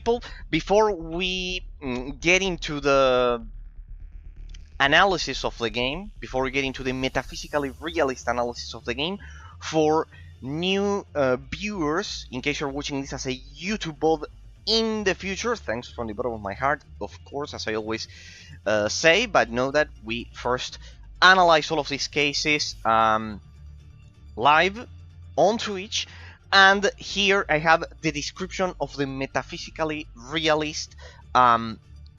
people, before we get into the analysis of the game, before we get into the metaphysically realist analysis of the game, for new viewers, in case you're watching this as a YouTube VOD in the future, thanks from the bottom of my heart, of course, as I always say, but know that we first analyze all of these cases live on Twitch, and here I have the description of the metaphysically realist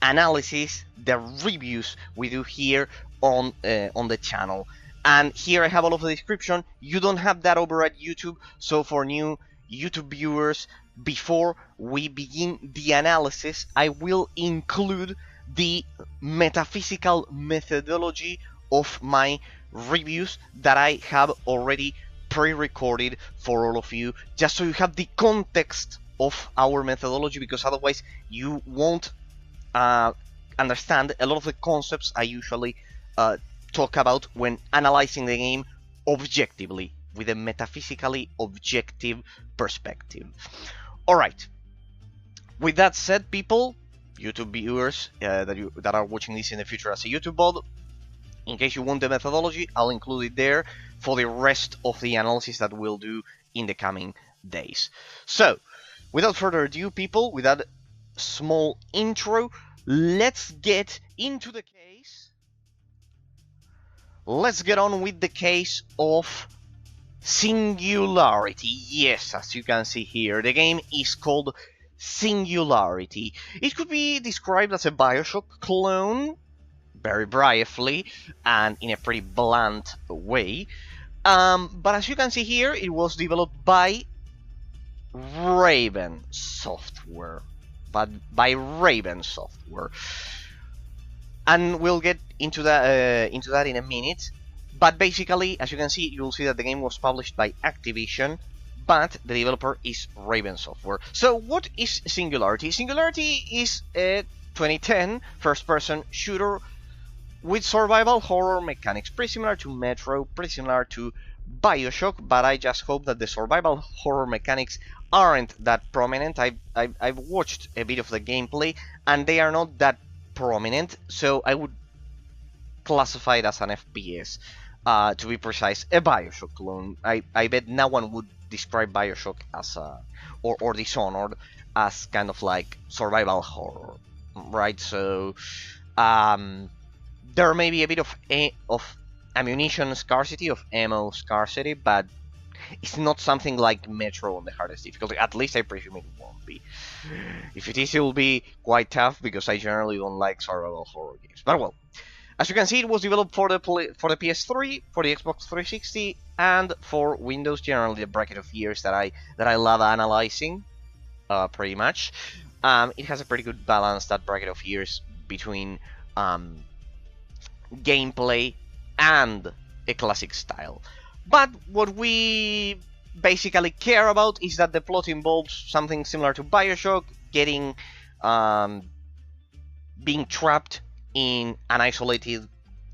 analysis, the reviews we do here on the channel. And here I have all of the description. You don't have that over at YouTube, so for new YouTube viewers, before we begin the analysis, I will include the metaphysical methodology of my reviews that I have already pre-recorded for all of you, just so you have the context of our methodology, because otherwise you won't understand a lot of the concepts I usually talk about when analyzing the game objectively, with a metaphysically objective perspective. Alright, with that said, people, YouTube viewers that are watching this in the future as a YouTube VOD, in case you want the methodology, I'll include it there for the rest of the analysis that we'll do in the coming days. So, without further ado, people, with that small intro, let's get into the case. Let's get on with the case of Singularity. Yes, as you can see here, the game is called Singularity. It could be described as a Bioshock clone, very briefly and in a pretty blunt way. But as you can see here, it was developed by Raven Software. And we'll get into that in a minute. But basically, as you can see, you'll see that the game was published by Activision, but the developer is Raven Software. So what is Singularity? Singularity is a 2010 first-person shooter with survival horror mechanics, pretty similar to Metro, pretty similar to Bioshock, but I just hope that the survival horror mechanics aren't that prominent. I've watched a bit of the gameplay, and they are not that prominent, so I would classify it as an FPS. To be precise, a Bioshock clone. I bet no one would describe Bioshock as or Dishonored as kind of like survival horror, right? So there may be a bit of ammunition scarcity, of ammo scarcity, but it's not something like Metro on the hardest difficulty. At least I presume it won't be. If it is, it will be quite tough, because I generally don't like survival horror games. But well, as you can see, it was developed for the PS3, for the Xbox 360, and for Windows. Generally, the bracket of years that I love analyzing, pretty much. It has a pretty good balance, that bracket of years, between gameplay and a classic style. But what we basically care about is that the plot involves something similar to Bioshock, getting being trapped in an isolated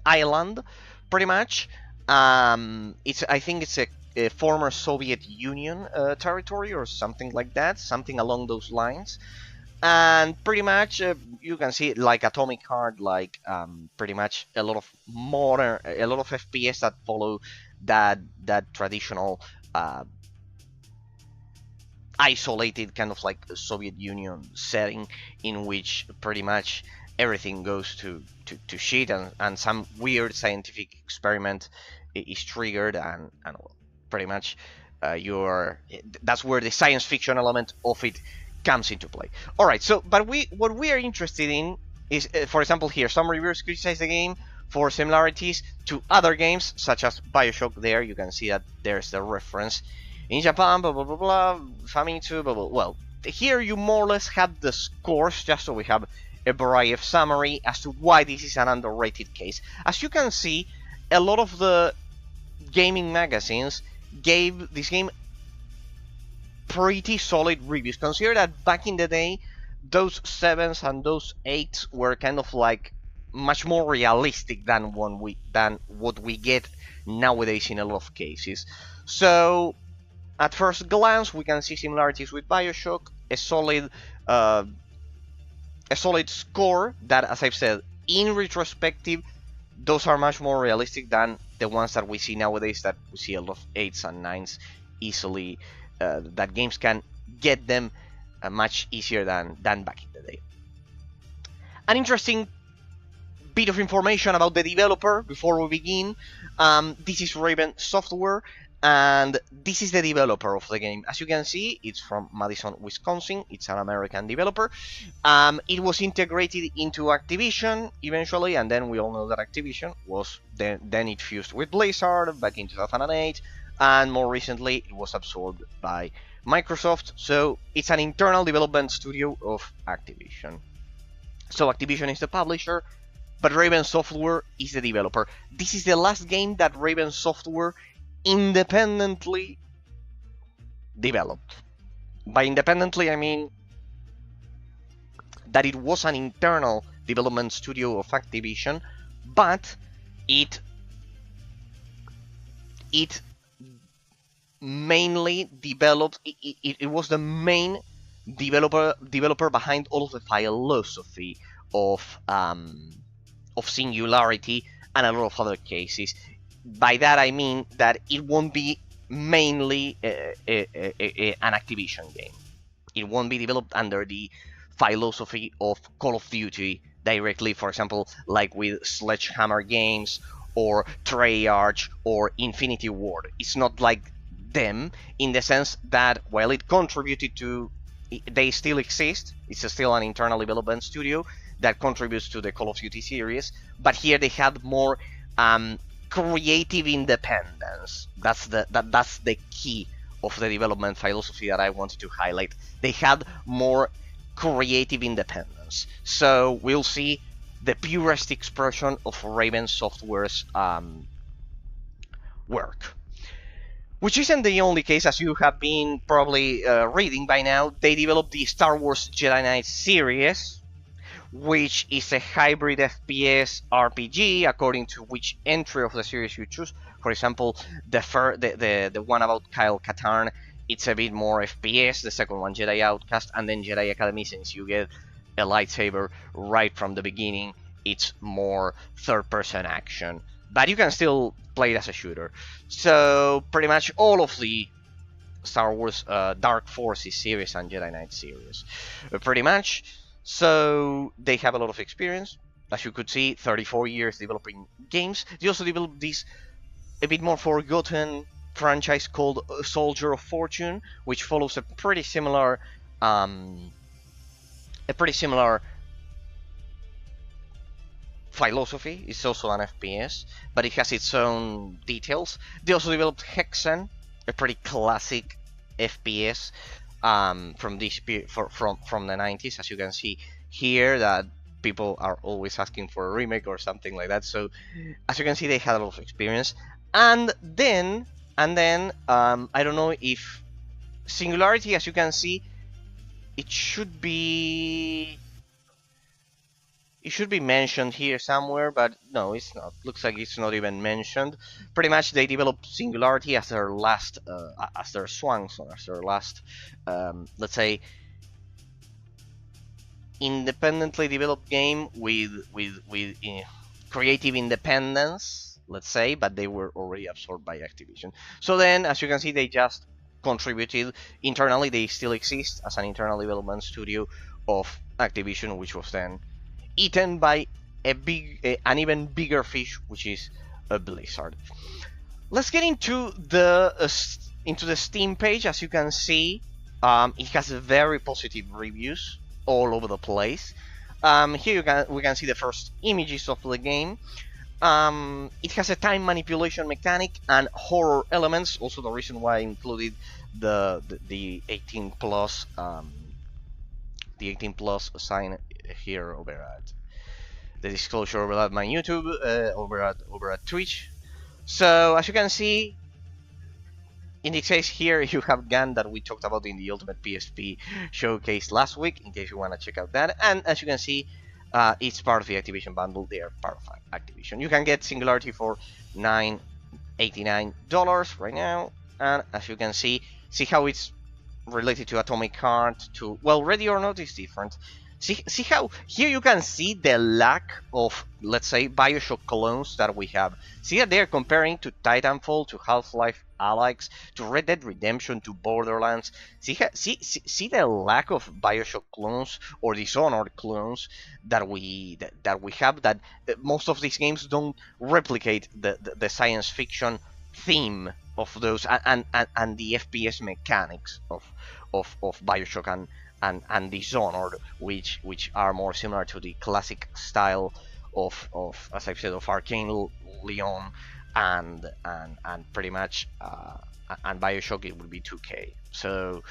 island, pretty much. I think it's a former Soviet Union territory or something like that, something along those lines. And pretty much you can see it like Atomic Heart, like pretty much a lot of FPS that follow that traditional isolated kind of like Soviet Union setting, in which pretty much everything goes to shit, and some weird scientific experiment is triggered, and pretty much that's where the science fiction element of it comes into play. Alright, so but what we are interested in is, for example, here some reviewers criticize the game for similarities to other games such as Bioshock. There you can see that there's the reference in Japan, blah blah blah blah, Famitsu, blah blah. Well, here you more or less have the scores, just so we have a brief summary as to why this is an underrated case. As you can see, a lot of the gaming magazines gave this game pretty solid reviews. Consider that back in the day, those 7s and those 8s were kind of like much more realistic than what we get nowadays in a lot of cases. So at first glance, we can see similarities with Bioshock, a solid uh, a solid score that, as I've said, in retrospective, those are much more realistic than the ones that we see nowadays, that we see a lot of 8s and 9s easily, that games can get them much easier than back in the day. An interesting bit of information about the developer before we begin. This is Raven Software, and this is the developer of the game. As you can see, it's from Madison, Wisconsin. It's an American developer. It was integrated into Activision eventually, and then we all know that Activision was then it fused with Blizzard back in 2008, and more recently it was absorbed by Microsoft. So it's an internal development studio of Activision. So Activision is the publisher, but Raven Software is the developer. This is the last game that Raven Software independently developed. By independently, I mean that it was an internal development studio of Activision, but it mainly developed. It was the main developer behind all of the philosophy of Singularity and a lot of other cases. By that I mean that it won't be mainly an Activision game. It won't be developed under the philosophy of Call of Duty directly, for example, like with Sledgehammer Games or Treyarch or Infinity Ward. It's not like them in the sense that while it contributed to, they still exist, it's still an internal development studio that contributes to the Call of Duty series, but here they had more creative independence. That's the key of the development philosophy that I wanted to highlight. They had more creative independence. So we'll see the purest expression of Raven Software's work. Which isn't the only case, as you have been probably reading by now. They developed the Star Wars Jedi Knight series, which is a hybrid FPS RPG according to which entry of the series you choose. For example, the one about Kyle Katarn, it's a bit more FPS. The second one, Jedi Outcast, and then Jedi Academy, since you get a lightsaber right from the beginning, it's more third-person action. But you can still play it as a shooter. So pretty much all of the Star Wars Dark Forces series and Jedi Knight series, pretty much. So they have a lot of experience, as you could see, 34 years developing games. They also developed this a bit more forgotten franchise called Soldier of Fortune, which follows a pretty similar philosophy. It's also an FPS, but it has its own details. They also developed Hexen, a pretty classic FPS from the 90s, as you can see here, that people are always asking for a remake or something like that. So as you can see, they had a lot of experience. And then I don't know if Singularity, as you can see, it should be mentioned here somewhere, but no, it's not. Looks like it's not even mentioned. Pretty much they developed Singularity as their last, as their swan song, as their last, let's say, independently developed game with creative independence, let's say, but they were already absorbed by Activision. So then, as you can see, they just contributed internally. They still exist as an internal development studio of Activision, which was then eaten by an even bigger fish, which is a Blizzard. Let's get into the Steam page. As you can see, it has very positive reviews all over the place. Here we can see the first images of the game. It has a time manipulation mechanic and horror elements. Also, the reason why I included the 18 plus sign here over at the disclosure over at my YouTube, over at Twitch. So as you can see, in this case here you have GAN that we talked about in the Ultimate PSP showcase last week, in case you want to check out that. And as you can see, it's part of the Activision bundle. They are part of Activision. You can get Singularity for $9.89 right now, and as you can see how it's related to Atomic Heart to, well, Ready or Not is different. See how here you can see the lack of, let's say, Bioshock clones that we have. See that they're comparing to Titanfall, to Half-Life Alyx, to Red Dead Redemption, to Borderlands. See the lack of Bioshock clones or Dishonored clones that we have. That most of these games don't replicate the science fiction theme of those and the FPS mechanics of Bioshock and Dishonored, which are more similar to the classic style of as I've said, of Arcane Leon and pretty much and Bioshock it would be 2K. So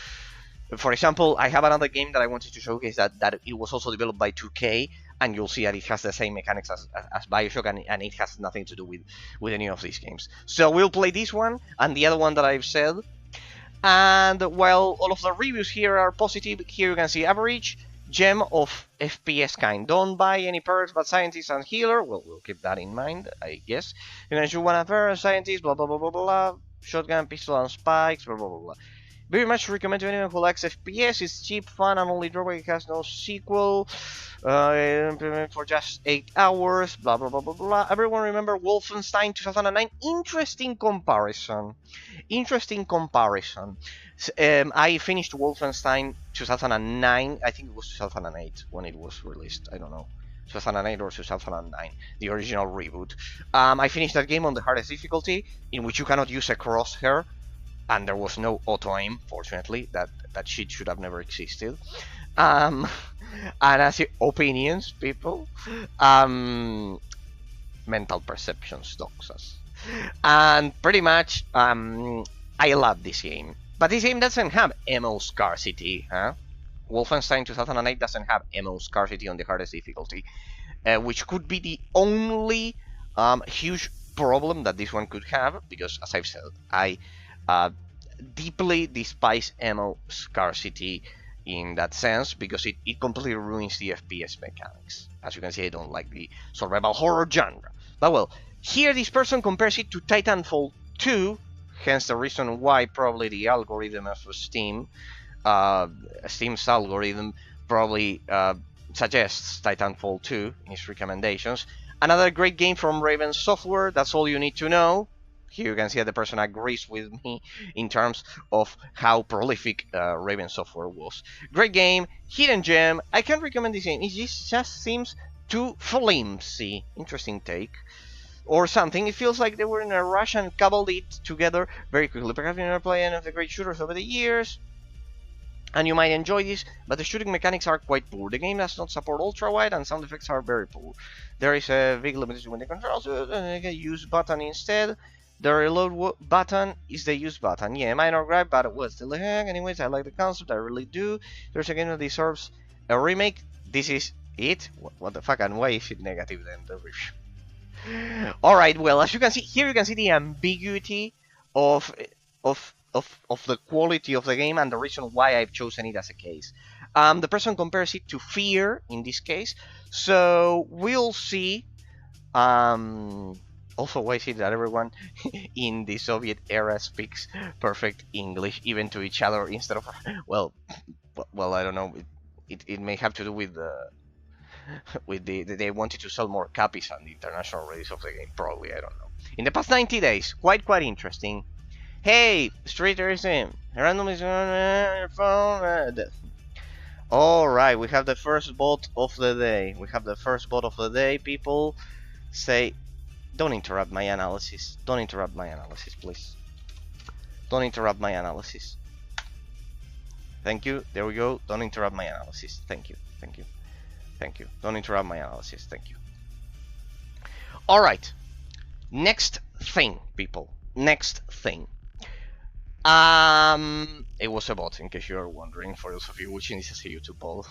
for example, I have another game that I wanted to showcase that it was also developed by 2K, and you'll see that it has the same mechanics as Bioshock, and it has nothing to do with any of these games. So we'll play this one and the other one that I've said. And while all of the reviews here are positive, here you can see average, gem of FPS kind. Don't buy any perks but scientist and healer. Well, we'll keep that in mind, I guess. You can shoot one at first, scientist, blah blah blah blah blah. Shotgun, pistol, and spikes, blah blah blah blah. Very much recommend to anyone who likes FPS. It's cheap, fun, and only drawback it has no sequel. For just 8 hours. Blah blah blah blah blah. Everyone remember Wolfenstein 2009? Interesting comparison. Interesting comparison. I finished Wolfenstein 2009. I think it was 2008 when it was released. I don't know. 2008 or 2009, the original reboot. I finished that game on the hardest difficulty, in which you cannot use a crosshair. And there was no auto-aim, fortunately. That shit should have never existed. And as your opinions, people, mental perceptions dogs us. And pretty much, I love this game. But this game doesn't have ammo scarcity, huh? Wolfenstein 2008 doesn't have ammo scarcity on the hardest difficulty, which could be the only huge problem that this one could have, because as I've said, I deeply despise ammo scarcity in that sense, because it completely ruins the FPS mechanics. As you can see, I don't like the survival horror genre. But well, here this person compares it to Titanfall 2, hence the reason why probably the algorithm of Steam, Steam's algorithm probably suggests Titanfall 2 in its recommendations. Another great game from Raven Software, that's all you need to know. Here you can see that the person agrees with me in terms of how prolific Raven Software was. Great game, hidden gem. I can't recommend this game. It just seems too flimsy. Interesting take. Or something. It feels like they were in a rush and cobbled it together very quickly. Perhaps you never played any of the great shooters over the years, and you might enjoy this, but the shooting mechanics are quite poor. The game does not support ultra-wide, and sound effects are very poor. There is a big limitation when the controls, use button instead. The reload button is the use button. Yeah, minor gripe, but well, still a heck. Anyways, I like the concept, I really do. There's a game that deserves a remake. This is it? What the fuck, and why is it negative then, the review? Alright, well, as you can see, here you can see the ambiguity of the quality of the game and the reason why I've chosen it as a case. The person compares it to Fear, in this case. So, we'll see. Also, why is it that everyone in the Soviet era speaks perfect English, even to each other, instead of, well, I don't know. It may have to do with they wanted to sell more copies on the international release of the game. Probably, I don't know. In the past 90 days, quite interesting. Hey, Street Racing, randomly on your phone. All right, we have the first bot of the day. People. Say. Don't interrupt my analysis. Don't interrupt my analysis, please. Don't interrupt my analysis. Thank you. There we go. Don't interrupt my analysis. Thank you. Thank you. Thank you. Don't interrupt my analysis. Thank you. Alright. Next thing, people. Next thing. It was a bot, in case you are wondering, for those of you watching this as a YouTube poll.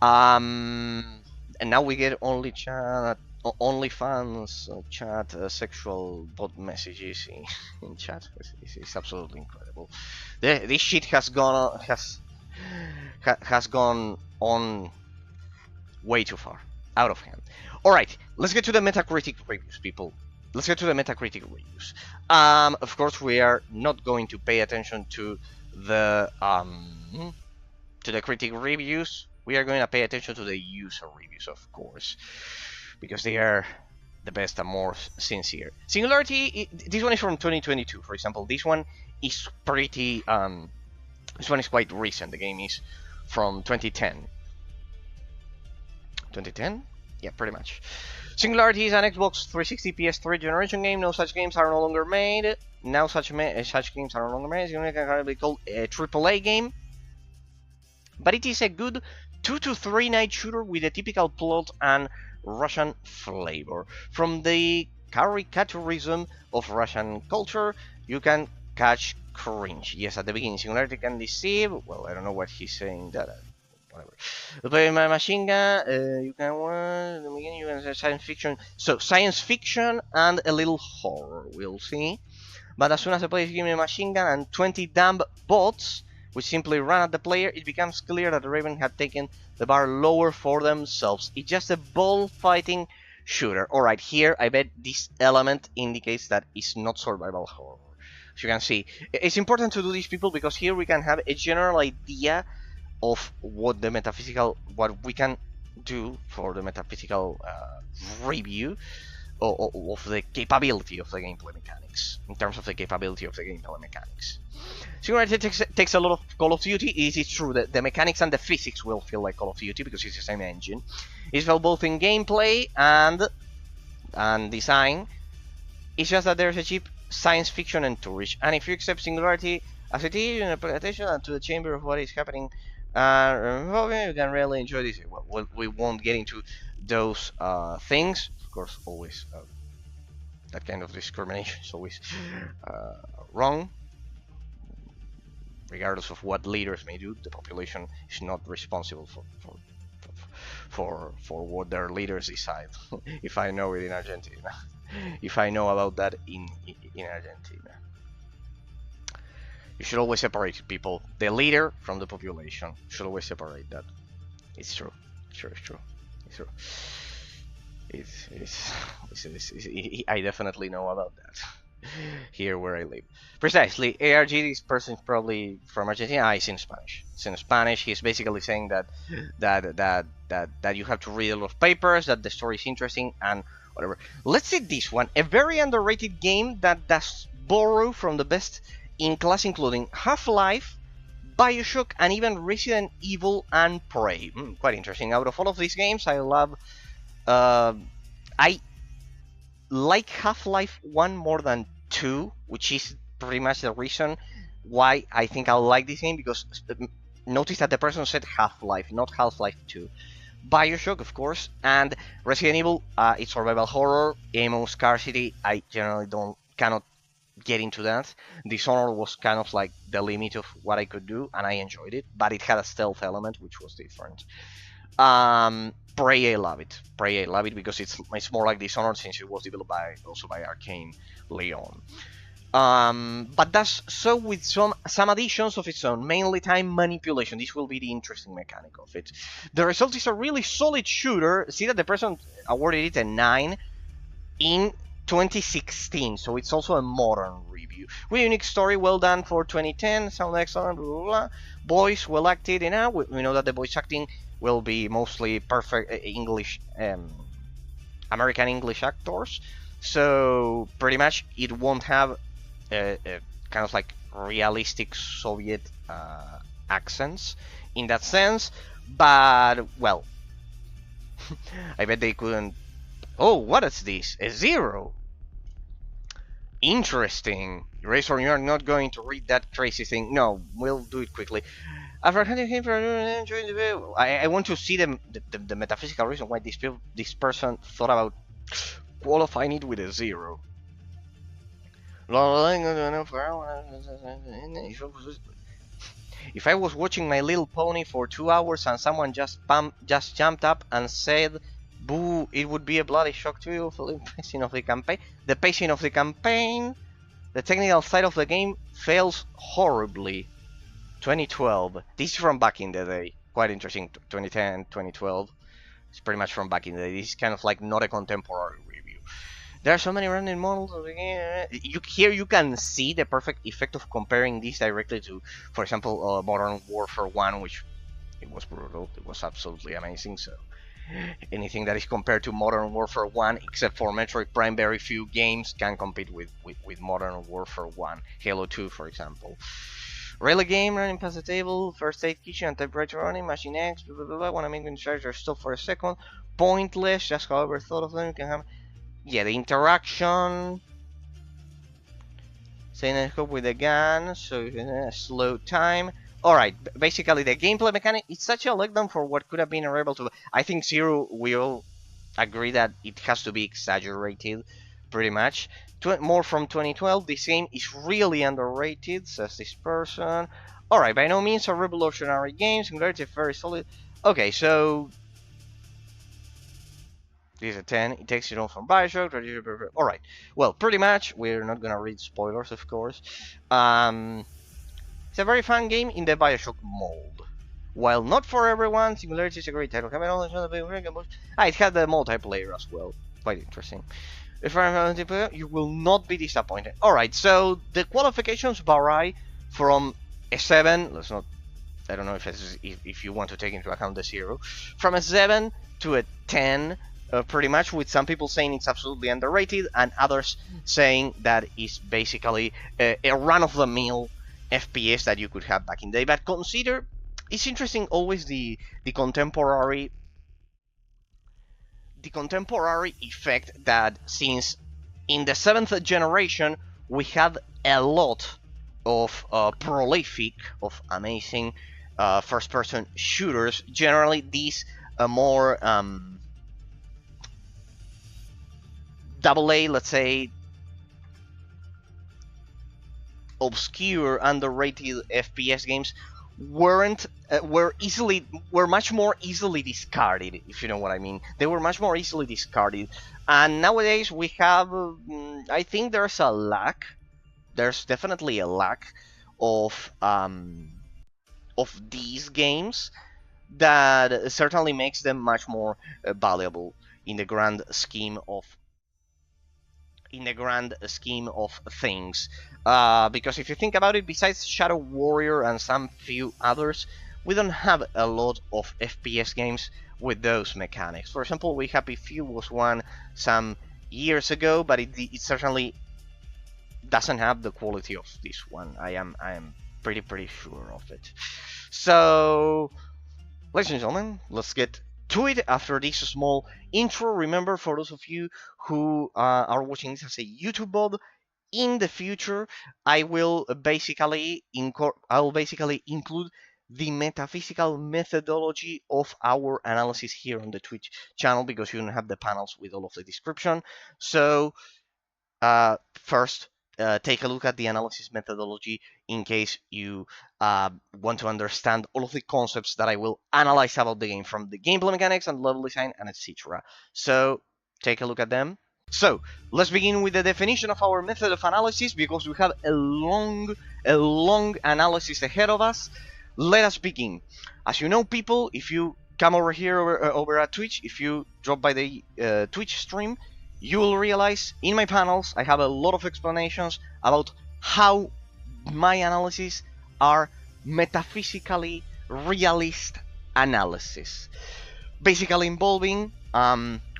And now we get only chat. OnlyFans chat, sexual bot messages in chat. It's absolutely incredible. This shit has gone on way too far, out of hand. All right, let's get to the Metacritic reviews, people. let's get to the Metacritic reviews. Of course, we are not going to pay attention to the critic reviews. We are going to pay attention to the user reviews, of course, because they are the best and more sincere. Singularity, this one is from 2022, for example. This one is pretty. This one is quite recent. The game is from 2010. 2010? Yeah, pretty much. Singularity is an Xbox 360 PS3 generation game. No such games are no longer made. Now such games are no longer made. It can be called a AAA game, but it is a good 2 to 3 night shooter with a typical plot and Russian flavor. From the caricaturism of Russian culture, you can catch cringe. Yes, at the beginning, Singularity can deceive. Well, I don't know what he's saying. Whatever. You play my machine gun. You can in the beginning. You can science fiction. So science fiction and a little horror. We'll see. But as soon as the player is given a machine gun and 20 dumb bots, which simply run at the player, it becomes clear that the Raven had taken the bar lower for themselves. It's just a bullfighting shooter. Alright, here I bet this element indicates that it's not survival horror. As you can see, it's important to do this, people, because here we can have a general idea of what we can do for the metaphysical review of the capability of the gameplay mechanics, in terms of the capability of the gameplay mechanics. Singularity takes a lot of Call of Duty. It is true that the mechanics and the physics will feel like Call of Duty because it's the same engine. It's felt both in gameplay and design. It's just that there's a cheap science fiction entourage, and if you accept Singularity as it is, and pay attention to the chamber of what is happening, you can really enjoy this. Well, we won't get into those things. Of course, always that kind of discrimination is always wrong. Regardless of what leaders may do, the population is not responsible for what their leaders decide. If I know it in Argentina, if I know about that in Argentina, you should always separate people, the leader from the population. You should always separate that. It's true. It's true. I definitely know about that. Here where I live. Precisely, ARG, this person is probably from Argentina. It's in Spanish. It's in Spanish. He's basically saying that you have to read a lot of papers, that the story is interesting, and whatever. Let's see this one. A very underrated game that does borrow from the best in class, including Half-Life, Bioshock, and even Resident Evil and Prey. Quite interesting. Out of all of these games, I love... I like Half-Life 1 more than 2, which is pretty much the reason why I think I like this game, because notice that the person said Half-Life, not Half-Life 2. Bioshock, of course, and Resident Evil, it's survival horror, ammo scarcity. I generally cannot get into that. Dishonored was kind of like the limit of what I could do, and I enjoyed it, but it had a stealth element, which was different. Prey, I love it. Prey, I love it because it's more like Dishonored, since it was developed also by Arcane Leon. But that's so with some additions of its own, mainly time manipulation. This will be the interesting mechanic of it. The result is a really solid shooter. See that the person awarded it a 9 in 2016, so it's also a modern review. With a unique story, well done for 2010, sound excellent, blah, blah, blah. Voice well acted, and we know that the voice acting will be mostly perfect English, American English actors, so pretty much it won't have a kind of like realistic Soviet accents in that sense, but well, I bet they couldn't. Oh, what is this? A 0. Interesting. Razor, you're not going to read that crazy thing. No, we'll do it quickly. After hunting him for enjoying the video, I want to see the metaphysical reason why this person thought about qualifying it with a 0. If I was watching My Little Pony for 2 hours and someone just jumped up and said, "Boo!" it would be a bloody shock to you for the pacing of the campaign. The pacing of the campaign, the technical side of the game fails horribly. 2012. This is from back in the day. Quite interesting. 2010, 2012. It's pretty much from back in the day. This is kind of like not a contemporary review. There are so many random models. Here you can see the perfect effect of comparing this directly to, for example, Modern Warfare 1, which it was brutal. It was absolutely amazing. So anything that is compared to Modern Warfare 1, except for Metroid Prime, very few games can compete with Modern Warfare 1. Halo 2, for example. Rally game, running past the table, first aid kitchen, and temperature running, machine X, blah blah blah. Wanna make them charge or stop for a second. Pointless, just however thought of them. You can have, yeah, the interaction. Saying scope with the gun, so slow time. Alright, basically the gameplay mechanic, it's such a letdown for what could have been a rebel to. I think Zero will agree that it has to be exaggerated, pretty much. More from 2012, this game is really underrated, says this person. Alright, by no means a revolutionary game, Singularity is very solid. Okay, so this is a 10, it takes it on from Bioshock. Alright, well, pretty much, we're not gonna read spoilers, of course. It's a very fun game in the Bioshock mold. While not for everyone, Singularity is a great title. It had the multiplayer as well. Quite interesting. If you're a multiplayer, you will not be disappointed. Alright, so the qualifications vary from a 7, let's not, I don't know if you want to take into account the 0, from a 7 to a 10, pretty much, with some people saying it's absolutely underrated and others saying that it's basically a run-of-the-mill FPS that you could have back in the day. But consider, it's interesting always the contemporary effect that since in the 7th generation we had a lot of prolific, of amazing first-person shooters. Generally, these more AA, let's say, obscure, underrated FPS games were much more easily discarded, if you know what I mean. They were much more easily discarded, and nowadays we have, I think there's a lack. There's definitely a lack of these games that certainly makes them much more valuable in the grand scheme of things. Because if you think about it, besides Shadow Warrior and some few others, we don't have a lot of FPS games with those mechanics. For example, We Happy Few was one some years ago, but it certainly doesn't have the quality of this one. I am pretty sure of it. So, ladies and gentlemen, let's get to it after this small intro. Remember, for those of you who are watching this as a YouTube VOD, in the future I will basically include the metaphysical methodology of our analysis here on the Twitch channel, because you don't have the panels with all of the description. So first, take a look at the analysis methodology in case you want to understand all of the concepts that I will analyze about the game, from the gameplay mechanics and level design and etc. So take a look at them. So let's begin with the definition of our method of analysis, because we have a long analysis ahead of us. Let us begin. As you know, people, if you come over here over at Twitch, if you drop by the Twitch stream, you will realize in my panels I have a lot of explanations about how my analyses are metaphysically realist analysis, basically involving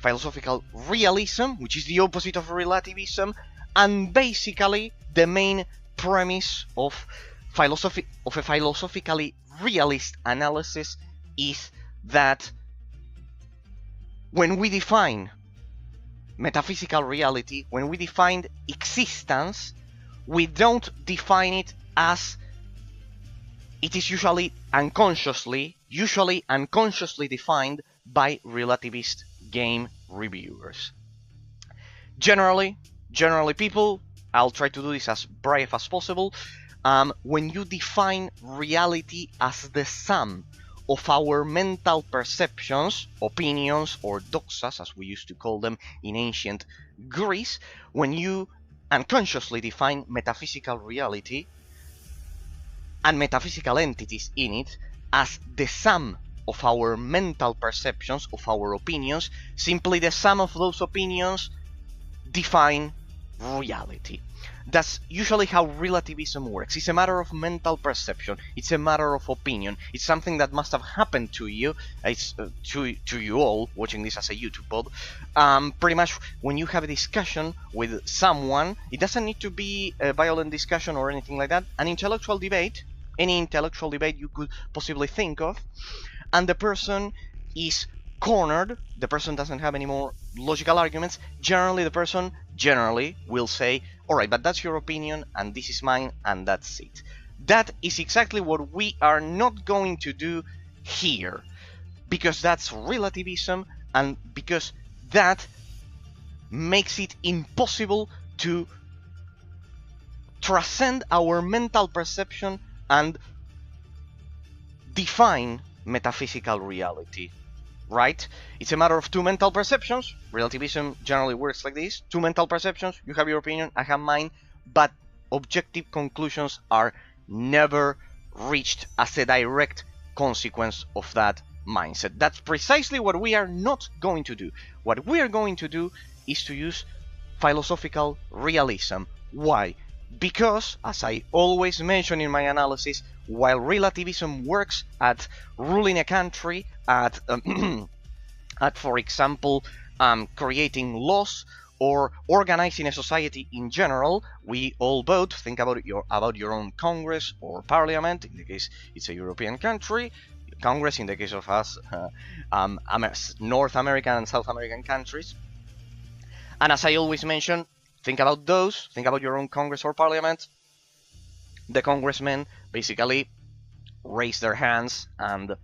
philosophical realism, which is the opposite of relativism, and basically the main premise of a philosophically realist analysis is that when we define metaphysical reality, when we define existence, we don't define it as it is usually unconsciously defined by relativist game reviewers. Generally people, I'll try to do this as brief as possible, when you define reality as the sum of our mental perceptions, opinions, or doxas, as we used to call them in ancient Greece, when you unconsciously define metaphysical reality and metaphysical entities in it as the sum of our mental perceptions, of our opinions, simply the sum of those opinions define reality. That's usually how relativism works. It's a matter of mental perception. It's a matter of opinion. It's something that must have happened to you. It's to you all watching this as a YouTube pod. Pretty much when you have a discussion with someone, it doesn't need to be a violent discussion or anything like that. An intellectual debate, any intellectual debate you could possibly think of, and the person is cornered, the person doesn't have any more logical arguments, generally the person will say, alright, but that's your opinion and this is mine and that's it. That is exactly what we are not going to do here, because that's relativism and because that makes it impossible to transcend our mental perception and define metaphysical reality. Right? It's a matter of two mental perceptions. Relativism generally works like this. Two mental perceptions. You have your opinion, I have mine. But objective conclusions are never reached as a direct consequence of that mindset. That's precisely what we are not going to do. What we are going to do is to use philosophical realism. Why? Because, as I always mention in my analysis, while relativism works at ruling a country, at for example, creating laws or organizing a society in general, we all vote. Think about your own Congress or Parliament. In the case it's a European country, Congress in the case of us, North American and South American countries. And as I always mention, think about those. Think about your own Congress or Parliament. The congressmen basically raise their hands and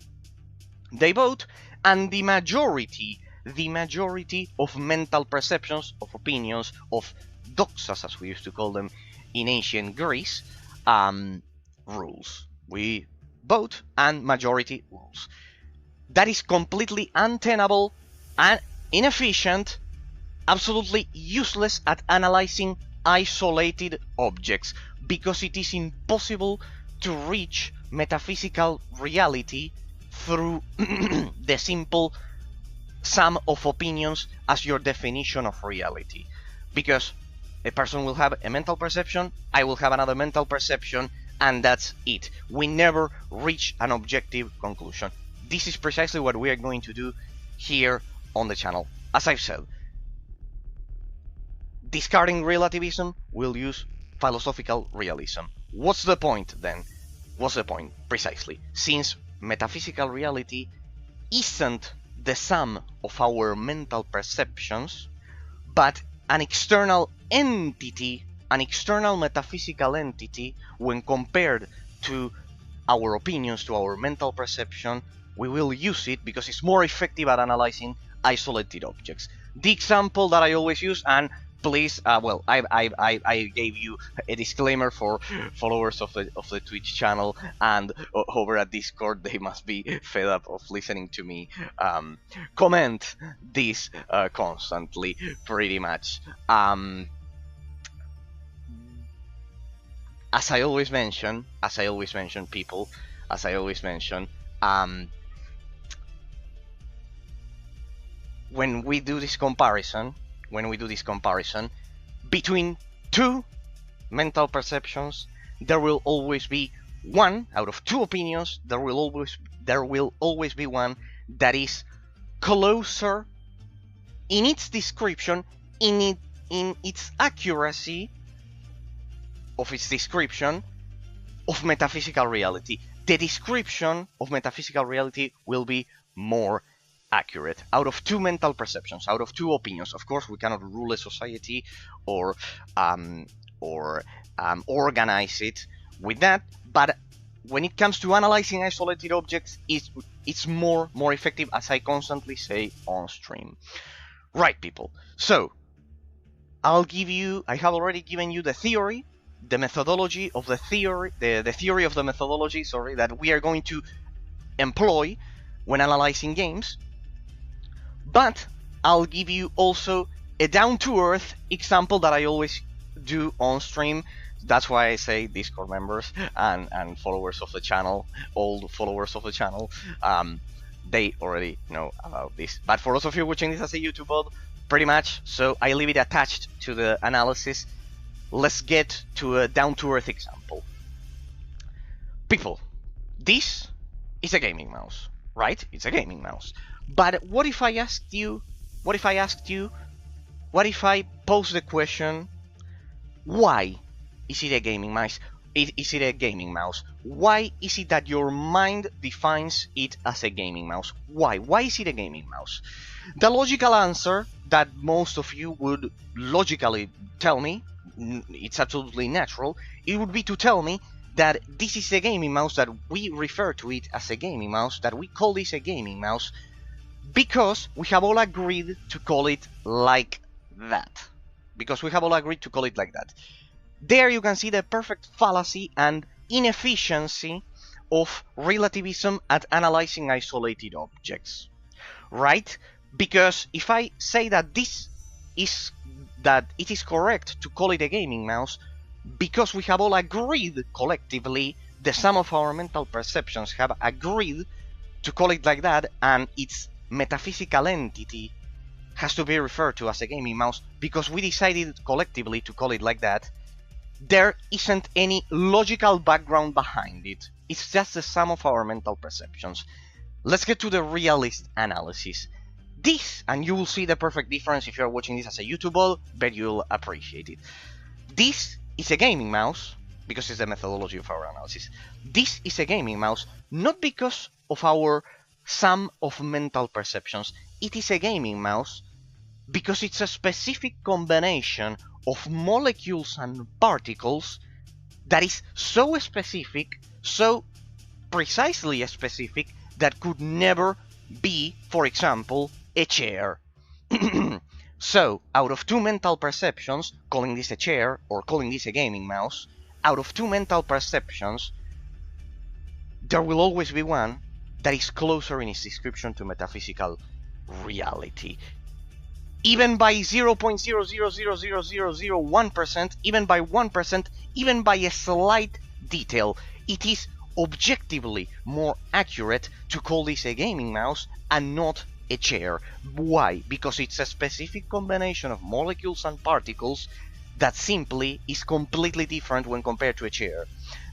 they vote, and the majority of mental perceptions, of opinions, of doxas, as we used to call them in ancient Greece, rules. We vote and majority rules. That is completely untenable and inefficient, absolutely useless at analyzing isolated objects, because it is impossible to reach metaphysical reality through the simple sum of opinions as your definition of reality. Because a person will have a mental perception, I will have another mental perception, and that's it. We never reach an objective conclusion. This is precisely what we are going to do here on the channel. As I've said, discarding relativism, we'll use philosophical realism. What's the point then? What's the point? Precisely. Since metaphysical reality isn't the sum of our mental perceptions, but an external entity, an external metaphysical entity, when compared to our opinions, to our mental perception, we will use it because it's more effective at analyzing isolated objects. The example that I always use, and please, well, I gave you a disclaimer for followers of the Twitch channel, and over at Discord they must be fed up of listening to me comment this constantly, pretty much. As I always mention, people, when we do this comparison between two mental perceptions, there will always be one out of two opinions. There will always be one that is closer in its description, in its accuracy of its description of metaphysical reality. The description of metaphysical reality will be more accurate out of two mental perceptions, out of two opinions. Of course, we cannot rule a society or organize it with that, but when it comes to analyzing isolated objects, it's more effective, as I constantly say on stream. Right, people. So I have already given you the theory, the methodology of the theory, the theory of the methodology, that we are going to employ when analyzing games. But I'll give you also a down-to-earth example that I always do on stream. That's why I say Discord members and followers of the channel, old followers of the channel, they already know about this. But for those of you watching this as a YouTube pod, Pretty much, so I leave it attached to the analysis. Let's get to a down-to-earth example. People, this is a gaming mouse, right? It's a gaming mouse. But what if I asked you, what if I pose the question, why is it a gaming mouse? Is it a gaming mouse? Why is it that your mind defines it as a gaming mouse? Why? Why is it a gaming mouse? The logical answer that most of you would logically tell me, it's absolutely natural, it would be to tell me that this is a gaming mouse, that we refer to it as a gaming mouse, that we call this a gaming mouse, because we have all agreed to call it like that. Because we have all agreed to call it like that. There you can see the perfect fallacy and inefficiency of relativism at analyzing isolated objects, right? Because if I say that it is correct to call it a gaming mouse, because we have all agreed collectively, the sum of our mental perceptions have agreed to call it like that, and its metaphysical entity has to be referred to as a gaming mouse because we decided collectively to call it like that, there isn't any logical background behind it. It's just the sum of our mental perceptions. Let's get to the realist analysis. This, and you will see the perfect difference if you're watching this as a YouTuber, but you'll appreciate it. This is a gaming mouse, because it's the methodology of our analysis. This is a gaming mouse, not because of our sum of mental perceptions. It is a gaming mouse because it's a specific combination of molecules and particles that is so specific, so precisely specific, that could never be, for example, a chair. So, out of two mental perceptions, calling this a chair or calling this a gaming mouse, out of two mental perceptions, there will always be one that is closer in its description to metaphysical reality. Even by 0.0000001%, even by 1%, even by a slight detail, it is objectively more accurate to call this a gaming mouse and not a chair. Why? Because it's a specific combination of molecules and particles that simply is completely different when compared to a chair.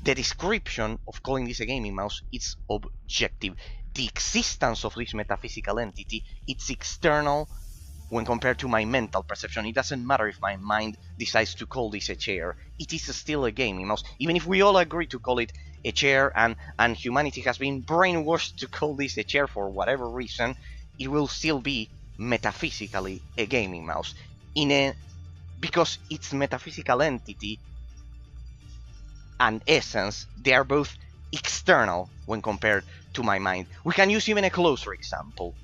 The description of calling this a gaming mouse is objective. The existence of this metaphysical entity, it's external when compared to my mental perception. It doesn't matter if my mind decides to call this a chair. It is still a gaming mouse. Even if we all agree to call it a chair, and humanity has been brainwashed to call this a chair for whatever reason, it will still be metaphysically a gaming mouse. Because its metaphysical entity and essence, they are both external when compared to my mind. We can use even a closer example,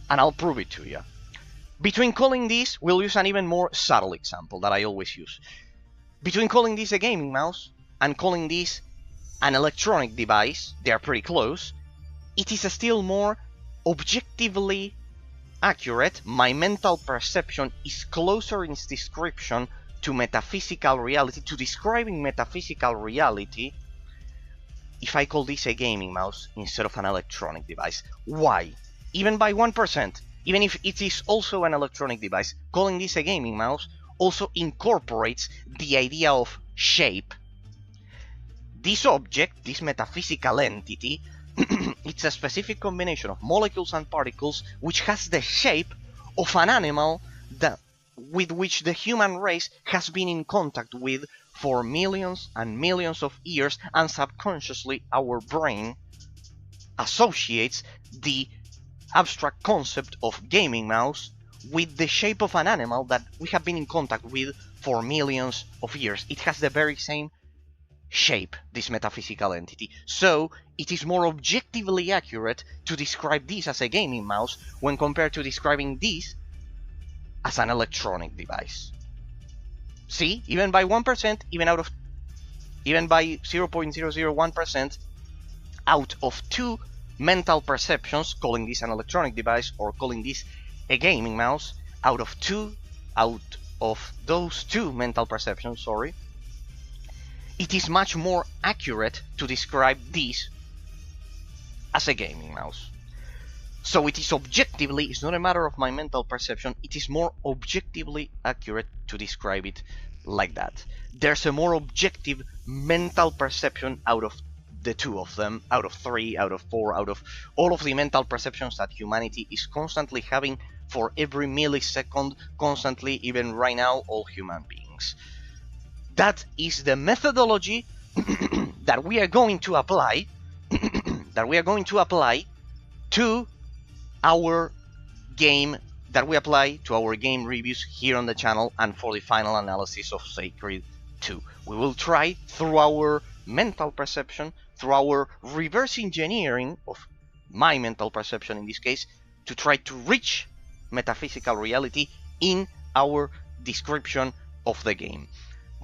and I'll prove it to you. Between calling this, we'll use an even more subtle example that I always use. Between calling this a gaming mouse and calling this an electronic device, they are pretty close. It is still more objectively accurate. My mental perception is closer in its description to metaphysical reality, to describing metaphysical reality, if I call this a gaming mouse instead of an electronic device. Why? Even by 1%, even if it is also an electronic device, calling this a gaming mouse also incorporates the idea of shape. This object, this metaphysical entity, it's a specific combination of molecules and particles which has the shape of an animal with which the human race has been in contact with for millions and millions of years, and subconsciously our brain associates the abstract concept of gaming mouse with the shape of an animal that we have been in contact with for millions of years. It has the very same shape, this metaphysical entity. So it is more objectively accurate to describe this as a gaming mouse when compared to describing this as an electronic device. See, even by 1%, even by 0.001%, out of two mental perceptions, calling this an electronic device or calling this a gaming mouse, out of those two mental perceptions, it is much more accurate to describe this as a gaming mouse. So it is objectively, it's not a matter of my mental perception, it is more objectively accurate to describe it like that. There's a more objective mental perception out of the two of them, out of three, out of four, out of all of the mental perceptions that humanity is constantly having for every millisecond, constantly, even right now, all human beings. That is the methodology that we are going to apply to our game, that we apply to our game reviews here on the channel and for the final analysis of Sacred 2. We will try through our mental perception, through our reverse engineering of my mental perception in this case, to try to reach metaphysical reality in our description of the game.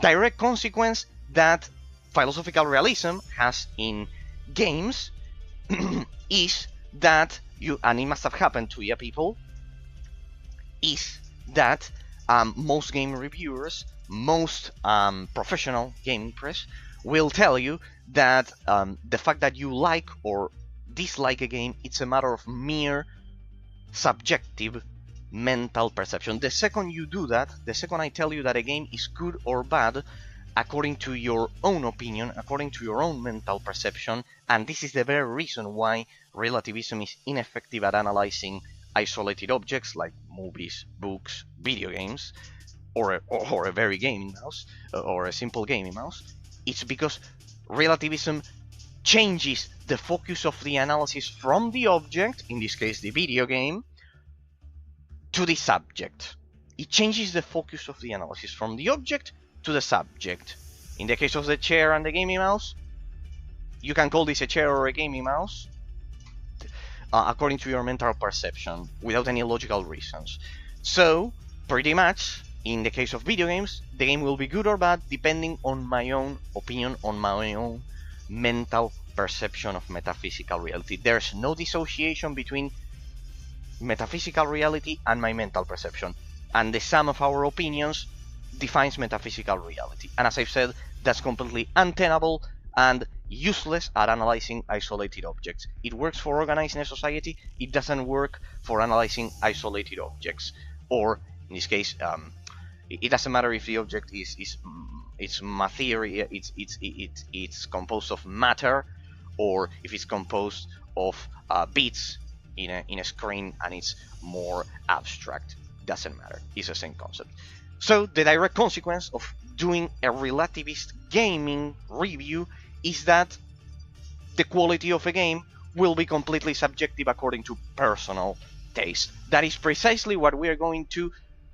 Direct consequence that philosophical realism has in games is that and it must have happened to you people, is that most game reviewers, most professional gaming press will tell you that the fact that you like or dislike a game, it's a matter of mere subjective mental perception. The second you do that, the second I tell you that a game is good or bad, according to your own opinion, according to your own mental perception, and this is the very reason why relativism is ineffective at analyzing isolated objects like movies, books, video games, or a very gaming mouse, or a simple gaming mouse. It's because relativism changes the focus of the analysis from the object, in this case the video game, to the subject. It changes the focus of the analysis from the object to the subject. In the case of the chair and the gaming mouse, you can call this a chair or a gaming mouse according to your mental perception, without any logical reasons. So, pretty much, in the case of video games, the game will be good or bad depending on my own opinion, on my own mental perception of metaphysical reality. There's no dissociation between metaphysical reality and my mental perception, and the sum of our opinions defines metaphysical reality. And as I've said, that's completely untenable and useless at analyzing isolated objects. It works for organizing a society, it doesn't work for analyzing isolated objects. Or, in this case, it doesn't matter if the object it's material, it's composed of matter, or if it's composed of bits in a screen and it's more abstract. Doesn't matter, it's the same concept. So the direct consequence of doing a relativist gaming review is that the quality of a game will be completely subjective according to personal taste. That is precisely what we are going to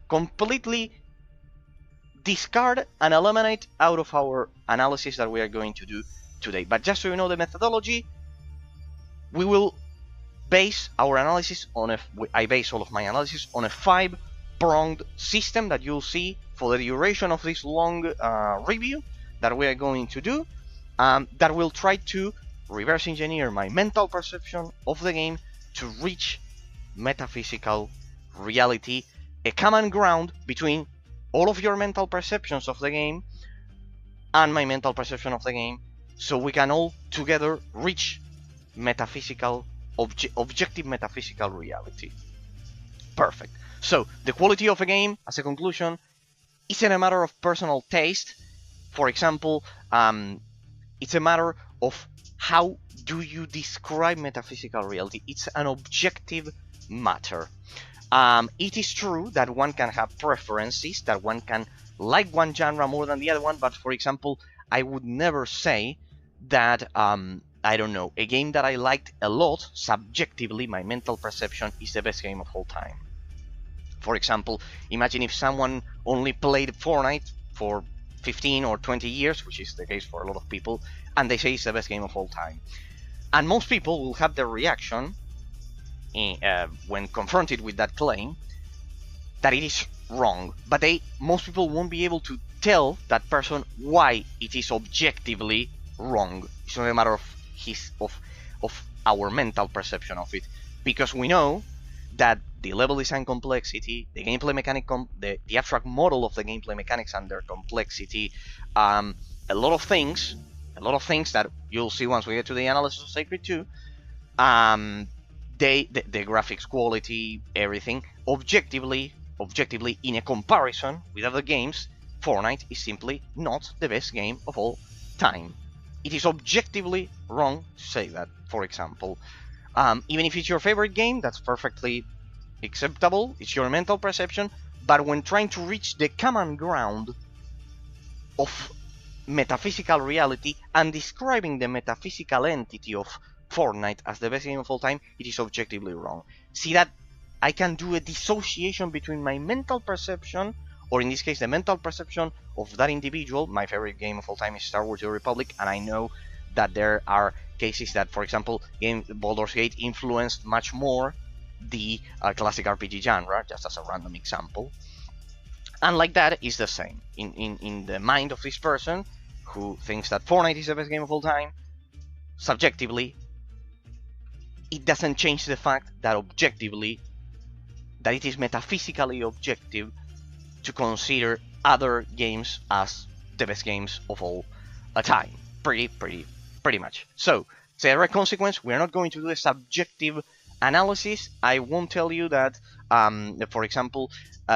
completely discard and eliminate out of our analysis that we are going to do today. But just so you know the methodology, we will base our analysis on I base all of my analysis on a 5-pronged system that you'll see for the duration of this long review that we are going to do, that will try to reverse engineer my mental perception of the game to reach metaphysical reality, a common ground between all of your mental perceptions of the game and my mental perception of the game, so we can all together reach metaphysical, objective metaphysical reality. Perfect. So, the quality of a game, as a conclusion, isn't a matter of personal taste. For example, it's a matter of how do you describe metaphysical reality. It's an objective matter. It is true that one can have preferences, that one can like one genre more than the other one, but for example, I would never say that, I don't know, a game that I liked a lot, subjectively, my mental perception, is the best game of all time. For example, imagine if someone only played Fortnite for 15 or 20 years, which is the case for a lot of people, and they say it's the best game of all time. And most people will have the reaction, when confronted with that claim, that it is wrong. But most people won't be able to tell that person why it is objectively wrong. It's not a matter of our mental perception of it, because we know that the level design complexity, the gameplay mechanic, the abstract model of the gameplay mechanics and their complexity, a lot of things that you'll see once we get to the analysis of Sacred 2, the graphics quality, everything, objectively, in a comparison with other games, Fortnite is simply not the best game of all time. It is objectively wrong to say that, for example. Even if it's your favorite game, that's perfectly acceptable. It's your mental perception. But when trying to reach the common ground of metaphysical reality and describing the metaphysical entity of Fortnite as the best game of all time, it is objectively wrong. See that I can do a dissociation between my mental perception, or in this case, the mental perception of that individual. My favorite game of all time is Star Wars: The Republic, and I know that there are cases that, for example, Baldur's Gate influenced much more the classic RPG genre, just as a random example. And like that is the same in the mind of this person who thinks that Fortnite is the best game of all time. Subjectively, it doesn't change the fact that objectively, that it is metaphysically objective to consider other games as the best games of all time. Pretty much. So, the direct consequence, we're not going to do a subjective analysis. I won't tell you that, for example,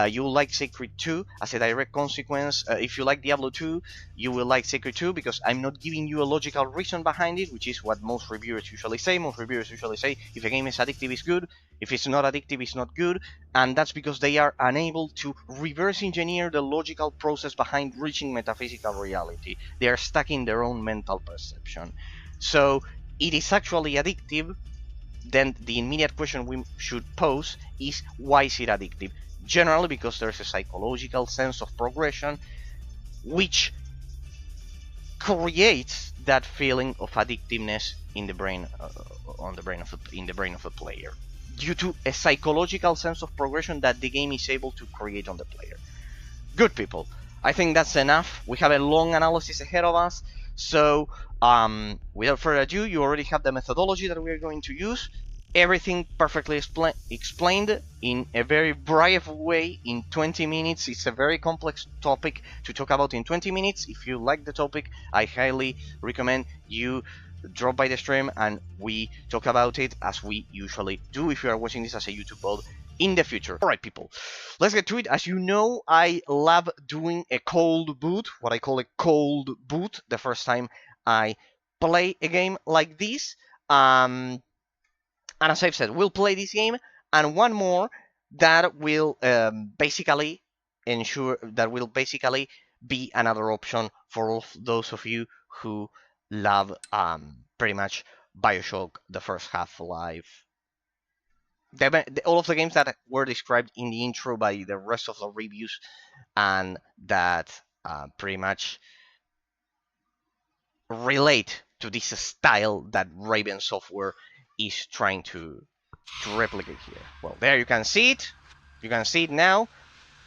you will like Sacred 2 as a direct consequence. If you like Diablo 2, you will like Sacred 2, because I'm not giving you a logical reason behind it, which is what most reviewers usually say. Most reviewers usually say if a game is addictive, it's good. If it's not addictive, it's not good. And that's because they are unable to reverse engineer the logical process behind reaching metaphysical reality. They are stuck in their own mental perception. So it is actually addictive. Then the immediate question we should pose is, why is it addictive? Generally because there's a psychological sense of progression which creates that feeling of addictiveness in the brain, in the brain of the player, due to a psychological sense of progression that the game is able to create on the player. Good people, I think that's enough. We have a long analysis ahead of us, so without further ado, you already have the methodology that we are going to use. Everything perfectly explained in a very brief way in 20 minutes. It's a very complex topic to talk about in 20 minutes. If you like the topic, I highly recommend you drop by the stream and we talk about it as we usually do if you are watching this as a YouTube pod in the future. Alright people, let's get to it. As you know, I love doing a cold boot, what I call a cold boot, the first time I play a game like this. And as I've said, we'll play this game and one more that will basically be another option for all those of you who love pretty much Bioshock, the first Half-Life, all of the games that were described in the intro by the rest of the reviews, and that pretty much relate to this style that Raven Software is trying to replicate here. Well, there you can see it. You can see it now.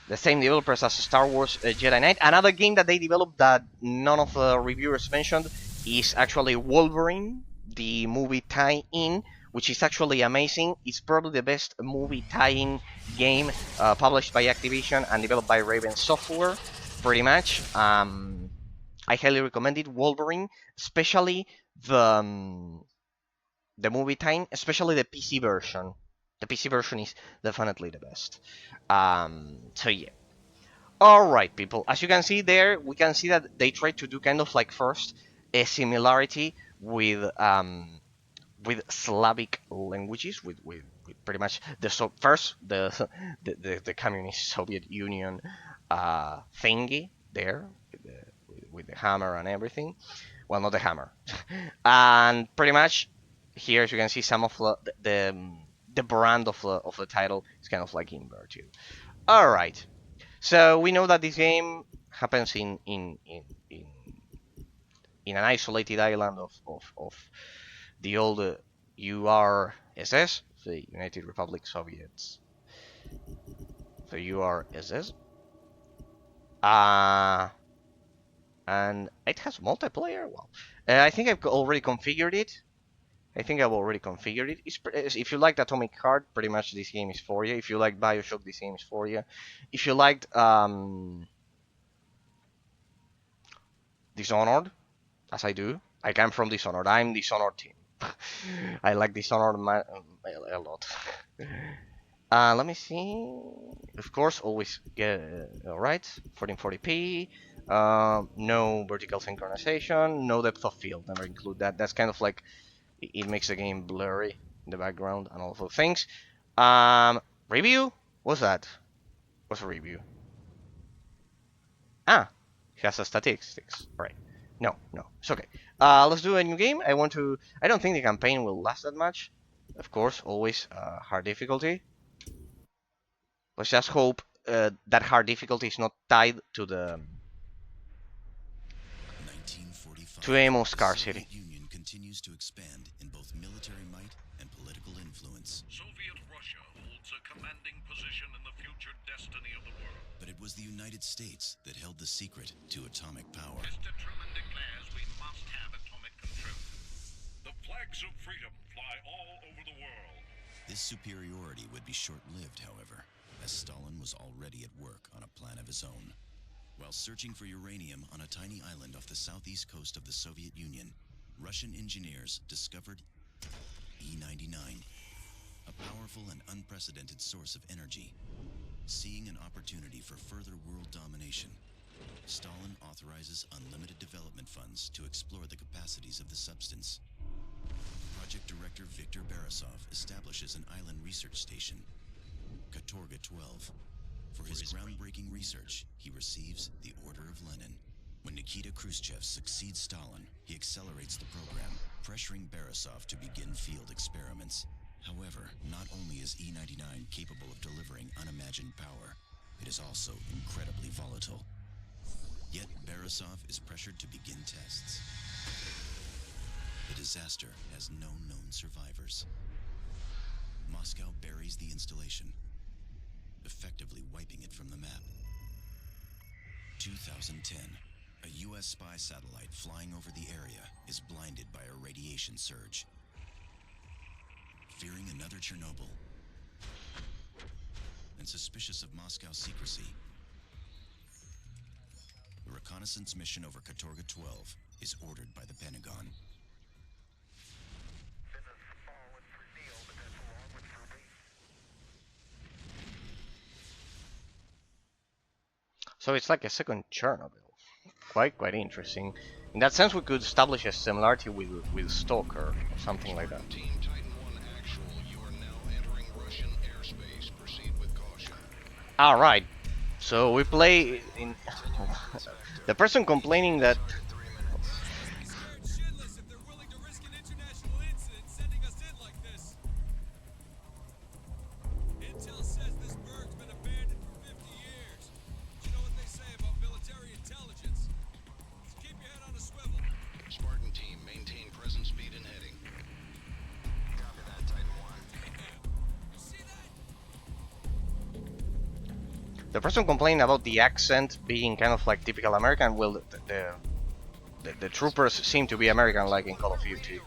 The same developers as Star Wars Jedi Knight. Another game that they developed that none of the reviewers mentioned is actually Wolverine, the movie tie-in, which is actually amazing. It's probably the best movie tie-in game published by Activision and developed by Raven Software, pretty much. I highly recommend it, Wolverine, especially the movie tie-in, especially the PC version. The PC version is definitely the best. So yeah. Alright people, as you can see there, we can see that they tried to do kind of like first a similarity with Slavic languages, with pretty much the communist Soviet Union thingy there, with the hammer and everything. Well, not the hammer. And pretty much here, as you can see, some of the brand of the title is kind of like inverted. All right. So we know that this game happens in an isolated island of the old URSS, the United Republic Soviets, the URSS. And it has multiplayer. Well, I think I've already configured it. If you liked Atomic Heart, pretty much this game is for you. If you like Bioshock, this game is for you. If you liked Dishonored, as I do, I come from Dishonored. I'm Dishonored team. I like Dishonored a lot. Let me see. Of course, always get alright. 1440p. No vertical synchronization. No depth of field. Never include that. That's kind of like it makes the game blurry in the background and all of those things. Review. What's that? What's a review? Ah, it has a statistics. Right. No, it's okay. Let's do a new game. I don't think the campaign will last that much. Of course, always hard difficulty. Let's just hope that hard difficulty is not tied to the ammo scarcity. The Soviet Union continues to expand in both military might and political influence. Soviet Russia holds a commanding position in the future destiny of the world. But it was the United States that held the secret to atomic power. Mr. Truman declares we must have atomic control. The flags of freedom fly all over the world. This superiority would be short-lived, however, as Stalin was already at work on a plan of his own. While searching for uranium on a tiny island off the southeast coast of the Soviet Union, Russian engineers discovered E-99, a powerful and unprecedented source of energy. Seeing an opportunity for further world domination, Stalin authorizes unlimited development funds to explore the capacities of the substance. Project Director Viktor Borisov establishes an island research station, Katorga 12. For his groundbreaking research, he receives the Order of Lenin. When Nikita Khrushchev succeeds Stalin, he accelerates the program, pressuring Borisov to begin field experiments. However, not only is E-99 capable of delivering unimagined power, it is also incredibly volatile. Yet Borisov is pressured to begin tests. The disaster has no known survivors. Moscow buries the installation, effectively wiping it from the map. 2010. A U.S. spy satellite flying over the area is blinded by a radiation surge. Fearing another Chernobyl, and suspicious of Moscow's secrecy, a reconnaissance mission over Katorga 12 is ordered by the Pentagon. So it's like a second Chernobyl. Quite interesting. In that sense, we could establish a similarity with Stalker or something like that. Team Titan 1 actual, you are now entering Russian airspace. Proceed with caution. All right. So we play in the person complaining that Spartan team, maintain present speed and heading. Copy that, Titan 1. the person complaining about the accent being kind of like typical American. Well, the troopers seem to be American, like in Call of Duty.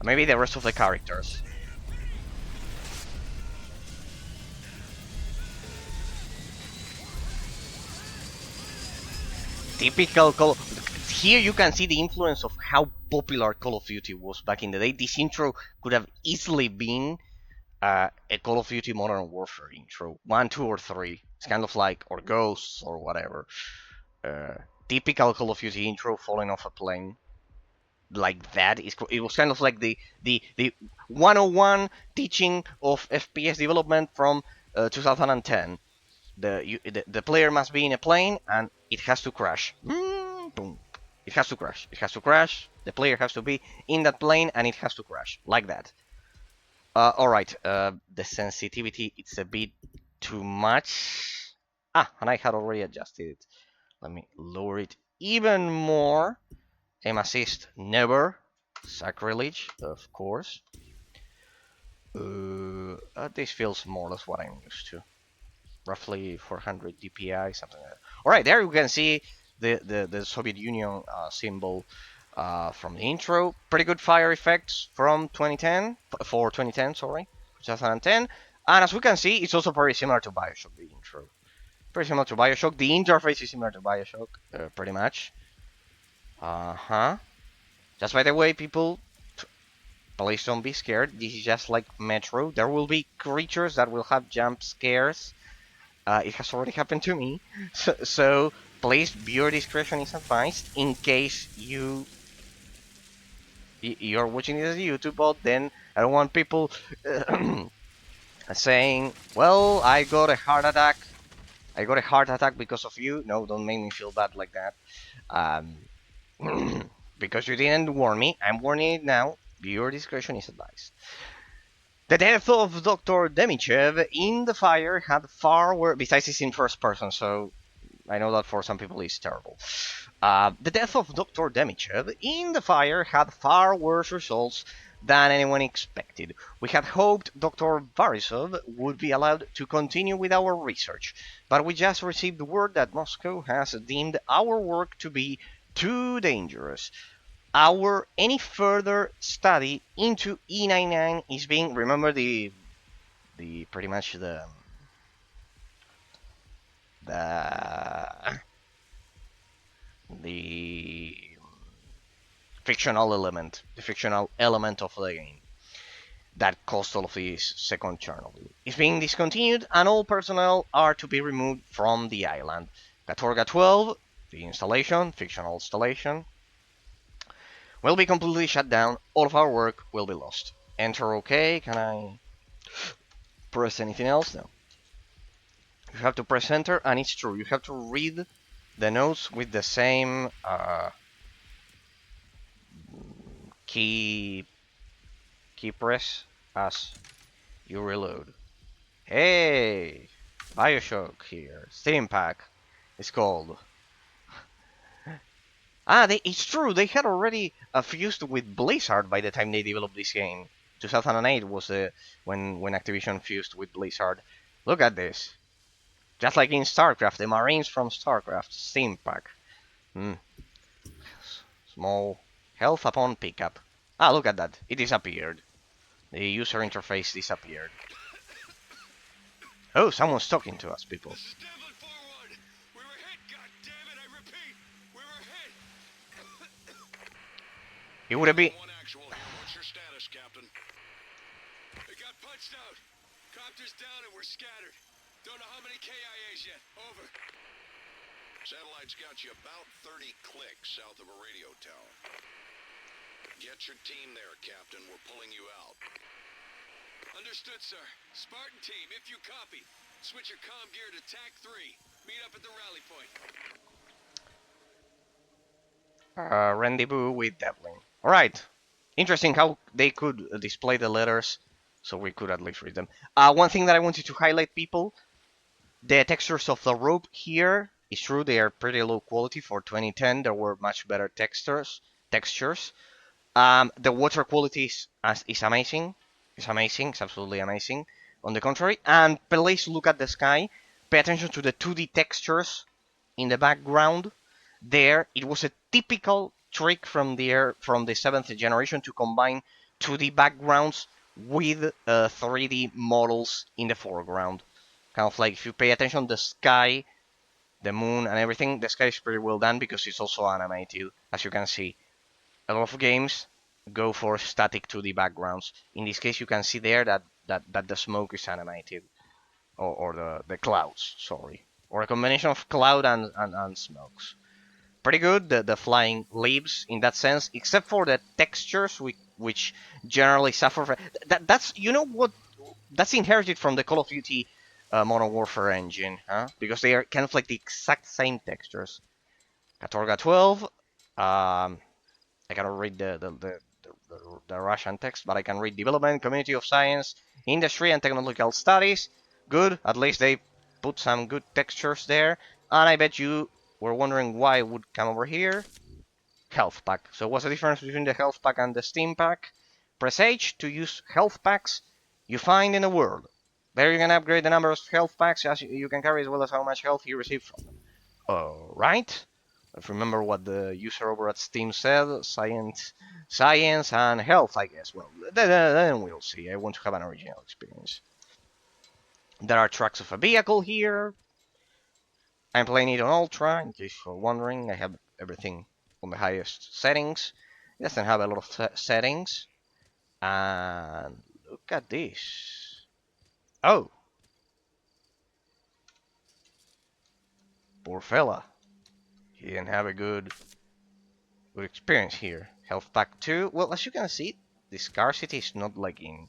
Maybe the rest of the characters. Typical Call. Here you can see the influence of how popular Call of Duty was back in the day. This intro could have easily been a Call of Duty Modern Warfare intro, 1, 2, or 3. It's kind of like, or Ghosts or whatever. Typical Call of Duty intro, falling off a plane, like that. It was kind of like the 101 teaching of FPS development from 2010. The player must be in a plane and it has to crash. Boom. It has to crash. It has to crash. The player has to be in that plane and it has to crash. Like that. Alright. The sensitivity, it's a bit too much. And I had already adjusted it. Let me lower it even more. Aim assist, never. Sacrilege, of course. This feels more or less what I'm used to. Roughly 400 DPI, something like that. Alright, there you can see the Soviet Union symbol from the intro. Pretty good fire effects from 2010, for 2010, sorry, 2010. And as we can see, it's also very similar to Bioshock, the intro. Pretty similar to Bioshock. The interface is similar to Bioshock, pretty much. Just by the way, people, Please don't be scared. This is just like Metro. There will be creatures that will have jump scares. It has already happened to me. So please, viewer discretion is advised in case you're watching this as a YouTube bot. Then I don't want people saying, "Well, I got a heart attack. I got a heart attack because of you." No, don't make me feel bad like that. Um, because you didn't warn me. I'm warning it now. Viewer discretion is advised. The death of Dr. Demichev in the fire had far worse. Besides, it's in first person, so I know that for some people it's terrible. The death of Dr. Demichev in the fire had far worse results than anyone expected. We had hoped Dr. Borisov would be allowed to continue with our research, but we just received word that Moscow has deemed our work to be too dangerous. Our any further study into E99 is being, remember the pretty much the the fictional element, the fictional element of the game that caused all of this second Chernobyl is being discontinued, and all personnel are to be removed from the island. Katorga 12, the installation, fictional installation, will be completely shut down. All of our work will be lost. Enter OK. Can I press anything else? No. You have to press enter, and it's true. You have to read the notes with the same key press as you reload. Hey, Bioshock here. Steam Pack. It's called. It's true. They had already fused with Blizzard by the time they developed this game. 2008 was when Activision fused with Blizzard. Look at this. Just like in StarCraft, the Marines from StarCraft. Steam Pack. Small health upon pickup. Look at that. It disappeared. The user interface disappeared. Oh, someone's talking to us, people. This is Devlin 4-1. We were hit, goddammit, I repeat. We were hit. It would have been. One actual here. What's your status, Captain? We got punched out. Copters down and we're scattered. Don't know how many KIAs yet. Over. Satellite's got you about 30 clicks south of a radio tower. Get your team there, Captain. We're pulling you out. Understood, sir. Spartan team, if you copy, switch your comm gear to TAC 3. Meet up at the rally point. Rendezvous with Devlin. Alright. Interesting how they could display the letters, so we could at least read them. One thing that I wanted to highlight, people, the textures of the rope here, is true, they are pretty low quality for 2010. There were much better textures. The water quality is amazing. It's amazing. It's absolutely amazing. On the contrary, and please look at the sky. Pay attention to the 2D textures in the background. There, it was a typical trick from the 7th generation to combine 2D backgrounds with 3D models in the foreground. Kind of like if you pay attention, the sky, the moon, and everything, the sky is pretty well done because it's also animated, as you can see. A lot of games go for static 2D backgrounds. In this case, you can see there that the smoke is animated, or the clouds, sorry, or a combination of cloud and smokes. Pretty good, the flying leaves in that sense, except for the textures which generally suffer from, that's, you know what, that's inherited from the Call of Duty Modern Warfare engine, huh? Because they are kind of like the exact same textures. Katorga 12, I cannot read the Russian text, but I can read development, community of science, industry, and technological studies. Good, at least they put some good textures there. And I bet you were wondering why it would come over here. Health pack. So what's the difference between the health pack and the steam pack? Press H to use health packs you find in the world. There you can upgrade the number of health packs as you can carry, as well as how much health you receive from them. Alright. Let's remember what the user over at Steam said. Science and health, I guess. Well, then we'll see. I want to have an original experience. There are tracks of a vehicle here. I'm playing it on Ultra, in case you're wondering. I have everything on the highest settings. It doesn't have a lot of settings. And look at this. Oh, poor fella. He didn't have a good experience here. Health pack 2. Well, as you can see, the scarcity is not like in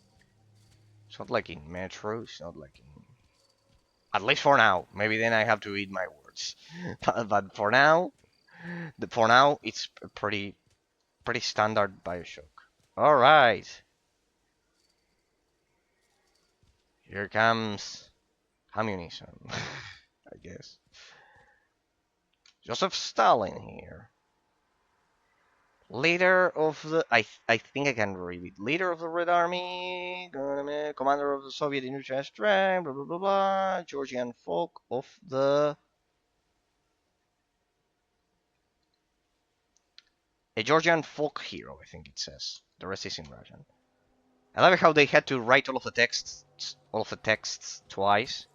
it's not like in Metro, it's not like in at least for now. Maybe then I have to eat my words. But for now it's a pretty standard Bioshock. All right. Here comes communism. I guess. Joseph Stalin here. Leader of the I think I can read it. Leader of the Red Army, commander of the Soviet industrial strength, blah blah blah blah. Georgian folk of the a Georgian folk hero, I think it says. The rest is in Russian. I love how they had to write all of the texts twice.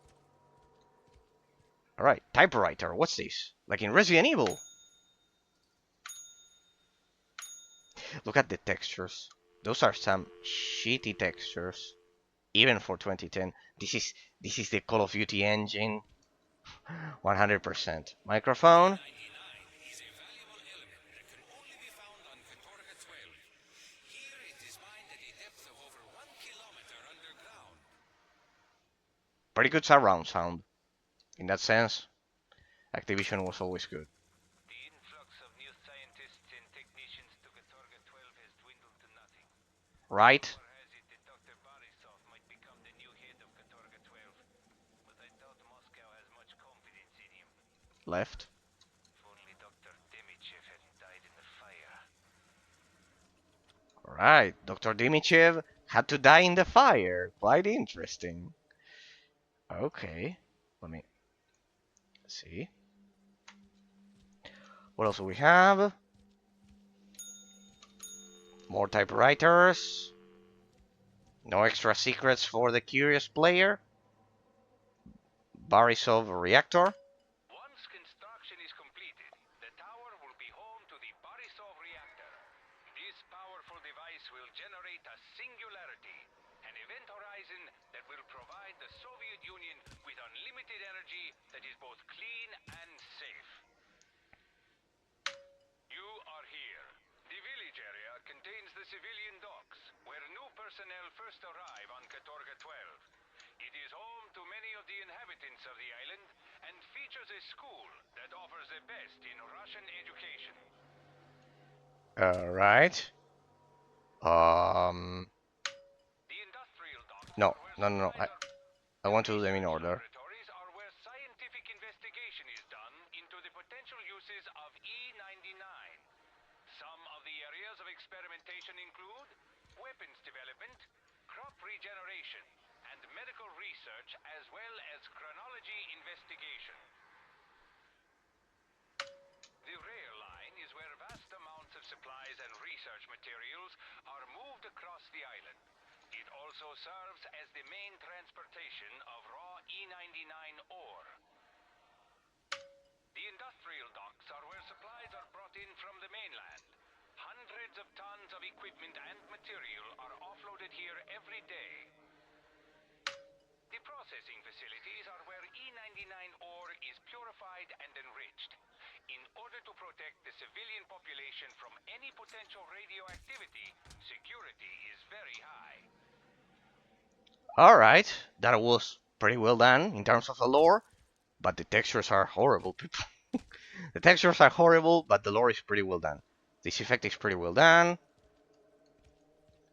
All right, typewriter. What's this? Like in Resident Evil. Look at the textures. Those are some shitty textures, even for 2010. This is the Call of Duty engine. 100%. Microphone. Pretty good surround sound. In that sense, Activision was always good. The influx of new scientists and technicians to Katorga 12 has dwindled to nothing. Right? Rumor has it that Dr. Borisov might become the new head of Katorga 12, but I doubt Moscow has much confidence in him. Left. If only Dr. Demichev hadn't died in the fire. Alright, Dr. Dimichev had to die in the fire. Quite interesting. Okay. Let me see. What else do we have? More typewriters. No extra secrets for the curious player. Borisov reactor. Once construction is completed, the tower will be home to the Borisov reactor. This powerful device will generate a singularity, an event horizon that will provide the Soviet Union with unlimited energy that is both clean and safe. You are here. The village area contains the civilian docks, where new personnel first arrive on Katorga 12. It is home to many of the inhabitants of the island and features a school that offers the best in Russian education. Alright. The industrial docks No, are where no, no, no. supplies are. I want to do them in Research order. laboratories are where scientific investigation is done into the potential uses of E99. Some of the areas of experimentation include weapons development, crop regeneration, and medical research, as well as chronology investigation. The rail line is where vast amounts of supplies and research materials are moved across the island. It also serves as the main transportation of raw E99 ore. The industrial docks are where supplies are brought in from the mainland. Hundreds of tons of equipment and material are offloaded here every day. The processing facilities are where E99 ore is purified and enriched. In order to protect the civilian population from any potential radioactivity, security is very high. Alright, that was pretty well done in terms of the lore, but the textures are horrible, people. The textures are horrible, but the lore is pretty well done. This effect is pretty well done.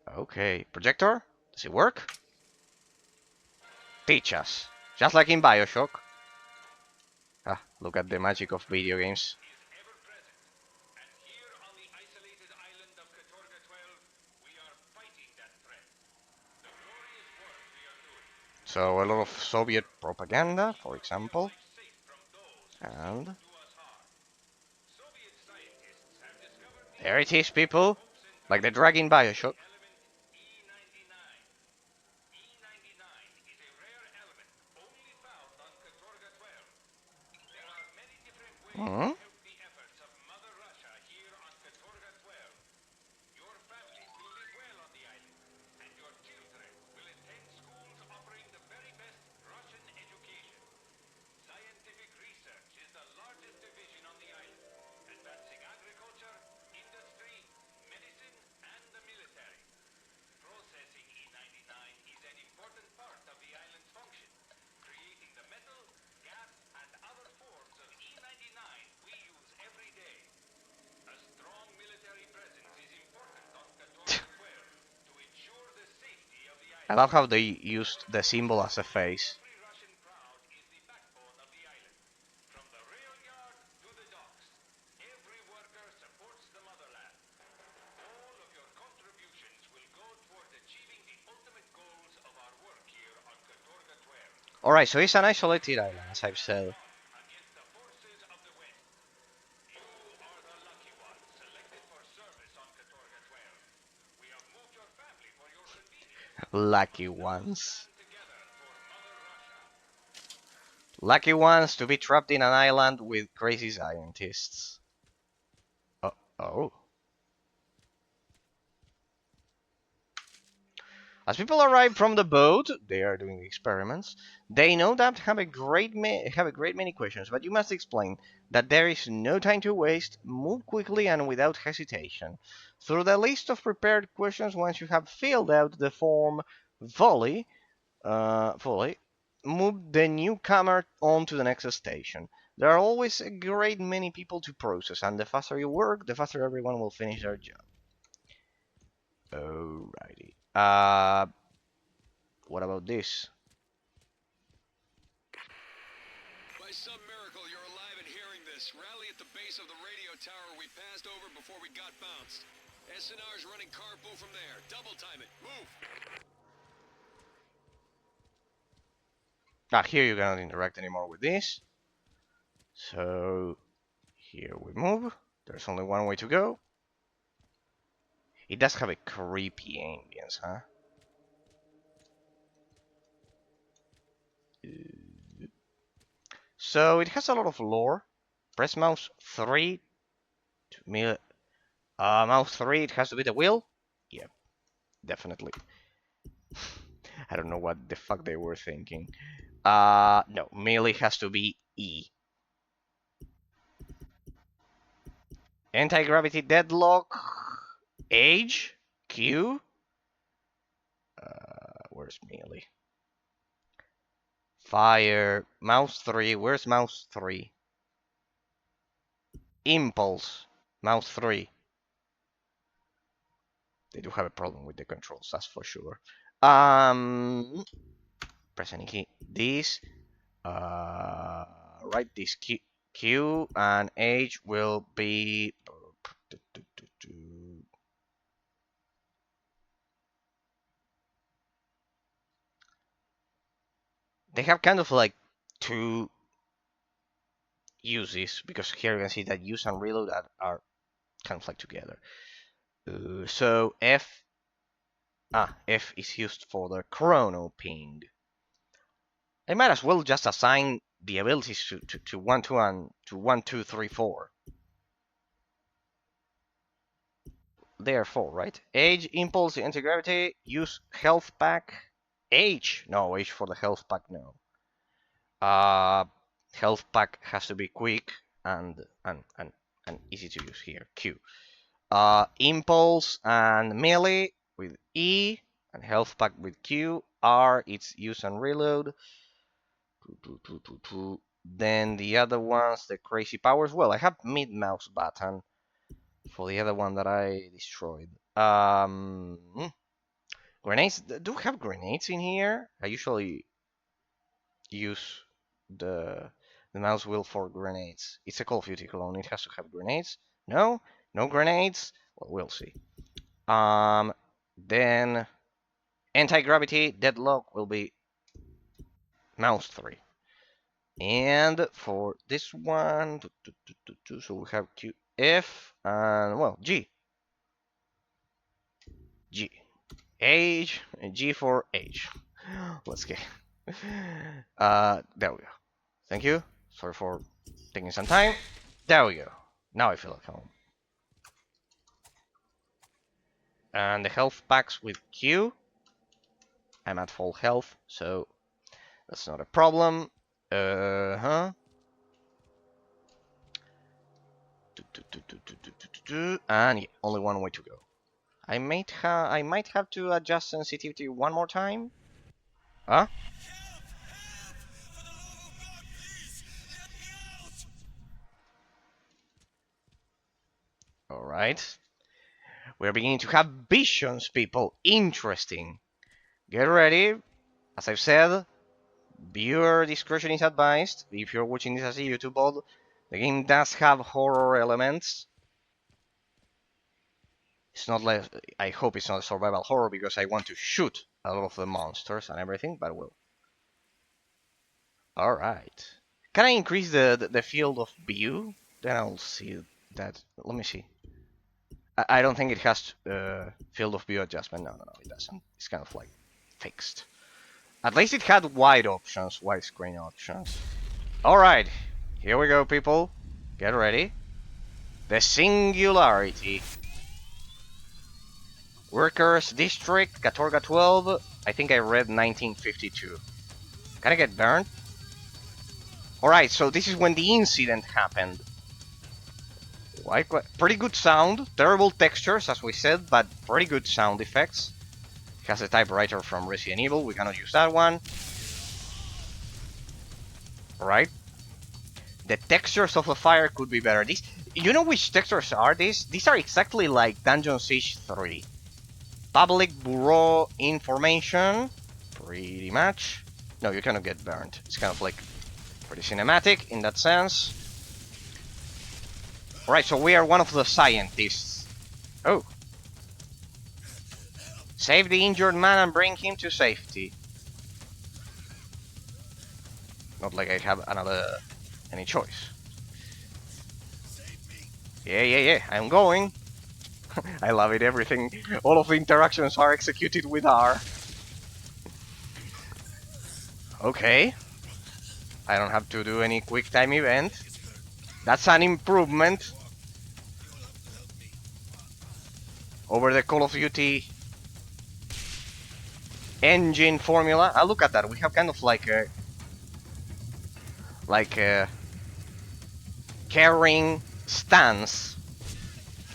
Okay, projector? Does it work? Teach us. Just like in Bioshock. Ah, look at the magic of video games. Is ever present. And here on the isolated island of Katorga 12, we are fighting that threat. The glorious work we are doing. So a lot of Soviet propaganda, for example. Life safe from those who And seek to do us harm. Soviet scientists have discovered the there it is, people. hopes and Like the dreams drag in Bioshock. element E99. E99 is a rare element only found on Katorga 12. There are many different ways Hmm? to help the efforts of Mother Russia here on Katorga 12. Your families will live well on the island. I love how they used the symbol as a face. Every Russian crowd is the backbone of the island. From the rail yard to the docks, every worker supports the motherland. All of your contributions will go toward achieving the ultimate goals of our work here on Katorga 12. Alright, so it's an isolated island, as I've said. Against the forces of the West. You are the lucky ones selected for service on Katorga 12. We have moved your family for your convenience. Lucky ones. Together for Mother Russia. Lucky ones to be trapped in an island with crazy scientists. Oh. As people arrive from the boat, they are doing experiments. They no doubt have a great many questions, but you must explain that there is no time to waste. Move quickly and without hesitation. Through the list of prepared questions, once you have filled out the form fully, move the newcomer on to the next station. There are always a great many people to process, and the faster you work, the faster everyone will finish their job. Alrighty. What about this? By some miracle, you're alive and hearing this. Rally at the base of the radio tower we passed over before we got bounced. SNR's running carpool from there. Double time it. Move! Here you cannot interact anymore with this. So here we move. There's only one way to go. It does have a creepy ambience, huh? So it has a lot of lore. Press mouse 3 to mouse 3, it has to be the wheel? Yep, definitely. I don't know what the fuck they were thinking. No, melee has to be E. Anti-gravity deadlock, age, Q. Where's melee? Fire, mouse 3, where's mouse 3? Impulse, mouse 3. They do have a problem with the controls, that's for sure. Press any key. This, right, this Q and H will be. They have kind of like two uses because here you can see that use and reload are kind of like together. So F is used for the chrono ping. I might as well just assign the abilities to 1, 2, and to 1, 2, 3, 4. They are 4, right? Age, impulse, anti-gravity, use health pack. H, no, H for the health pack, no. Health pack has to be quick and easy to use here. Q. Impulse and melee with E, and health pack with Q. R, it's use and reload. Then the other ones, the crazy powers. Well, I have mid mouse button for the other one that I destroyed. Grenades. Do we have grenades in here? I usually use the mouse wheel for grenades. It's a Call of Duty clone. It has to have grenades. No, no grenades. Well, we'll see. Then anti-gravity deadlock will be mouse 3. And for this one, so we have Q, F, and well, G. H, and G for H. Let's get. There we go. Thank you. Sorry for taking some time. There we go. Now I feel at home. And the health packs with Q. I'm at full health, so that's not a problem. And yeah, only one way to go. I might have to adjust sensitivity one more time. Huh? All right. We're beginning to have visions, people. Interesting. Get ready. As I've said, viewer discretion is advised. If you're watching this as a YouTube mod, the game does have horror elements. It's not like, I hope it's not a survival horror because I want to shoot a lot of the monsters and everything, but well. Alright. Can I increase the field of view? Then I'll see that. Let me see. I don't think it has field of view adjustment. No, it doesn't. It's kind of like fixed. At least it had wide options, widescreen options. Alright, here we go, people. Get ready. The Singularity. Workers District, Katorga 12. I think I read 1952. Can I get burned? Alright, so this is when the incident happened. Pretty good sound, terrible textures as we said, but pretty good sound effects. It has a typewriter from Resident Evil, we cannot use that one. Alright. The textures of the fire could be better. You know which textures are these? These are exactly like Dungeon Siege 3. Public Bureau information, pretty much. No, you cannot get burned. It's kind of like pretty cinematic in that sense. Alright, so we are one of the scientists. Oh. Save the injured man and bring him to safety. Not like I have any choice. Yeah, I'm going. I love it, everything. All of the interactions are executed with R. Okay. I don't have to do any quick time event. That's an improvement over the Call of Duty engine formula. Look at that. We have kind of like a carrying stance.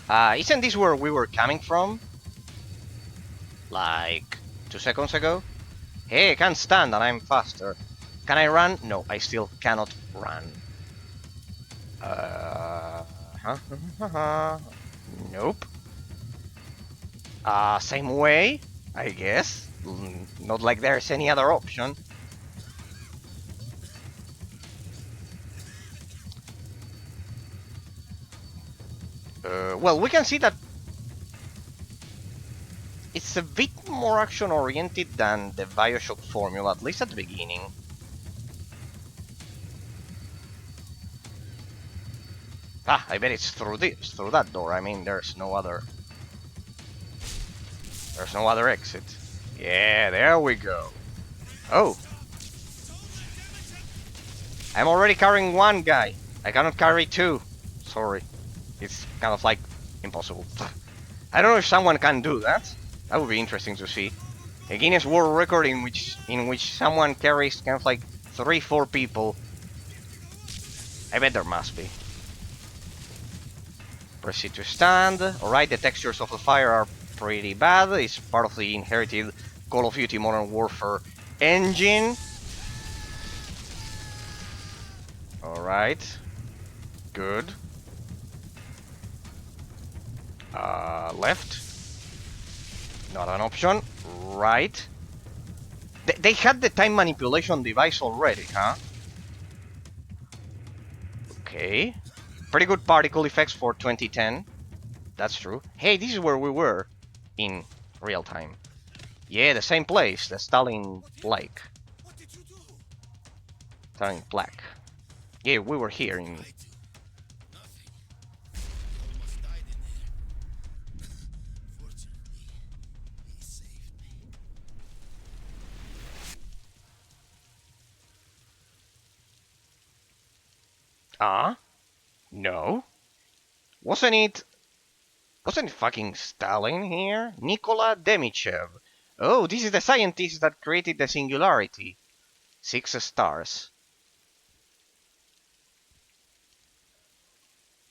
Isn't this where we were coming from? Like 2 seconds ago? Hey, I can't stand and I'm faster. Can I run? No, I still cannot run. Nope. Same way, I guess. Not like there's any other option. Well, we can see that it's a bit more action-oriented than the Bioshock formula, at least at the beginning. I bet it's through that door. I mean, there's no other exit. Yeah, there we go. Oh. I'm already carrying one guy. I cannot carry two. Sorry. It's kind of like impossible. I don't know if someone can do that. That would be interesting to see. A Guinness World Record in which someone carries kind of like 3-4 people. I bet there must be. Proceed to stand. Alright, the textures of the fire are pretty bad. It's part of the inherited Call of Duty Modern Warfare engine. Alright. Good. Left. Not an option. Right. They had the time manipulation device already, huh? Okay. Pretty good particle effects for 2010. That's true. Hey, this is where we were in real time. Yeah, the same place, the Stalin Lake. Stalin Black. Yeah, we were here in... No. Wasn't it fucking Stalin here? Nikola Demichev. Oh, this is the scientist that created the Singularity. 6 stars.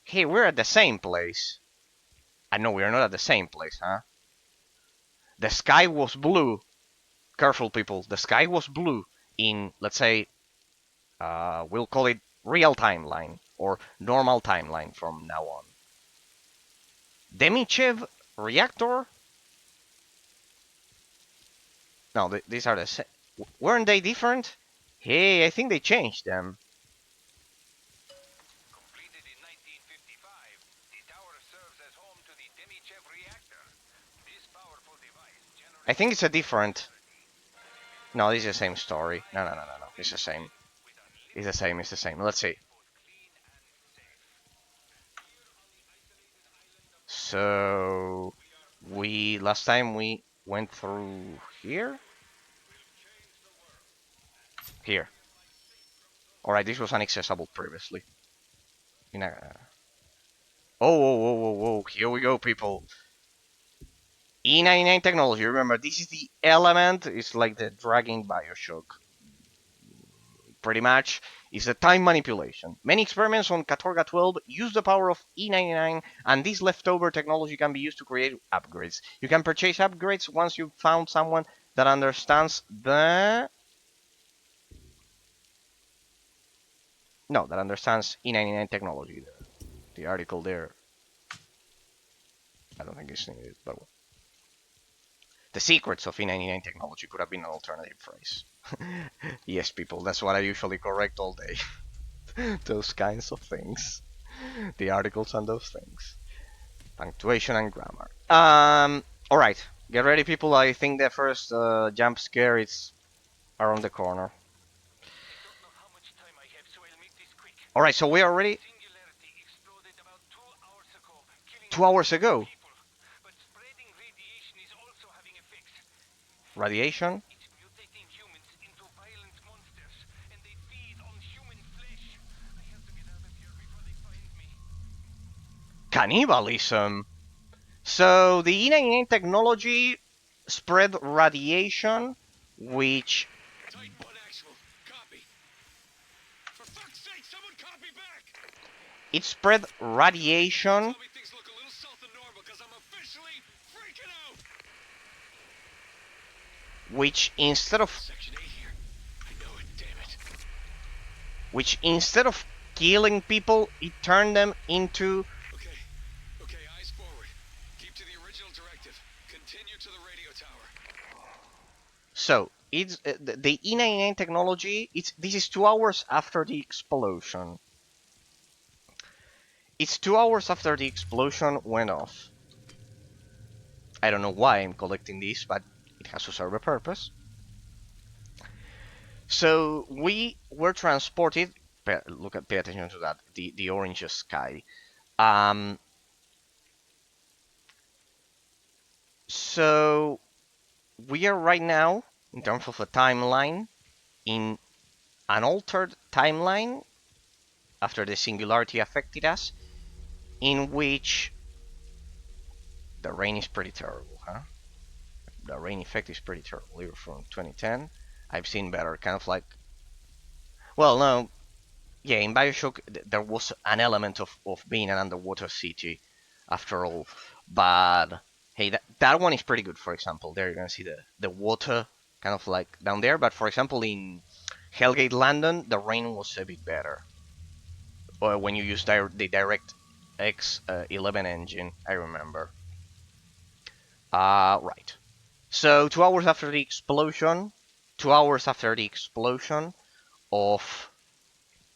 Hey, we're at the same place. No, we're not at the same place, huh? The sky was blue. Careful, people. The sky was blue in, let's say, we'll call it real timeline or normal timeline from now on. Demichev reactor? No, these are the same. Weren't they different? Hey, I think they changed them. Completed in 1955, the tower serves as home to the Demichev reactor. This powerful device I generates think it's a different. electricity. No, this is the same story. No, no, no, no, no. It's the same. With It's the unlimited same. It's the same. Let's see. both clean and safe. So we last time we went through here. Here. All right. This was inaccessible previously. In a... Oh, whoa, whoa, whoa, whoa. Here we go, people. E99 technology. Remember, this is the element. It's like the dragging Bioshock. Pretty much, is a time manipulation. Many experiments on Katorga 12 use the power of E99, and this leftover technology can be used to create upgrades. You can purchase upgrades once you've found someone that understands the... No, that understands E99 technology. The article there, I don't think it's needed, but well. The secrets of E99 technology could have been an alternative phrase. Yes, people, that's what I usually correct all day. Those kinds of things. The articles and those things. Punctuation and grammar. All right, get ready, people. I think the first jump scare is around the corner. I don't know how much time I have, so I'll make this quick. All right, so we are ready. Singularity exploded about 2 hours ago, killing 2 hours ago. people. But spreading radiation is also having effects. Radiation. It's mutating humans into violent monsters, and they feed on human flesh. I have to get out of here before they find me. Cannibalism. So the E99 technology spread radiation, which Titan 1 actual. Copy. For fuck's sake, someone copy back! it spread radiation, Tell me things look a little south of normal, because I'm officially freaking out! which instead of Section 8 here. I know it, damn it. killing people, it turned them into... Okay, eyes forward. Keep to the original directive. Continue to the radio tower. So it's the E99 technology. This is 2 hours after the explosion. It's 2 hours after the explosion went off. I don't know why I'm collecting this, but it has to serve a purpose. So we were transported. Pay attention to that. The orange sky. Um. So we are right now, in terms of a timeline, in an altered timeline after the singularity affected us, in which the rain is pretty terrible, huh? The rain effect is pretty terrible. Even from 2010, I've seen better. Kind of like, well, no, yeah, in Bioshock there was an element of being an underwater city, after all. But hey, that one is pretty good. For example, there you're gonna see the water kind of like down there. But for example, in Hellgate London, the rain was a bit better. Or when you use the Direct X 11 engine, I remember. Right. So 2 hours after the explosion, 2 hours after the explosion of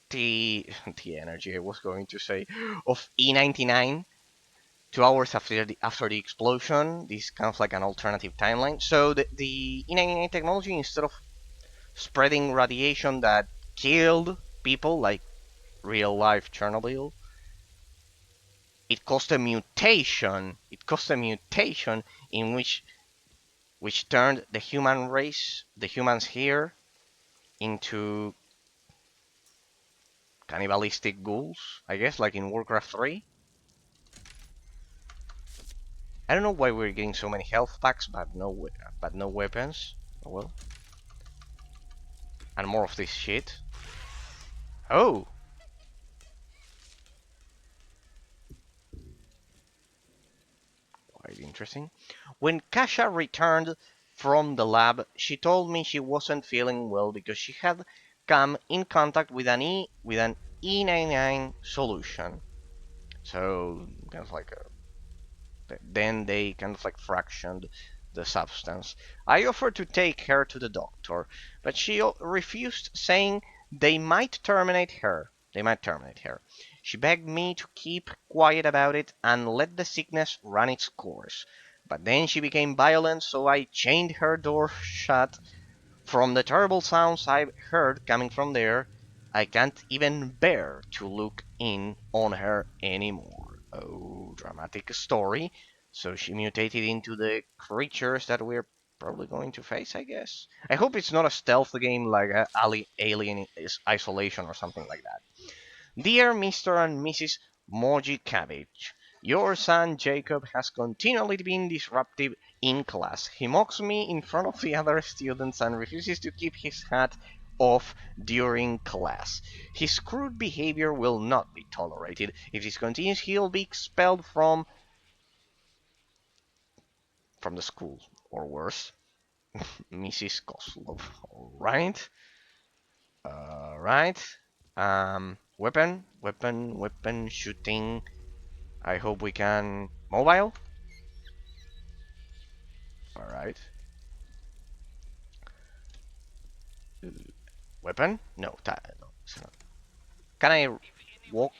the energy, I was going to say, of E99, 2 hours after the explosion, this kind of like an alternative timeline. So the E99 technology, instead of spreading radiation that killed people like real life Chernobyl, it caused a mutation. It caused a mutation in which turned the human race, the humans here, into cannibalistic ghouls, I guess, like in Warcraft 3. I don't know why we're getting so many health packs, but no weapons. Oh well. And more of this shit. Oh! Quite interesting. When Kasha returned from the lab, she told me she wasn't feeling well because she had come in contact with an E99 solution. So kind of like then they kind of like fractioned the substance. I offered to take her to the doctor, but she refused, saying they might terminate her. She begged me to keep quiet about it and let the sickness run its course. But then she became violent, so I chained her door shut. From the terrible sounds I've heard coming from there, I can't even bear to look in on her anymore. Oh, dramatic story. So she mutated into the creatures that we're probably going to face, I guess. I hope it's not a stealth game like Alien Isolation or something like that. Dear Mr. and Mrs. Moji Cabbage, your son Jacob has continually been disruptive in class. He mocks me in front of the other students and refuses to keep his hat off during class. His crude behavior will not be tolerated. If this continues, he'll be expelled from the school, or worse. Mrs. Koslov. Alright. Alright. Weapon, shooting. I hope we can... Mobile? Alright. Weapon? No, no. Can I walk?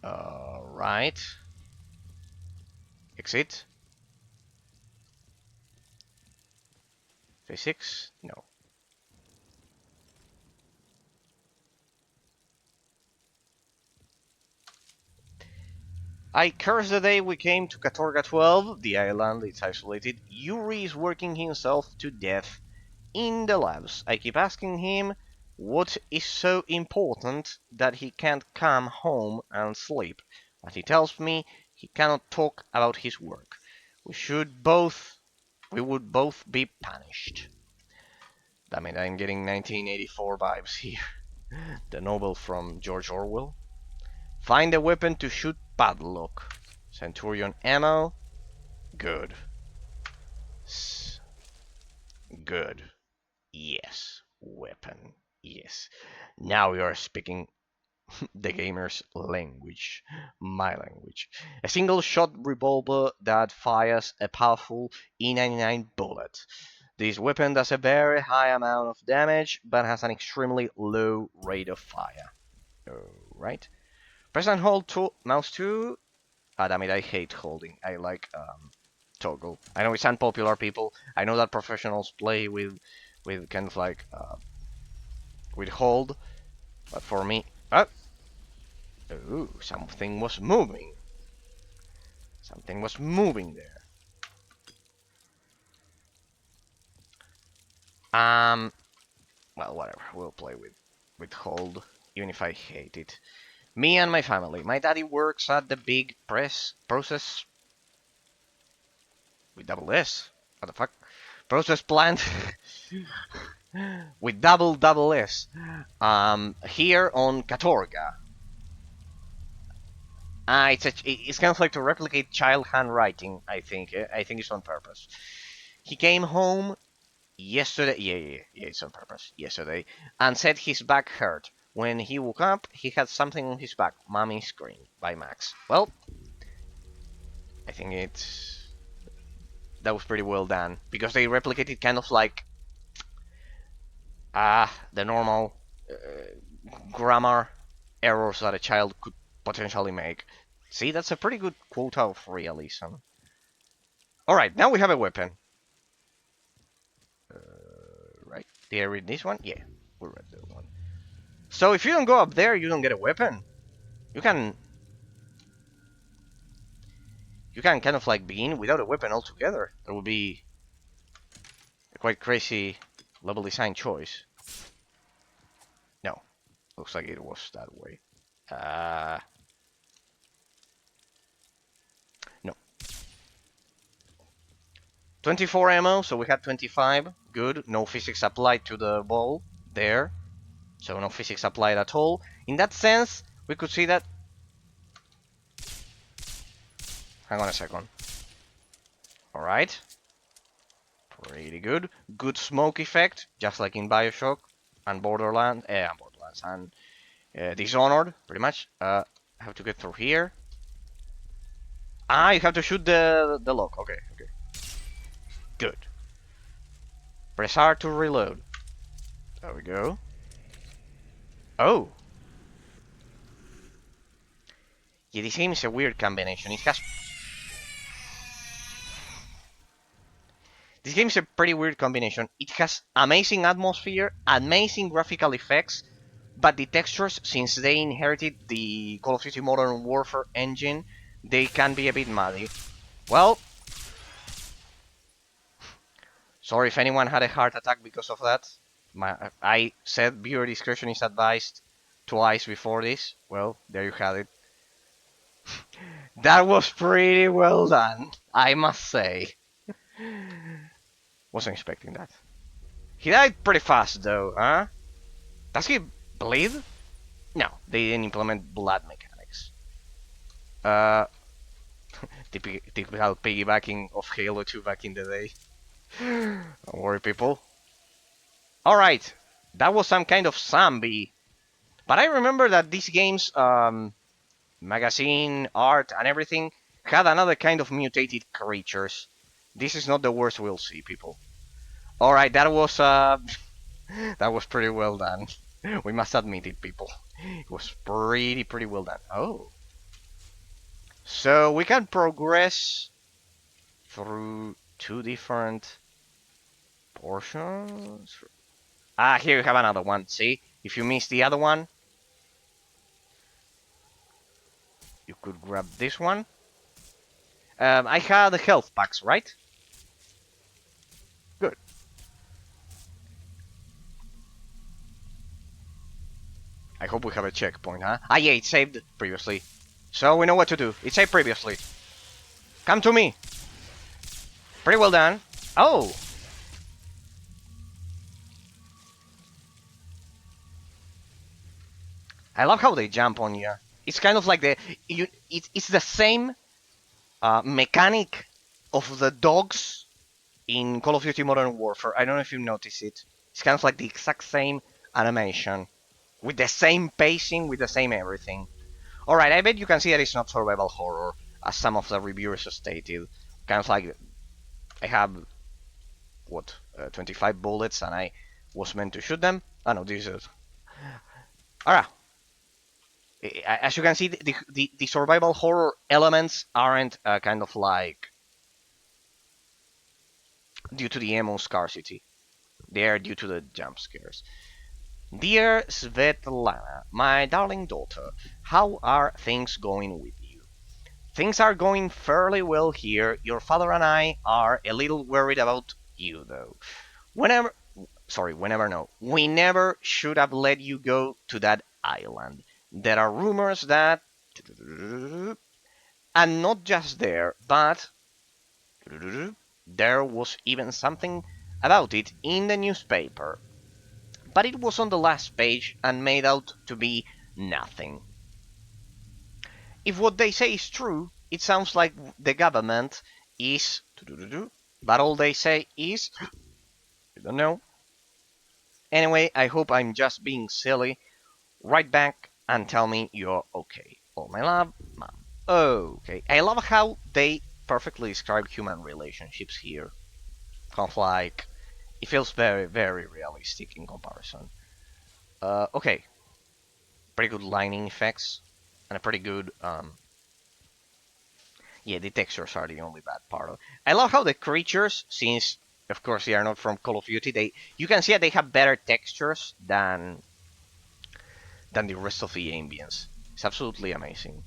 Alright. Exit. Physics? No. I curse the day we came to Katorga 12. The island is isolated. Yuri is working himself to death in the labs. I keep asking him what is so important that he can't come home and sleep. But he tells me he cannot talk about his work. We would both be punished. Damn it, I'm getting 1984 vibes here. The novel from George Orwell. Find a weapon to shoot Padlock. Centurion ammo. Good. Good. Yes. Weapon. Yes. Now we are speaking the gamer's language. My language. A single shot revolver that fires a powerful E99 bullet. This weapon does a very high amount of damage, but has an extremely low rate of fire. Alright. Press and hold mouse 2. Ah, damn it, I hate holding. I like toggle. I know it's unpopular, people. I know that professionals play with kind of like with hold, but for me, ooh, something was moving. Something was moving there. Well, whatever. We'll play with hold, even if I hate it. Me and my family. My daddy works at the big process with double S. What the fuck? Process plant with double S. Here on Katorga. It's kind of like to replicate child handwriting. I think it's on purpose. He came home yesterday. Yeah, it's on purpose. Yesterday, and said his back hurt. When he woke up, he had something on his back. Mommy screamed by Max. Well, I think that was pretty well done because they replicated kind of like the normal grammar errors that a child could potentially make. See, that's a pretty good quota of realism. Alright, now we have a weapon. Right, did I read this one? Yeah, we read that one. So if you don't go up there, you don't get a weapon. You can kind of like begin without a weapon altogether. That would be a quite crazy level design choice. No, looks like it was that way. No. 24 ammo, so we had 25. Good. No physics applied to the ball there. So no physics applied at all. In that sense, we could see that Hang on a second. Alright. Pretty good. Good smoke effect, just like in Bioshock and Borderlands, and Dishonored, pretty much. I have to get through here. Ah, you have to shoot the lock. Okay, okay. Good. Press R to reload. There we go. Oh. Yeah, this game is a weird combination. This game is a pretty weird combination. It has amazing atmosphere, amazing graphical effects, but the textures, since they inherited the Call of Duty Modern Warfare engine, they can be a bit muddy. Well, sorry if anyone had a heart attack because of that. I said viewer discretion is advised twice before this. Well, there you have it. That was pretty well done, I must say. Wasn't expecting that. He died pretty fast though, huh? Does he bleed? No, they didn't implement blood mechanics. Uh, typical piggybacking of Halo 2 back in the day. Don't worry, people. Alright, that was some kind of zombie. But I remember that these games, magazine, art, and everything, had another kind of mutated creatures. This is not the worst we'll see, people. Alright, that was, that was pretty well done. We must admit it, people. It was pretty well done. Oh. So we can progress through two different portions. Ah, here you have another one. See? If you miss the other one, you could grab this one. I had the health packs, right? Good. I hope we have a checkpoint, huh? Ah, yeah, it saved previously. So we know what to do. It saved previously. Come to me. Pretty well done. Oh. I love how they jump on you. It's kind of like it's the same mechanic of the dogs in Call of Duty Modern Warfare. I don't know if you notice it. It's kind of like the exact same animation, with the same pacing, with the same everything. Alright, I bet you can see that it's not survival horror, as some of the reviewers stated. Kind of like, I have, what, 25 bullets, and I was meant to shoot them? Oh no, this is... Alright. As you can see, the survival horror elements aren't kind of like due to the ammo scarcity. They are due to the jump scares. Dear Svetlana, my darling daughter, how are things going with you? Things are going fairly well here. Your father and I are a little worried about you, though. We never should have let you go to that island. There are rumors that... And not just there, but... There was even something about it in the newspaper. But it was on the last page and made out to be nothing. If what they say is true, it sounds like the government is... But all they say is... I don't know. Anyway, I hope I'm just being silly. Write back and tell me you're okay. All my love, Mom. Okay. I love how they perfectly describe human relationships here. Kind of like... It feels very realistic in comparison. Okay. Pretty good lighting effects. And a pretty good... Yeah, the textures are the only bad part of it. I love how the creatures, since of course they are not from Call of Duty, you can see that they have better textures than the rest of the ambience. It's absolutely amazing.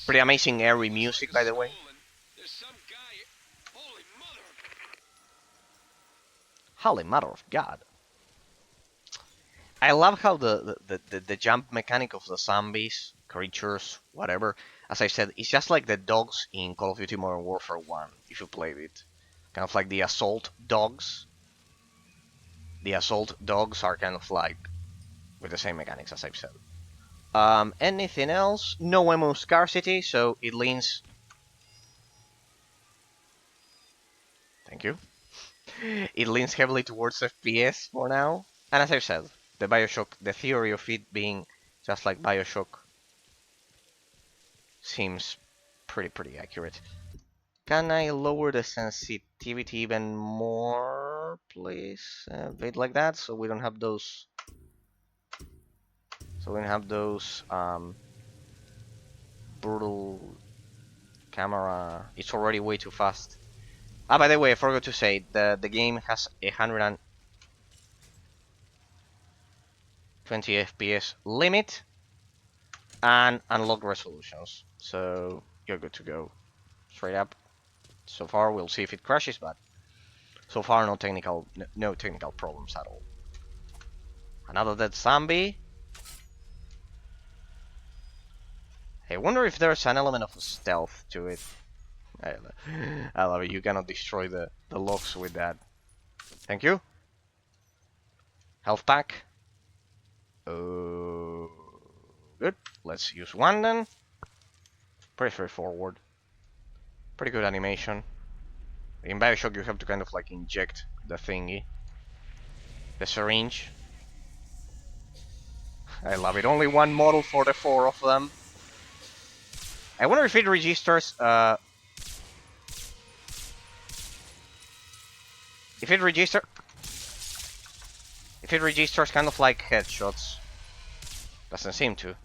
Pretty amazing airy music, by the way. Holy mother of God. I love how the jump mechanic of the zombies, creatures, whatever, as I said, it's just like the dogs in Call of Duty Modern Warfare 1, if you played it. Kind of like the assault dogs. The assault dogs are kind of like with the same mechanics as I've said. Anything else? No ammo scarcity, so it leans. Thank you. It leans heavily towards FPS for now. And as I said, the Bioshock, the theory of it being just like Bioshock seems pretty accurate. Can I lower the sensitivity even more, please? A bit like that, so we don't have those. So we don't have those brutal camera. It's already way too fast. Ah, by the way, I forgot to say the game has 120 FPS limit and unlocked resolutions, so you're good to go straight up. So far, we'll see if it crashes, but so far no technical problems at all. Another dead zombie. I wonder if there's an element of stealth to it. I love it. You cannot destroy the logs with that. Thank you. Health pack. Oh, good. Let's use one then. Pretty straightforward. Pretty good animation. In Bioshock, you have to kind of like inject the thingy, the syringe. I love it. Only one model for the four of them. I wonder if it registers. If it register. If it registers kind of like headshots. Doesn't seem to.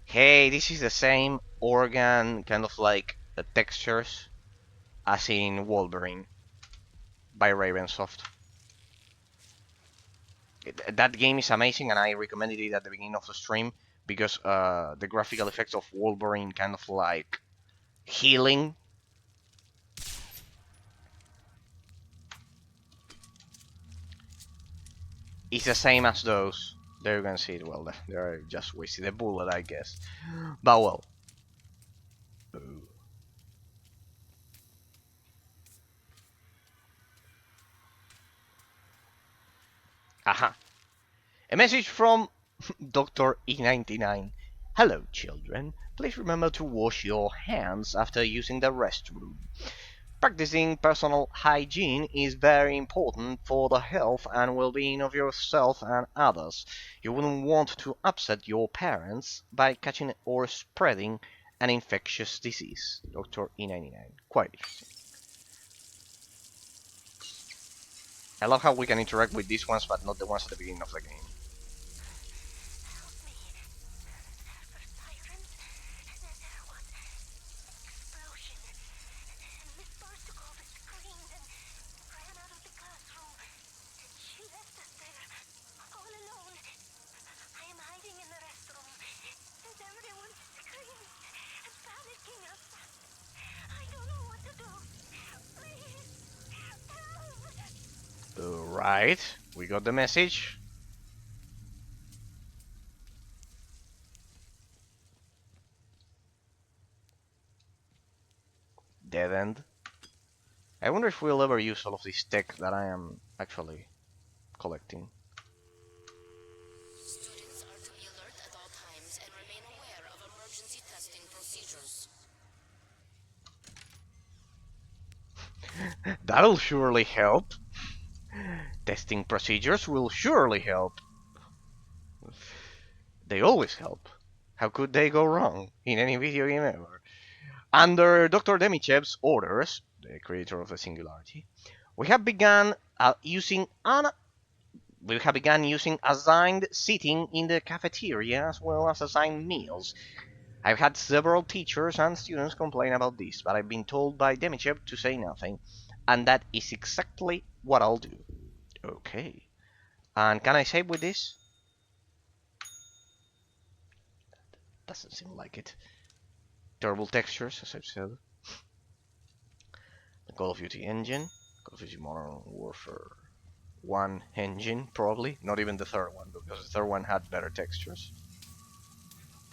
Hey, this is the same organ kind of like the textures as in Wolverine by Ravensoft. That game is amazing, and I recommended it at the beginning of the stream because the graphical effects of Wolverine kind of like healing. It's the same as those. There you can see it. Well, they're just wasting a bullet, I guess. But well. Aha. A message from Dr. E99. Hello, children. Please remember to wash your hands after using the restroom. Practicing personal hygiene is very important for the health and well-being of yourself and others. You wouldn't want to upset your parents by catching or spreading an infectious disease. Dr. E99. Quite interesting. I love how we can interact with these ones, but not the ones at the beginning of the game. Right, we got the message. Dead end. I wonder if we'll ever use all of this tech that I am actually collecting. Students are to be alert at all times and remain aware of emergency testing procedures. That'll surely help. Testing procedures will surely help. They always help. How could they go wrong in any video game ever? Under Dr. Demichev's orders, the creator of the Singularity, we have begun using assigned seating in the cafeteria as well as assigned meals. I've had several teachers and students complain about this, but I've been told by Demichev to say nothing, and that is exactly what I'll do. Okay. And can I save with this? Doesn't seem like it. Terrible textures, as I've said. The Call of Duty engine. Call of Duty Modern Warfare 1 engine, probably. Not even the third one, because the third one had better textures.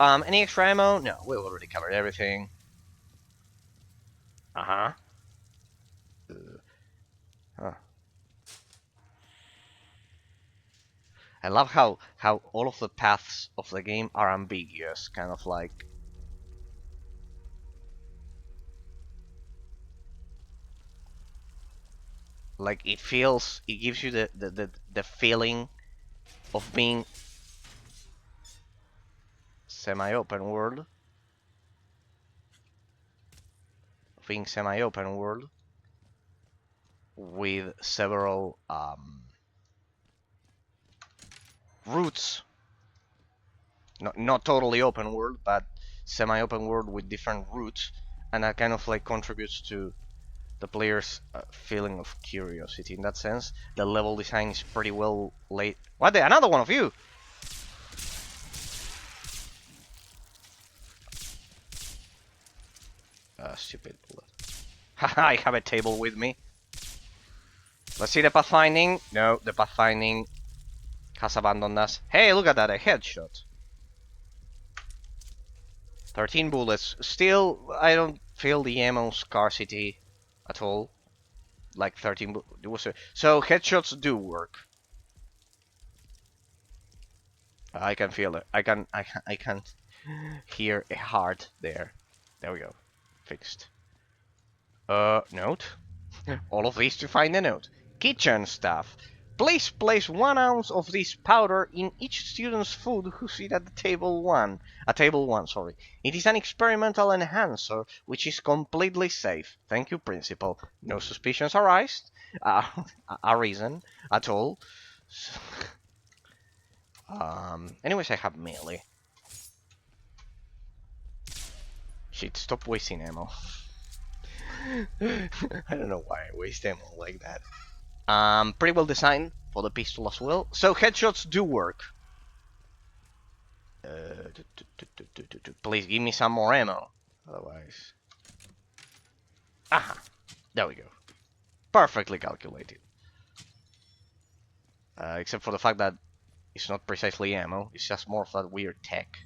Any extra ammo? No, we've already covered everything. Uh-huh. Huh. I love how all of the paths of the game are ambiguous, kind of like it feels, it gives you the feeling of being semi-open world, with several routes. Not totally open world, but semi-open world with different routes, and that kind of like contributes to the player's feeling of curiosity. In that sense, the level design is pretty well laid. What? Another one of you! Stupid bullet. Haha, I have a table with me. Let's see the pathfinding. No, the pathfinding has abandoned us. Hey, look at that, a headshot. 13 bullets. Still, I don't feel the ammo scarcity at all. Like 13 bullets. So headshots do work. I can feel it. I can hear a heart there. There we go. Fixed. Note. All of these to find a note. Kitchen staff. Please place 1 ounce of this powder in each student's food who sit at the table 1. Table 1, sorry. It is an experimental enhancer which is completely safe. Thank you, Principal. No suspicions arised. Arisen at all. Anyways, I have melee. Shit, stop wasting ammo. I don't know why I waste ammo like that. Pretty well designed for the pistol as well. So headshots do work. Please give me some more ammo. Otherwise... Aha! There we go. Perfectly calculated. Except for the fact that it's not precisely ammo. It's just more of that weird tech.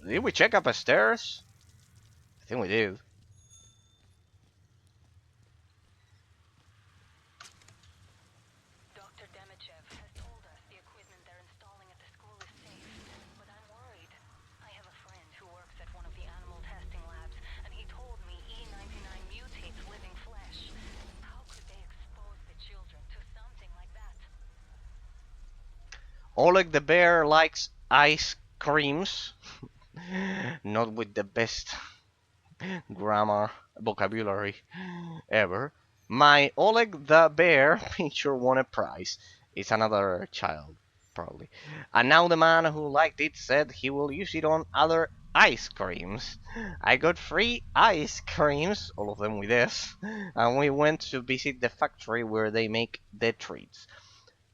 Did we check upstairs? I think we did. Dr. Demichev has told us the equipment they're installing at the school is safe, but I'm worried. I have a friend who works at one of the animal testing labs, and he told me E99 mutates living flesh. How could they expose the children to something like that? Oleg the bear likes ice creams. Not with the best grammar vocabulary ever. My Oleg the bear picture won a prize. It's another child, probably. And now the man who liked it said he will use it on other ice creams. I got 3 ice creams, all of them with S, and we went to visit the factory where they make the treats.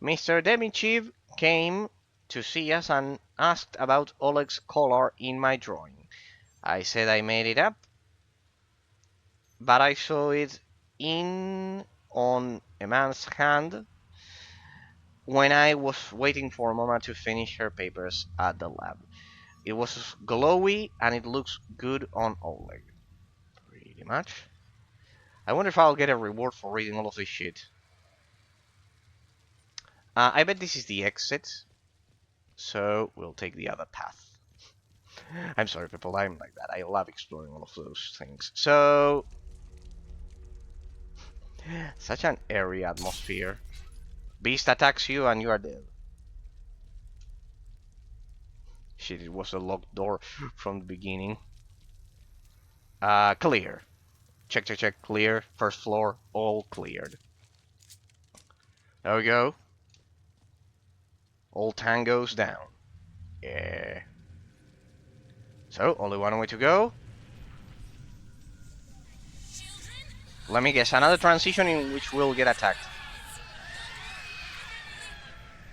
Mr. Demichev came to see us and asked about Oleg's color in my drawing. I said I made it up, but I saw it in on a man's hand when I was waiting for Mama to finish her papers at the lab. It was glowy and it looks good on Oleg. Pretty much. I wonder if I'll get a reward for reading all of this shit. I bet this is the exit. So we'll take the other path. I'm sorry, people, I'm like that. I love exploring all of those things. So... such an airy atmosphere. Beast attacks you and you are dead. Shit, it was a locked door from the beginning. Clear. Check, check, check, clear. First floor, all cleared. There we go. All tangos down. Yeah. So, only one way to go. Let me guess, another transition in which we'll get attacked.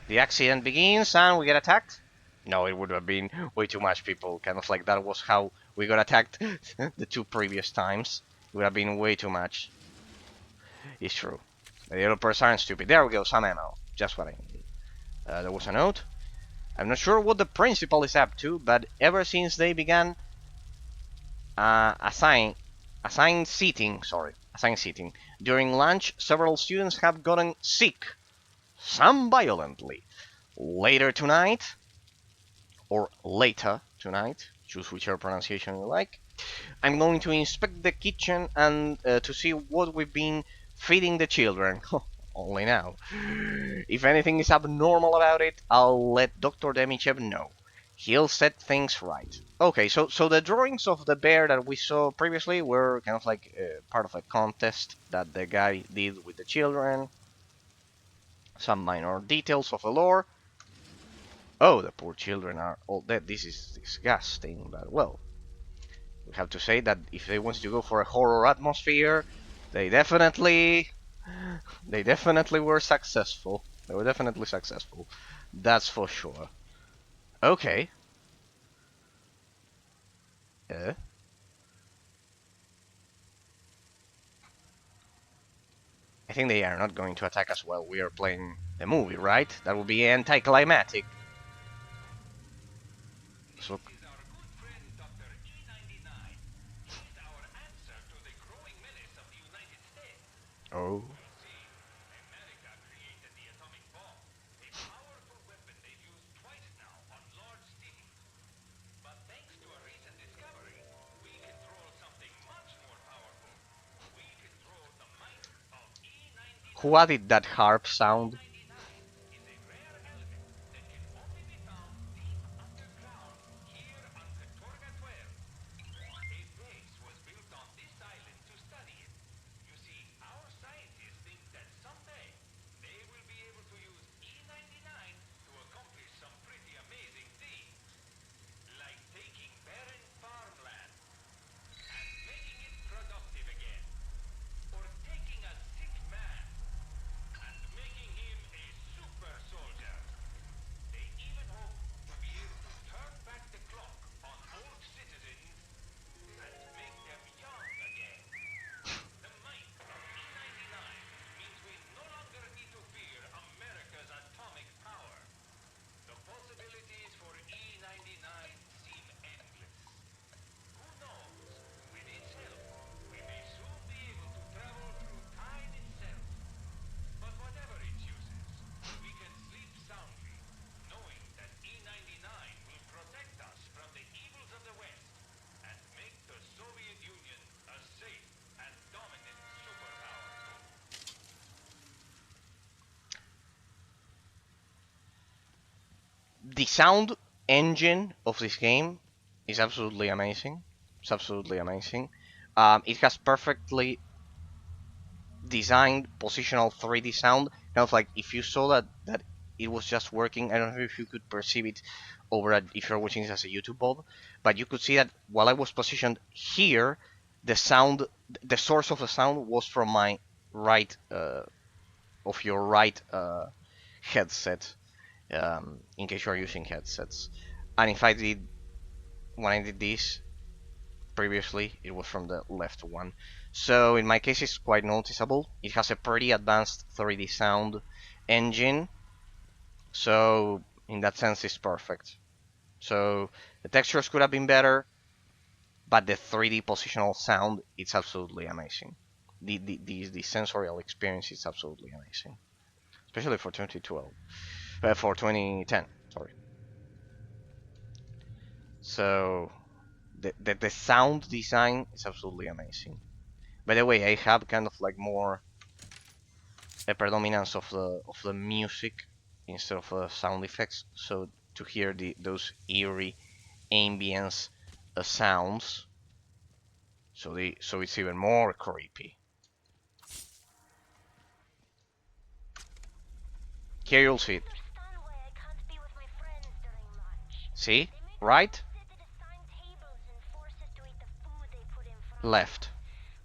The accident begins and we get attacked? No, it would have been way too much, people. Kind of like that was how we got attacked the 2 previous times. It would have been way too much. It's true. The developers aren't stupid. There we go, some ammo. Just what I needed. There was a note. I'm not sure what the principal is up to, but ever since they began assigned seating, During lunch, several students have gotten sick, some violently. Later tonight, or later tonight, choose whichever pronunciation you like, I'm going to inspect the kitchen and to see what we've been feeding the children. Only now. If anything is abnormal about it, I'll let Dr. Demichev know. He'll set things right. Okay, so the drawings of the bear that we saw previously were kind of like part of a contest that the guy did with the children. Some minor details of the lore. Oh, the poor children are all dead. This is disgusting, but well, we have to say that if they want to go for a horror atmosphere, they definitely were successful. They were definitely successful. That's for sure. Okay. Uh, I think they are not going to attack us while we are playing the movie, right? That would be anticlimactic. So, This is our good friend Dr. E99. He's our answer to the growing menace of the United States. oh. You see, America created the atomic bomb, a powerful weapon they've used twice now on large cities. But thanks to a recent discovery, we control something much more powerful. We control the might of E99. Who added that harp sound? E99 is a rare element that can only be found deep underground here on Katorga 12. A base was built on this island to study it. You see, our scientists think that someday they will be able to use E99 to accomplish some pretty amazing things. Like taking barren farmland and making it productive again. Or taking a sick man and making him a super soldier. They even hope to be able to turn back the clock on old citizens and make them young again. The might of E99 means we no longer need to fear America's atomic power. The possibilities for E99 seem endless. Who knows? With its help, we may soon be able to travel through time itself. But whatever its uses, we can sleep soundly, knowing that E99 will protect us from the evils of the West and make the Soviet Union a safe and dominant superpower. The sound engine of this game is absolutely amazing. It's absolutely amazing. It has perfectly designed positional 3D sound. Kind of like if you saw that it was just working. I don't know if you could perceive it over if you're watching this as a YouTube VOD, but you could see that while I was positioned here, the sound, the source of the sound was from my right, of your right headset. In case you are using headsets, and if I did when I did this previously, it was from the left one. So in my case, it's quite noticeable. It has a pretty advanced 3D sound engine, so in that sense, it's perfect. So the textures could have been better, but the 3D positional sound, it's absolutely amazing. The sensorial experience is absolutely amazing, especially for 2012, for 2010. Sorry. So the sound design is absolutely amazing. By the way, I have kind of like more a predominance of the music instead of sound effects, so to hear those eerie ambience sounds, so it's even more creepy. Here you'll see it. Understand why I can't be with my friends during lunch. See? They make Right? us sit at assigned tables and force us to eat the food they put in front of us. Left.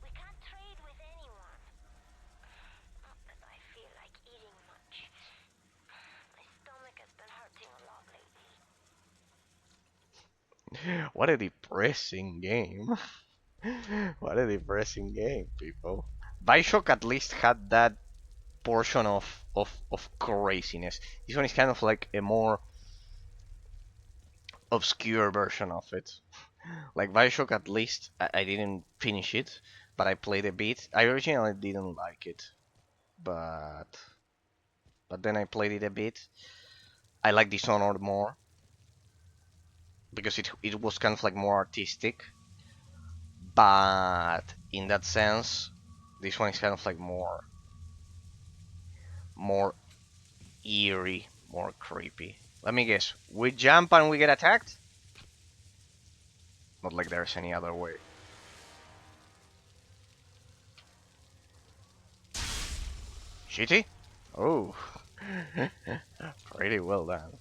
We can't trade with anyone. Not that I feel like eating much. My stomach has been hurting a lot lately. What a depressing game. What a depressing game, people. Bioshock at least had that portion of craziness. This one is kind of like a more obscure version of it. Like Bioshock, at least I didn't finish it, but I played a bit. I originally didn't like it, but then I played it a bit. I like Dishonored more because it was kind of like more artistic, but in that sense, this one is kind of like more eerie, more creepy. Let me guess. We jump and we get attacked? Not like there's any other way. Shitty? Oh. Pretty well done.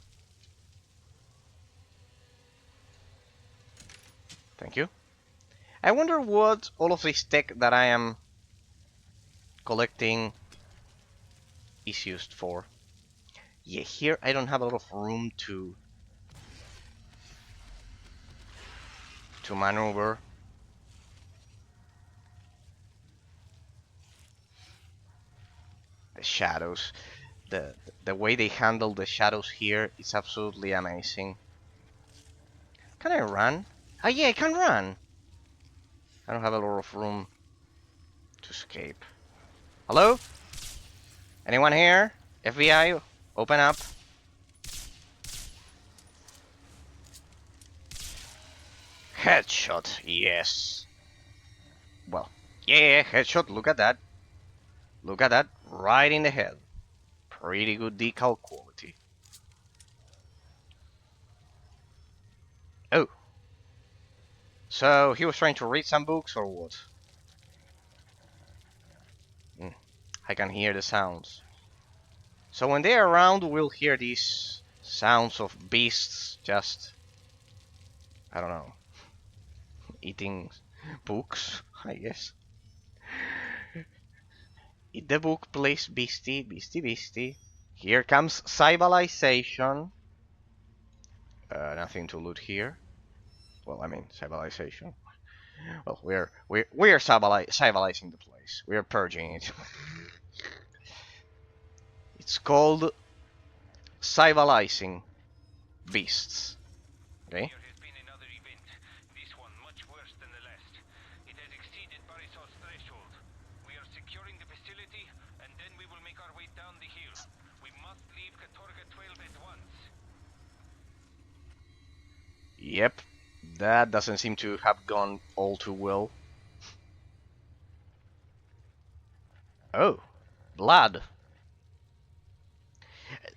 Thank you. I wonder what all of this tech that I am collecting is used for. Yeah, here I don't have a lot of room to maneuver. The shadows. The way they handle the shadows here is absolutely amazing. Can I run? Oh yeah, I can run. I don't have a lot of room to escape. Hello? Anyone here? FBI? Open up. Headshot, yes. Well, yeah, headshot, look at that. Look at that, right in the head. Pretty good decal quality. Oh. So, he was trying to read some books or what? I can hear the sounds. So when they're around, we'll hear these sounds of beasts just, I don't know, eating books, I guess. Eat the book, please, beastie, beastie, beastie. Here comes civilization. Nothing to loot here. Well, I mean, civilization. Well, we're civilizing the place. We're purging it. It's called civilizing beasts. Okay. There has been another event, this one much worse than the last. It has exceeded Borisov's threshold. We are securing the facility, and then we will make our way down the hill. We must leave Katorga 12 at once. Yep. That doesn't seem to have gone all too well. Oh, blood.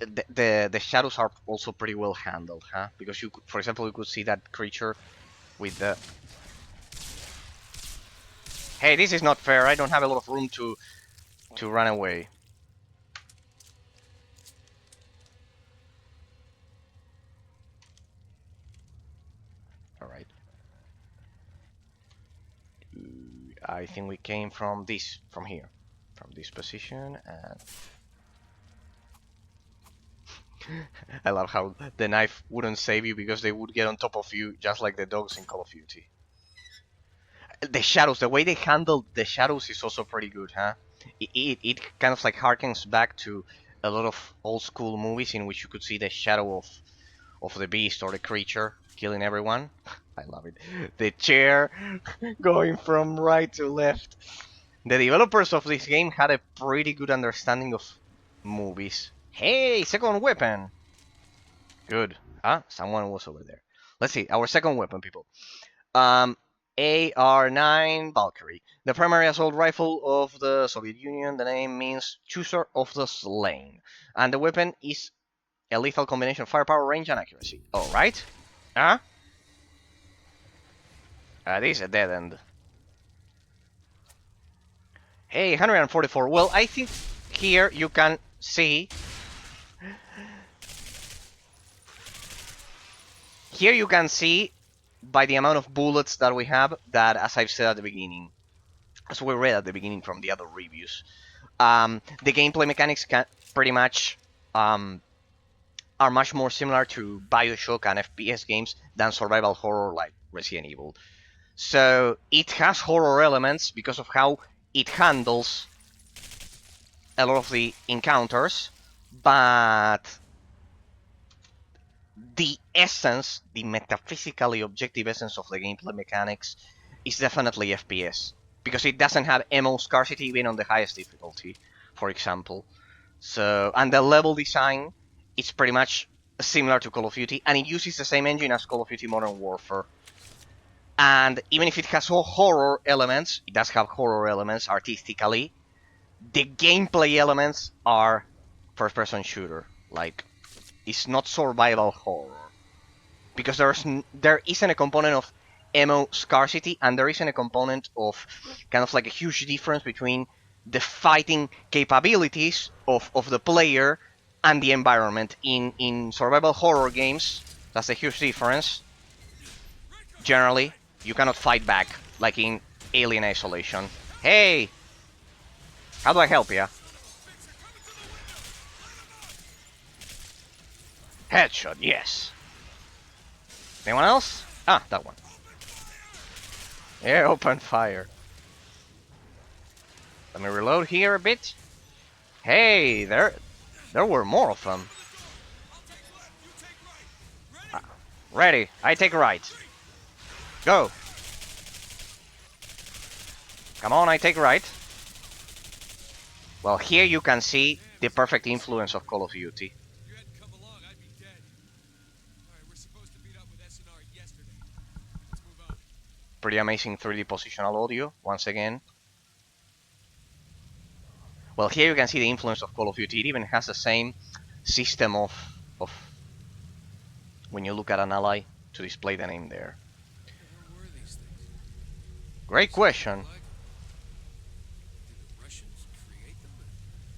The shadows are also pretty well handled, huh? Because you could, for example, you could see that creature with the... Hey, this is not fair. I don't have a lot of room to run away. All right. I think we came from here, from this position, and I love how the knife wouldn't save you because they would get on top of you, just like the dogs in Call of Duty. The shadows, the way they handle the shadows is also pretty good, huh? It kind of like harkens back to a lot of old school movies in which you could see the shadow of the beast or the creature killing everyone. I love it. The chair going from right to left. The developers of this game had a pretty good understanding of movies. Hey, second weapon! Good. Ah, someone was over there. Let's see, our second weapon, people. AR-9 Valkyrie. The primary assault rifle of the Soviet Union. The name means chooser of the slain. And the weapon is a lethal combination of firepower, range, and accuracy. Alright. Huh? This is a dead end. Hey, 144. Well, I think here you can see... Here you can see, by the amount of bullets that we have, that, as I've said at the beginning, as we read at the beginning from the other reviews, the gameplay mechanics can pretty much are much more similar to Bioshock and FPS games than survival horror like Resident Evil. So it has horror elements because of how it handles a lot of the encounters, but the metaphysically objective essence of the gameplay mechanics is definitely FPS. because it doesn't have ammo scarcity even on the highest difficulty, for example. So, and the level design is pretty much similar to Call of Duty, and it uses the same engine as Call of Duty Modern Warfare. And even if it has horror elements, it does have horror elements artistically. The gameplay elements are first-person shooter. Like, it's not survival horror because there isn't a component of ammo scarcity, and there isn't a component of kind of like a huge difference between the fighting capabilities of the player and the environment. In survival horror games, that's a huge difference. Generally, you cannot fight back like in Alien Isolation. Hey, how do I help ya? Headshot, yes. Anyone else? Ah, that one. Yeah, open fire. Let me reload here a bit. Hey, there were more of them. Ready, I take right. Go. Come on, I take right. Well, here you can see the perfect influence of Call of Duty. If you hadn't come along, I'd be dead. Alright, we're supposed to meet up with SNR yesterday. Let's move on. Pretty amazing 3D positional audio, once again. Well, here you can see the influence of Call of Duty. It even has the same system of when you look at an ally to display the name there. What were these things? Great question. Like, did the Russians create them?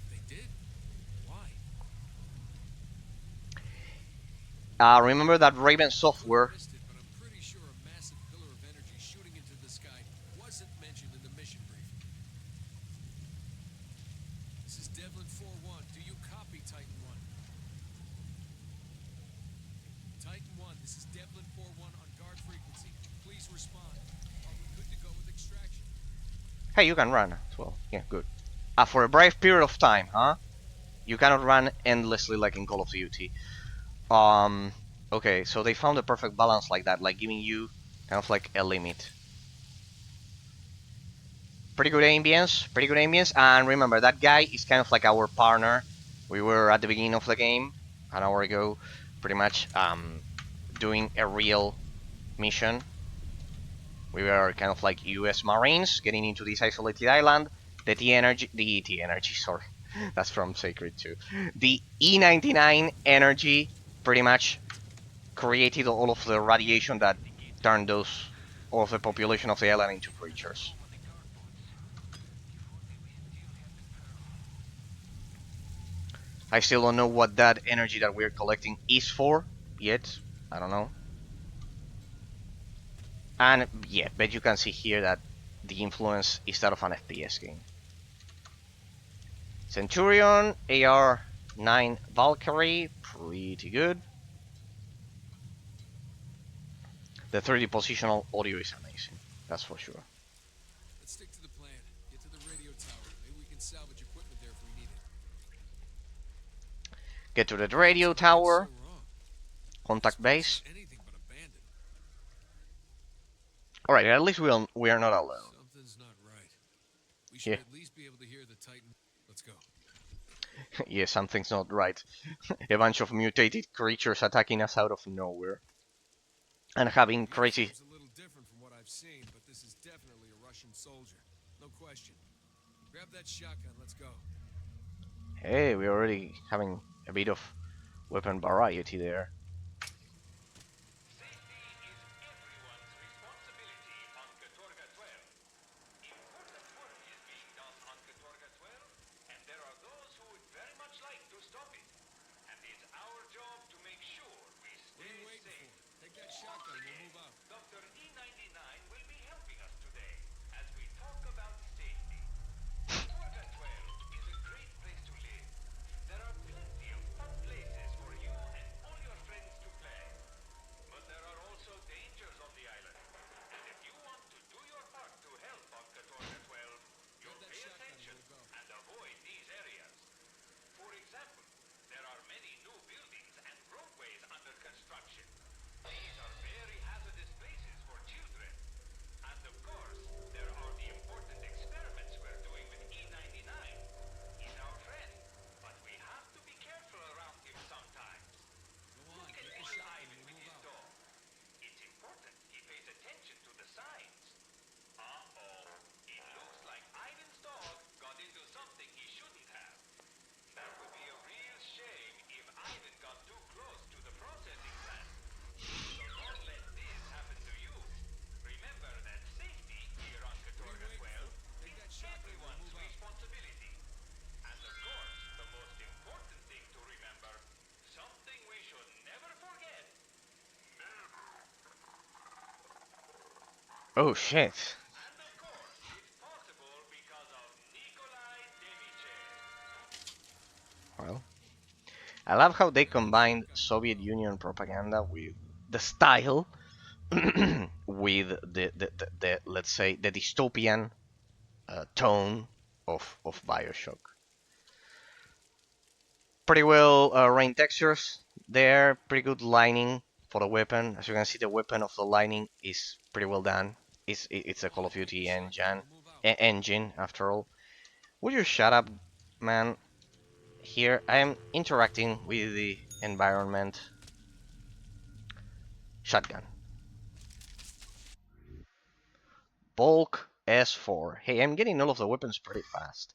They did. Why? Remember that Raven Software. Missed it, but I'm pretty sure a massive pillar of energy shooting into the sky wasn't mentioned in the mission briefing. This is Devlin 4-1. Do you copy, Titan 1? Titan 1, this is Devlin 4-1 on guard frequency. Please respond. Are we good to go with extraction? Hey, you can run as well. Yeah, good. For a brief period of time, huh? You cannot run endlessly like in Call of Duty. Okay, so they found a perfect balance like that, like giving you kind of like a limit. Pretty good ambience, and remember, that guy is kind of like our partner. We were at the beginning of the game, an hour ago, pretty much doing a real mission. We were kind of like US Marines getting into this isolated island. The T energy, sorry, that's from Sacred 2. The E99 energy pretty much created all of the radiation that turned all of the population of the island into creatures. I still don't know what that energy that we're collecting is for yet. I don't know. And yeah, but you can see here that the influence is that of an FPS game. Centurion, AR-9 Valkyrie, pretty good. The 3D positional audio is amazing, that's for sure. Let's stick to the plan. Get to the radio tower. Maybe we can salvage equipment there if we need it. Get to the radio tower, So wrong. contact This place base. is anything but abandoned. Alright, at least we are not alone. Something's not right. We should Yeah. at least be able to hear the Titan. Let's go. Yeah, something's not right. A bunch of mutated creatures attacking us out of nowhere. And having crazy... It's a little different from what I've seen, but this is definitely a Russian soldier. No question. Grab that shotgun. Let's go. Hey, we're already having a bit of weapon variety there. Safety is everyone's responsibility on Katorga 12. Important work is being done on Katorga 12, and there are those who would very much like to stop it. And it's our job to make sure we What are stay you waiting safe. for? Take that shotgun. We'll move out. Dr. E99 will be helping us today as we talk about safety. Katorga 12 is a great place to live. There are plenty of fun places for you and all your friends Oh shit. Well, I love how they combined Soviet Union propaganda with the style, with the let's say the dystopian tone of Bioshock. Pretty well rain textures there, pretty good lining for the weapon. As you can see, the weapon of the lining is pretty well done. It's a Call of Duty engine after all. Would you shut up, man? Here I am interacting with the environment. Shotgun. Bulk S4. Hey, I'm getting all of the weapons pretty fast.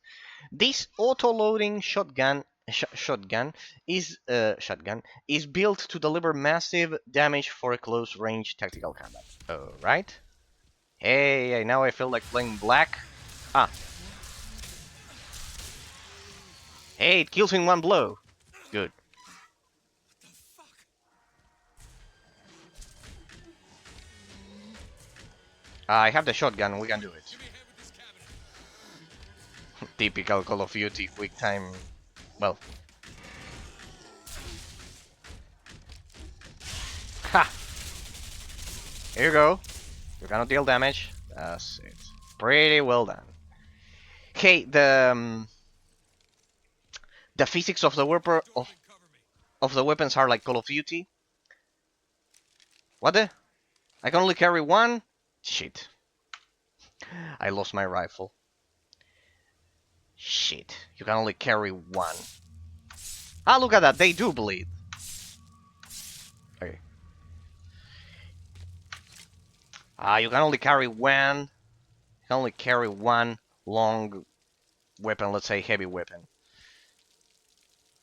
This auto-loading shotgun is built to deliver massive damage for a close-range tactical combat. Alright. Hey, now I feel like playing black. Ah. Hey, it kills in one blow. Good. I have the shotgun, we can do it. Typical Call of Duty quick time. Well. Ha! Here you go. You cannot deal damage. That's it. Pretty well done. Hey, the physics of the of the weapons are like Call of Duty. What the? I can only carry one? Shit. I lost my rifle. Shit. You can only carry one. Ah, look at that. They do bleed. Okay. Ah, you can only carry one. You can only carry one long weapon, let's say heavy weapon.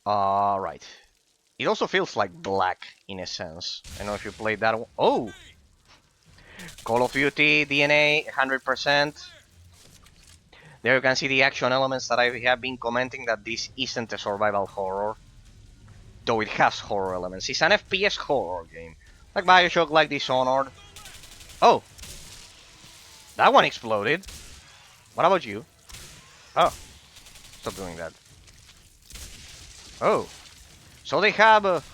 Alright. It also feels like black in a sense. I don't know if you played that one. Oh! Call of Duty DNA 100%. There you can see the action elements that I have been commenting that this isn't a survival horror. Though it has horror elements. It's an FPS horror game. Like Bioshock, like Dishonored. Oh! That one exploded. What about you? Oh. Stop doing that. Oh. So they have...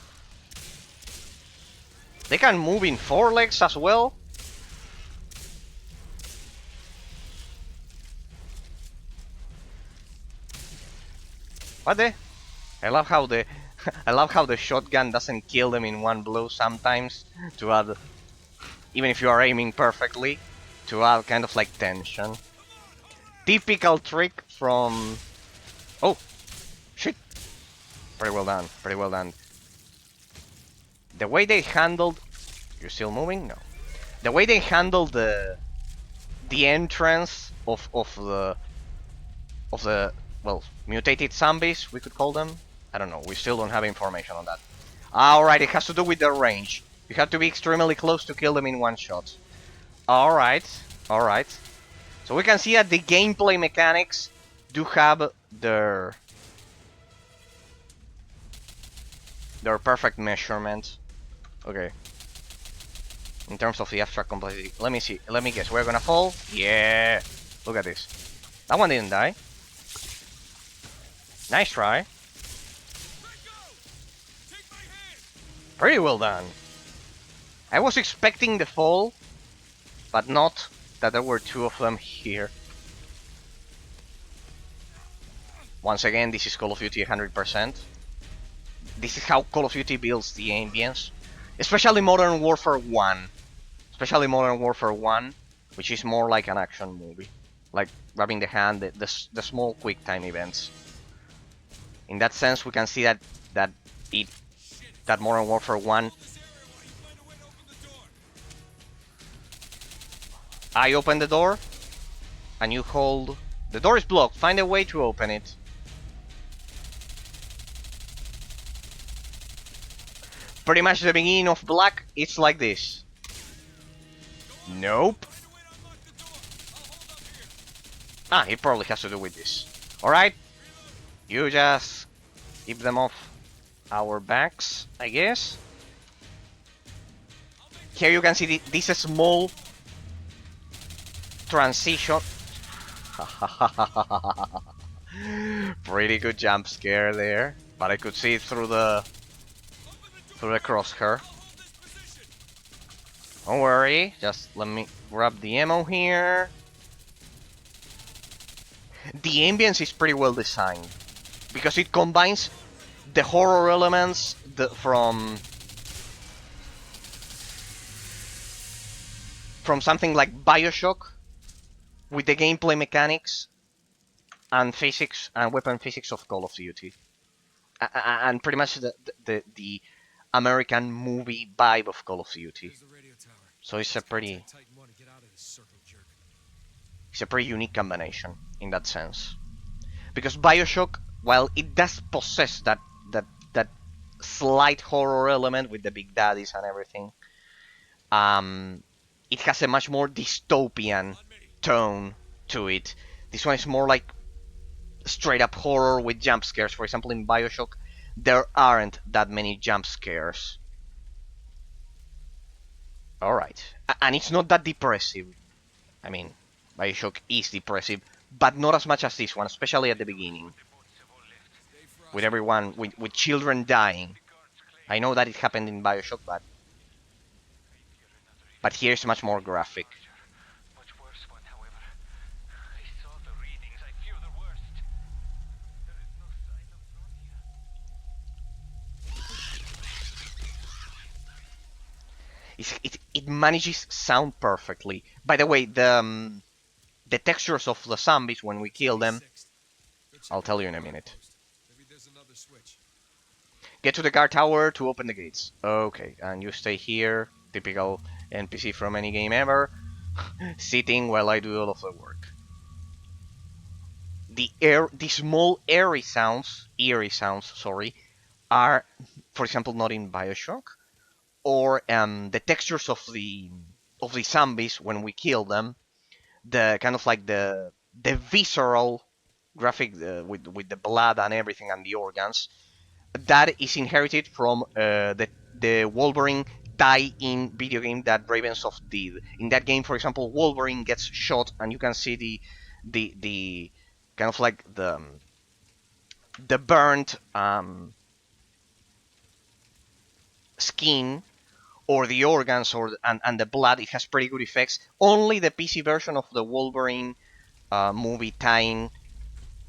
they can move in 4 legs as well? What the? I love how the... I love how the shotgun doesn't kill them in one blow sometimes. To add... even if you are aiming perfectly. To add kind of like tension. Typical trick from... oh! Shit! Pretty well done, pretty well done. The way they handled... you're still moving? No. The way they handled the entrance of the well, mutated zombies, we could call them. I don't know, we still don't have information on that. Alright, it has to do with their range. You have to be extremely close to kill them in one shot. Alright, alright. So we can see that the gameplay mechanics do have their perfect measurement. Okay. In terms of the abstract complexity. Let me see. Let me guess. We're gonna fall? Yeah. Look at this. That one didn't die. Nice try. Pretty well done. I was expecting the fall, but not that there were 2 of them here. Once again, this is Call of Duty 100%. This is how Call of Duty builds the ambience. Especially Modern Warfare 1. Especially Modern Warfare 1, which is more like an action movie. Like grabbing the hand, the small quick time events. In that sense, we can see that Modern Warfare 1. I open the door, and you hold. The door is blocked. Find a way to open it. Pretty much the beginning of Black, it's like this. Nope. Ah, it probably has to do with this. Alright. You just keep them off our backs, I guess. Here you can see this small transition. Pretty good jump scare there, but I could see it through the crosshair. Don't worry, just let me grab the ammo here. The ambience is pretty well designed because it combines the horror elements from something like Bioshock with the gameplay mechanics and physics and weapon physics of Call of Duty, and pretty much the American movie vibe of Call of Duty. So it's a pretty unique combination in that sense. Because Bioshock, while it does possess that that slight horror element with the big daddies and everything, it has a much more dystopian tone to it. This one is more like straight up horror with jump scares. For example, in Bioshock, there aren't that many jump scares. Alright. And it's not that depressive. I mean, Bioshock is depressive, but not as much as this one, especially at the beginning. With everyone, with children dying. I know that it happened in Bioshock, but here it's much more graphic. Much worse one, however. I saw the readings. I fear the worst. There is no sign of nausea. It manages sound perfectly. By the way, the textures of the zombies when we kill them, I'll tell you in a minute. Get to the guard tower to open the gates. Okay, and you stay here. Typical NPC from any game ever. Sitting while I do all of the work. The small eerie sounds, sorry, are, for example, not in Bioshock. Or the textures of the zombies when we kill them. The kind of like the visceral graphic with the blood and everything and the organs, that is inherited from the Wolverine tie-in video game that Ravensoft did. In that game, for example, Wolverine gets shot and you can see the kind of like the burnt skin or the organs and the blood. It has pretty good effects. Only the PC version of the Wolverine movie tie-in,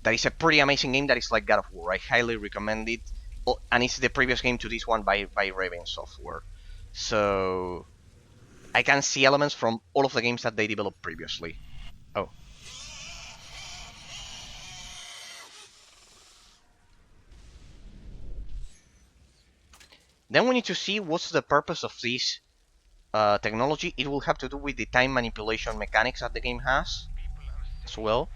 that is a pretty amazing game, that is like God of War. I highly recommend it. Oh, and it's the previous game to this one by Raven Software. So I can see elements from all of the games that they developed previously. Oh. Then we need to see what's the purpose of this technology. It will have to do with the time manipulation mechanics that the game has as well.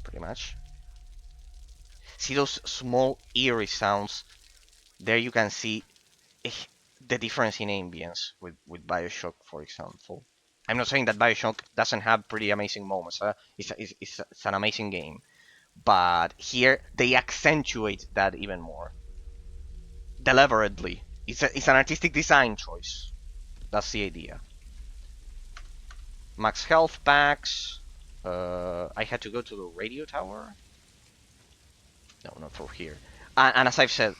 Pretty much. See those small eerie sounds? There you can see the difference in ambience with Bioshock, for example. I'm not saying that Bioshock doesn't have pretty amazing moments. It's an amazing game. But here, they accentuate that even more. Deliberately. It's an artistic design choice. That's the idea. Max health packs. I had to go to the radio tower. No, not for here. And as I've said,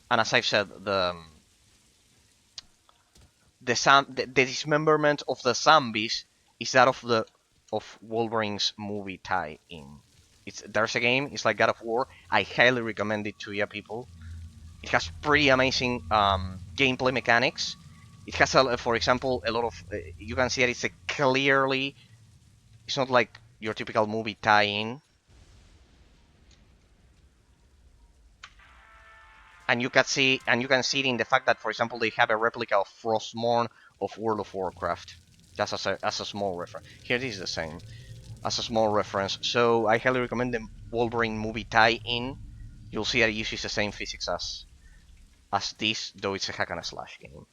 the dismemberment of the zombies is that of Wolverine's movie tie-in. There's a game. It's like God of War. I highly recommend it to you people. It has pretty amazing gameplay mechanics. It has, for example, a lot of. You can see that it's clearly. It's not like your typical movie tie-in. And you can see it in the fact that, for example, they have a replica of Frostmourne of World of Warcraft. Just as a small reference. Here it is the same, as a small reference. So I highly recommend the Wolverine movie tie-in. You'll see that it uses the same physics as this, though it's a hack and slash game.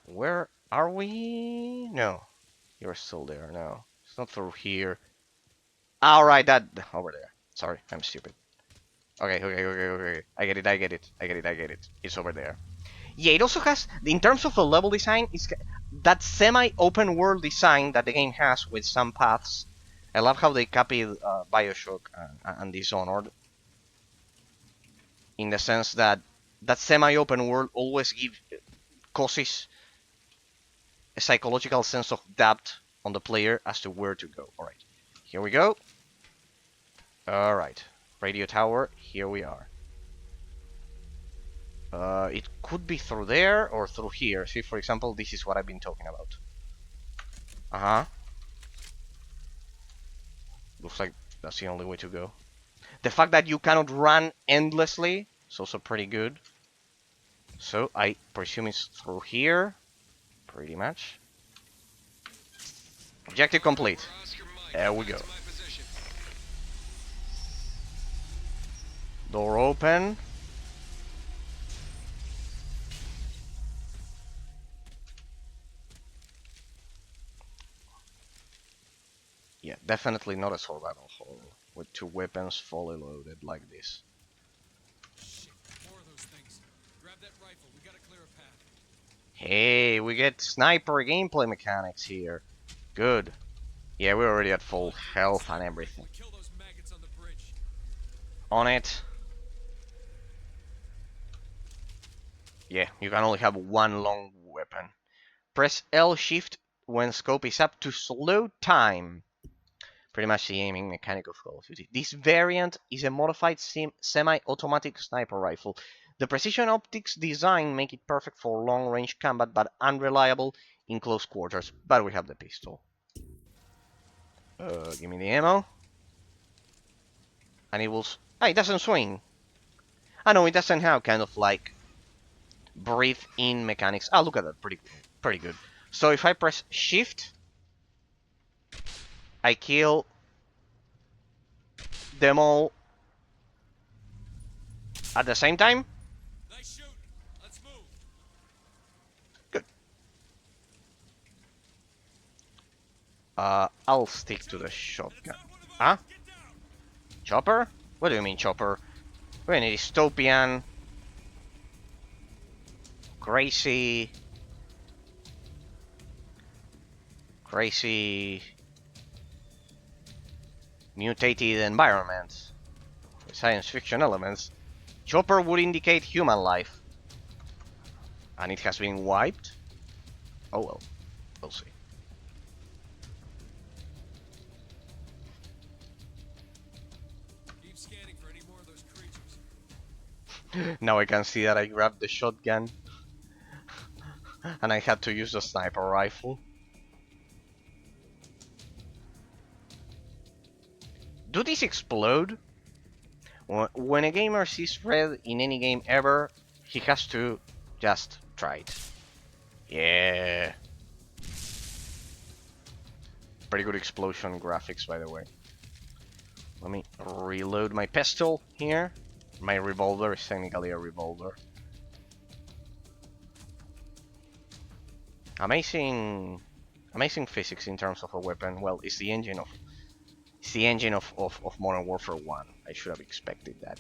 Where are we? No, you're still there. No, it's not through here. Alright, that over there. Sorry, I'm stupid. Okay. I get it. It's over there. Yeah, it also has, in terms of a level design, it's that semi-open world design that the game has with some paths. I love how they copied Bioshock and Dishonored, in the sense that that semi-open world always causes a psychological sense of doubt on the player as to where to go. All right, here we go. All right, radio tower. Here we are. It could be through there or through here. See, for example, this is what I've been talking about. Uh-huh. Looks like that's the only way to go. The fact that you cannot run endlessly is also pretty good. So I presume it's through here. Pretty much. Objective complete. We're Oscar Mike. There we Back go. to my position. Door open. Yeah, definitely not a survival hole with two weapons fully loaded like this. Shit, more of those things. Grab that rifle. We gotta clear a path. Hey, we get sniper gameplay mechanics here. Good. Yeah, we're already at full health and everything. Kill those maggots on the bridge. On it. Yeah, you can only have one long weapon. Press L shift when scope is up to slow time. Pretty much the aiming mechanic of Call of Duty. This variant is a modified semi-automatic sniper rifle. The precision optics design make it perfect for long-range combat, but unreliable in close quarters. But we have the pistol. Give me the ammo. And it will... Ah, it doesn't swing. Ah, no, it doesn't have kind of like breathe-in mechanics. Ah, look at that. Pretty good. So if I press shift, I kill them all at the same time. Nice shoot. Let's move. Good. I'll stick to the shotgun. Huh? Chopper? What do you mean chopper? We're in a dystopian, crazy, mutated environment with science fiction elements. Chopper would indicate human life. And it has been wiped? Oh well, we'll see. Keep scanning for any more of those creatures. Now I can see that I grabbed the shotgun and I had to use the sniper rifle. Do these explode? When a gamer sees red in any game ever, he has to just try it. Yeah. Pretty good explosion graphics, by the way. Let me reload my pistol here. My revolver is technically a revolver. Amazing physics in terms of a weapon. Well, it's the engine of Modern Warfare 1. I should have expected that.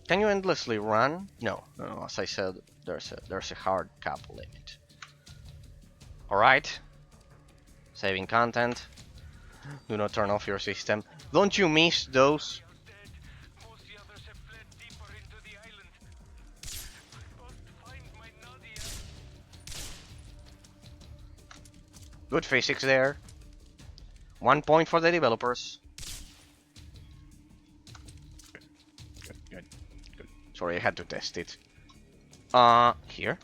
Can you endlessly run? No. As I said, there's a hard cap limit. All right. Saving content. Do not turn off your system. Don't you miss those? Most the others have fled deeper into the island. I must find my Nadia. Good physics there. 1 point for the developers. Good. Sorry, I had to test it. Here.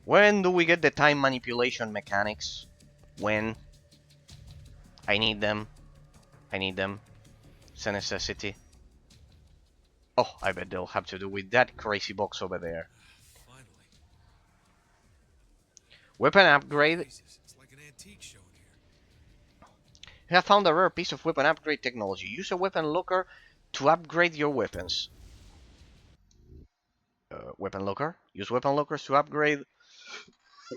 When do we get the time manipulation mechanics? When? I need them. It's a necessity. Oh, I bet they'll have to do with that crazy box over there. Finally. Weapon upgrade. Jesus, it's like an antique show in here. You have found a rare piece of weapon upgrade technology. Use a weapon locker to upgrade your weapons. Weapon locker. Use weapon lockers to upgrade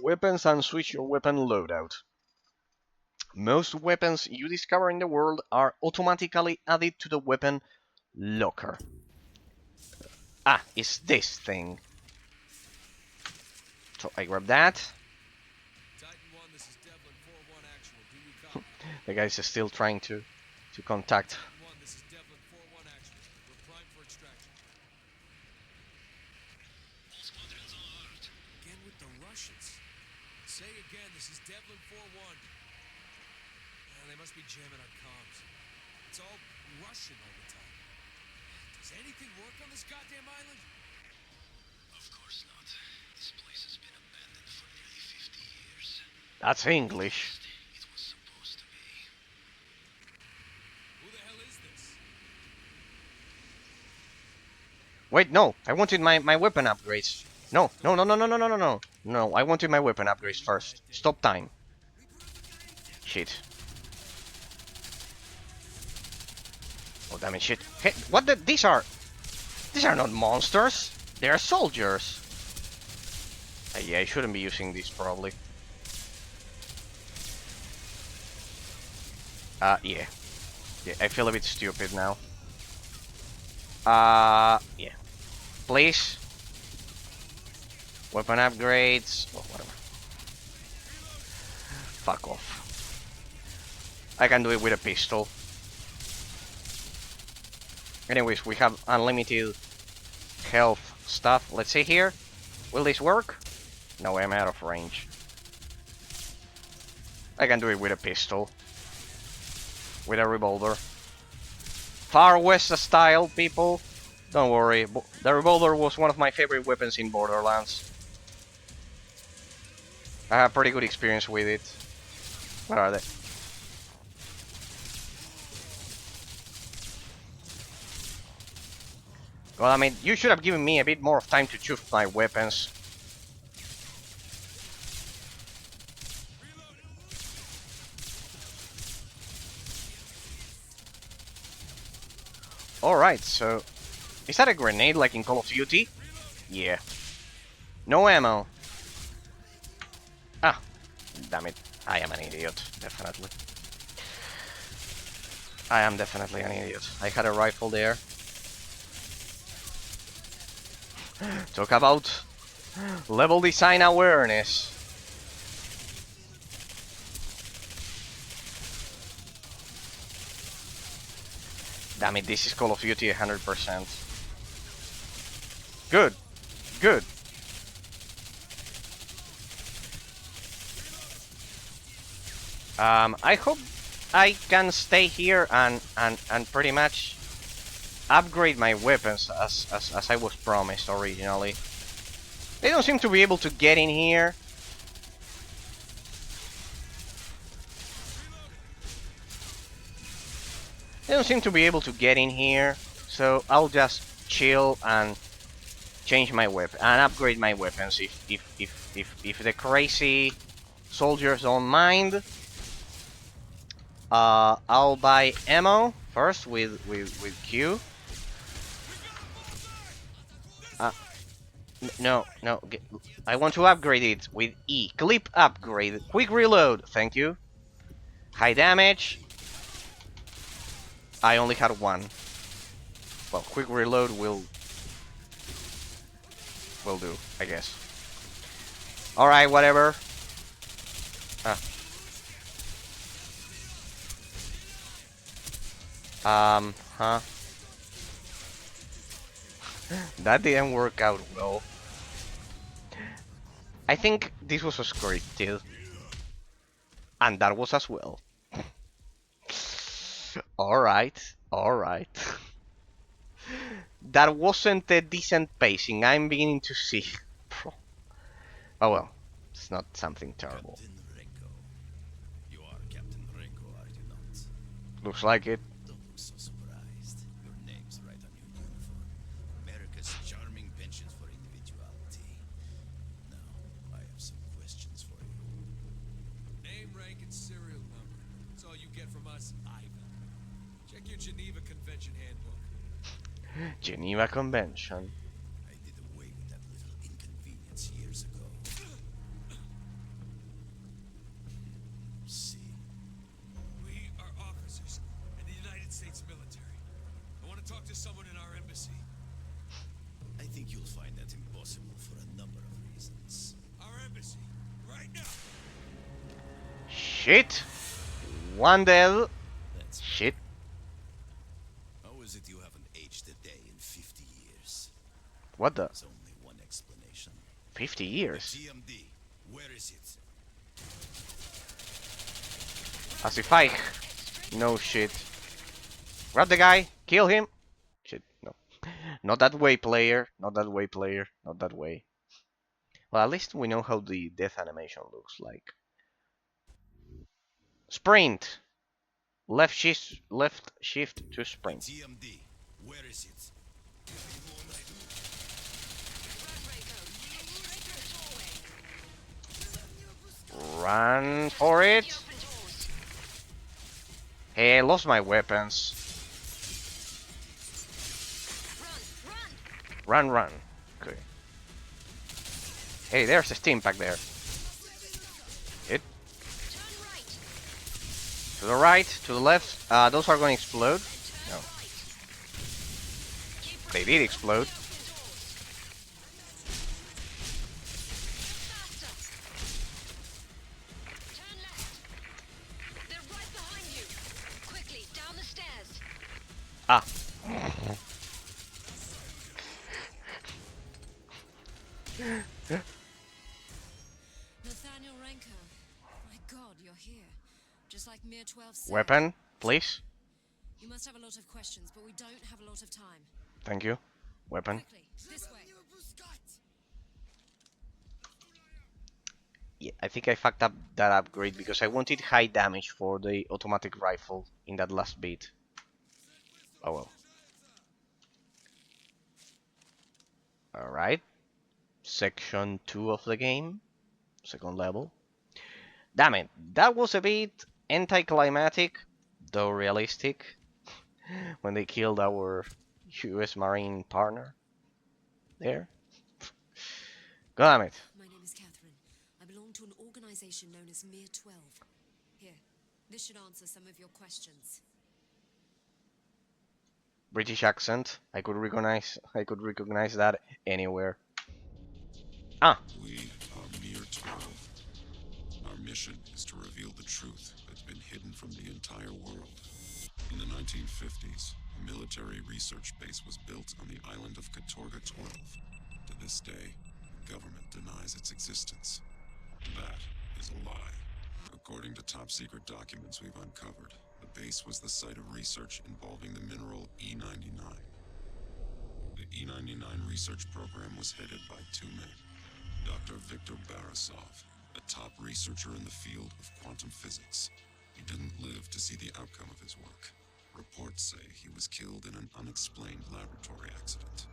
weapons and switch your weapon loadout. Most weapons you discover in the world are automatically added to the weapon locker. Ah, it's this thing. So I grab that. Titan 1, this is Devlin 4-1 actual. Do you copy? The guy's still trying to contact. Titan 1, this is Devlin 4-1 actual. We're primed for extraction. All squadrons on alert. Again with the Russians. Say again, this is Devlin 4-1. They must be jamming our comms. It's all Russian all the time. Does anything work on this goddamn island? Of course not. This place has been abandoned for nearly 50 years. That's English. It was supposed to be. Who the hell is this? Wait, no. I wanted my weapon upgrades. No, no, no, no, no, no, no, no, no. No, I wanted my weapon upgrades first. Stop time. Shit. Oh, damn it, shit. Hey, what the? These are not monsters. They are soldiers. Yeah, I shouldn't be using these probably. Yeah. Yeah, I feel a bit stupid now. Yeah. Please. Weapon upgrades. Well, whatever. Fuck off. I can do it with a pistol. Anyways, we have unlimited health stuff. Let's see here. Will this work? No, I'm out of range. I can do it with a pistol. With a revolver. Far West style, people. Don't worry. The revolver was one of my favorite weapons in Borderlands. I have pretty good experience with it. Where are they? Well, I mean, you should have given me a bit more of time to choose my weapons. Alright, so... Is that a grenade like in Call of Duty? Yeah. No ammo. Ah, damn it. I am an idiot, definitely. I am definitely an idiot. I had a rifle there. Talk about level design awareness. Damn it, this is Call of Duty 100%. Good. Good. I hope I can stay here and pretty much upgrade my weapons as I was promised originally. They don't seem to be able to get in here. They don't seem to be able to get in here, so I'll just chill and change my weapon and upgrade my weapons if the crazy soldiers don't mind. I'll buy ammo first with Q. No, I want to upgrade it with E. Clip upgrade. Quick reload. Thank you. High damage. I only had one. Well, quick reload will do, I guess. Alright, whatever. Huh? That didn't work out well. I think this was scripted. And that was as well. Alright, alright. That wasn't a decent pacing, I'm beginning to see. Oh well, it's not something terrible. Captain Renko. You are Captain Renko, are you not? Looks like it. Don't look so surprised. Your name's right on your uniform. America's charming penchant for individuality. Now, I have some questions for you. Name, rank, and serial number. That's all you get from us, Ivan. Check your Geneva Convention handbook. Geneva Convention. I did away with that little inconvenience years ago. See, We are officers in the United States military. I want to Talk to someone in our embassy. I think you'll find that impossible for a number of reasons. Our embassy. Right now. Shit. One dead. That's Shit. How is it you haven't aged a day in 50 years? What the? There's only one explanation. 50 The years. TMD. Where is it? As if I... No shit. Grab the guy. Kill him. Shit. No. Not that way, player. Not that way, player. Not that way. Well, at least we know how the death animation looks like. Sprint. Left shift to The sprint. TMD. Where is it? Run for it. Hey, I lost my weapons. Run, run. Okay. Hey, there's a steam pack there. Hit. To the right, to the left. Those are going to explode. No. They did explode. Ah. Nathaniel Renko. My god, you're here. Just like Mir 12 said. Weapon, please. You must have a lot of questions, but we don't have a lot of time. Thank you. Weapon. Quickly, this way. Yeah, I think I fucked up that upgrade because I wanted high damage for the automatic rifle in that last bit. Oh well. Alright. Section 2 of the game. Second level. Damn it, that was a bit anticlimactic, though realistic, when they killed our US Marine partner there. God damn it. My name is Catherine. I belong to an organization known as Mir 12. Here, this should answer some of your questions. British accent. I could recognize that anywhere. Ah, We are Mir 12. Our mission is to reveal the truth that's been hidden from the entire world. In the 1950s, a military research base was built on the island of Katorga 12. To this day, the government denies its existence. That is a lie. According to top-secret documents we've uncovered, the base was the site of research involving the mineral E99. The E99 research program was headed by two men. Dr. Viktor Borisov, a top researcher in the field of quantum physics. He didn't live to see the outcome of his work. Reports say he was killed in an unexplained laboratory accident.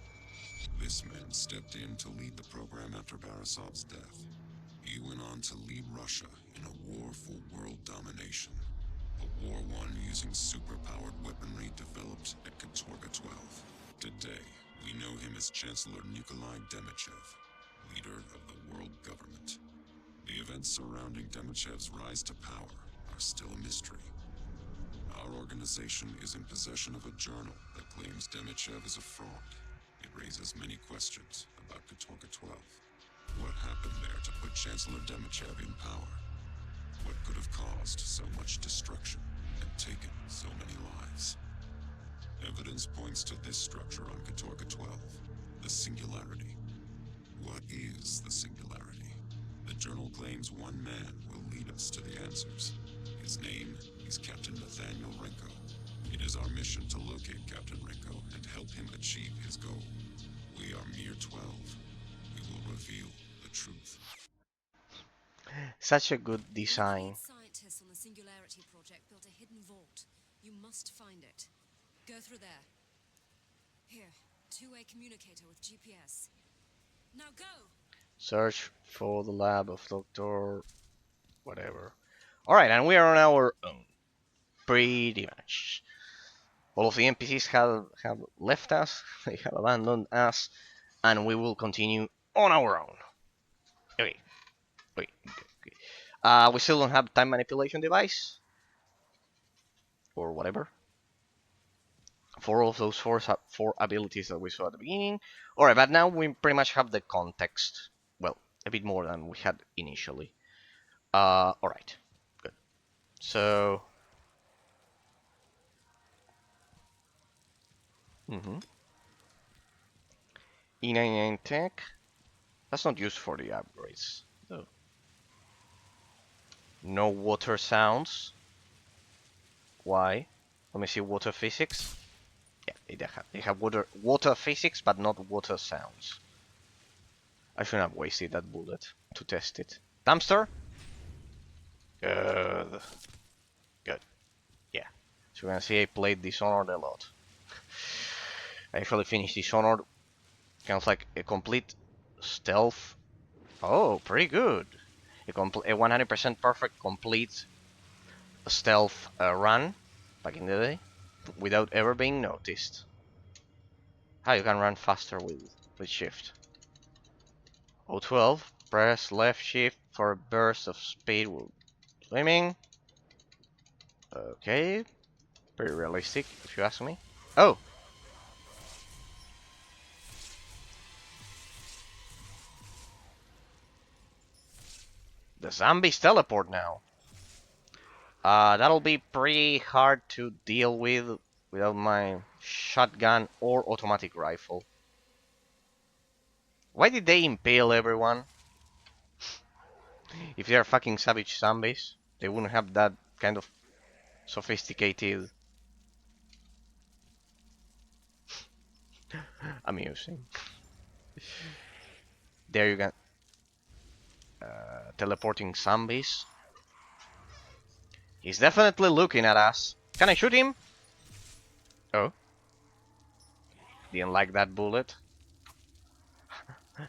This man stepped in to lead the program after Borisov's death. He went on to lead Russia in a war for world domination. A war won using superpowered weaponry developed at Katorga 12. Today, we know him as Chancellor Nikolai Demichev, leader of the world government. The events surrounding Demichev's rise to power are still a mystery. Our organization is in possession of a journal that claims Demichev is a fraud. It raises many questions about Katorga 12. What happened there to put Chancellor Demichev in power? What could have caused so much destruction and taken so many lives? Evidence points to this structure on Katorga 12, the Singularity. What is the Singularity? The journal claims one man will lead us to the answers. His name is Captain Nathaniel Renko. It is our mission to locate Captain Renko and help him achieve his goal. We are Mir 12. We will reveal the truth. such a good One of the design. lead scientists on the Singularity project built a hidden vault. You must find it. Go through there. Here, two-way communicator with GPS. Now go! Search for the lab of Dr. whatever. Alright, and we are on our own. Pretty much. All of the NPCs have left us, they have abandoned us, and we will continue on our own. Okay. Wait. Okay. We still don't have time manipulation device. Or whatever. for all of those four abilities that we saw at the beginning. Alright, but now we pretty much have the context. Well, a bit more than we had initially. Alright, good. So... E99 tech. That's not used for the upgrades, though. No water sounds. Why? Let me see water physics. Yeah, they have water physics, but not water sounds. I shouldn't have wasted that bullet to test it. Dumpster? Good. Good. Yeah. So you can see I played Dishonored a lot. I actually finished Dishonored. Kind of like a complete stealth. Oh, pretty good. A 100% perfect complete stealth run back in the day without ever being noticed. How you can run faster with shift. O12, press left shift for a burst of speed while swimming. Okay, pretty realistic if you ask me. Oh! The zombies teleport now. That'll be pretty hard to deal with without my shotgun or automatic rifle. Why did they impale everyone? If they're fucking savage zombies, they wouldn't have that kind of sophisticated... amusing. There you go. Teleporting zombies. He's definitely looking at us. Can I shoot him? Oh. Didn't like that bullet.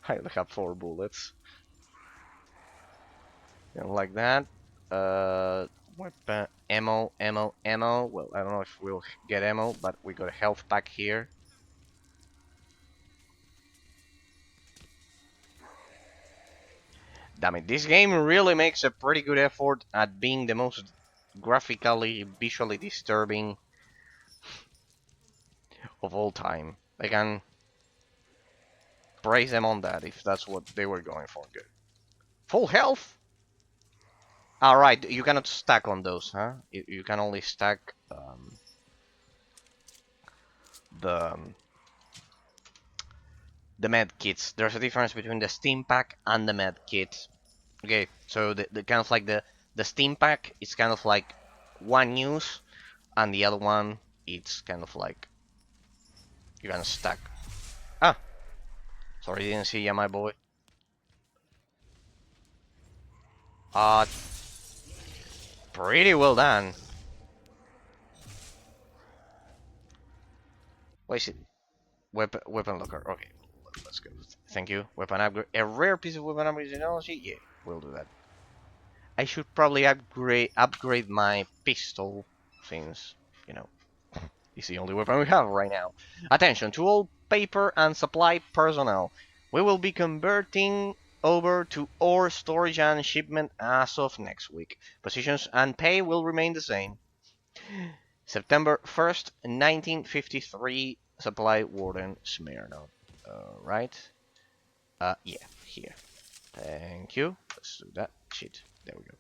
I only have 4 bullets. Didn't like that. Weapon, ammo. Well, I don't know if we'll get ammo, but we got a health pack here. Damn it, this game really makes a pretty good effort at being the most graphically, visually disturbing of all time. I can praise them on that if that's what they were going for. Good. Full health? Alright, you cannot stack on those, huh? You can only stack the med kits. There's a difference between the steam pack and the med kit. Okay, so the kind of like the steam pack is kind of like one use, and the other one it's kind of like you can stack. Ah, sorry, didn't see ya, my boy. Pretty well done. What is it? Weapon locker. Okay, let's go. Thank you. Weapon upgrade. A rare piece of weapon upgrade technology. Yeah, we'll do that. I should probably upgrade my pistol, since you know it's the only weapon we have right now. Attention to all paper and supply personnel. We will be converting over to ore storage and shipment as of next week. Positions and pay will remain the same. September 1st, 1953, Supply Warden Smirnov. Alright. Yeah, here. Thank you. Let's do that. Shit. There we go.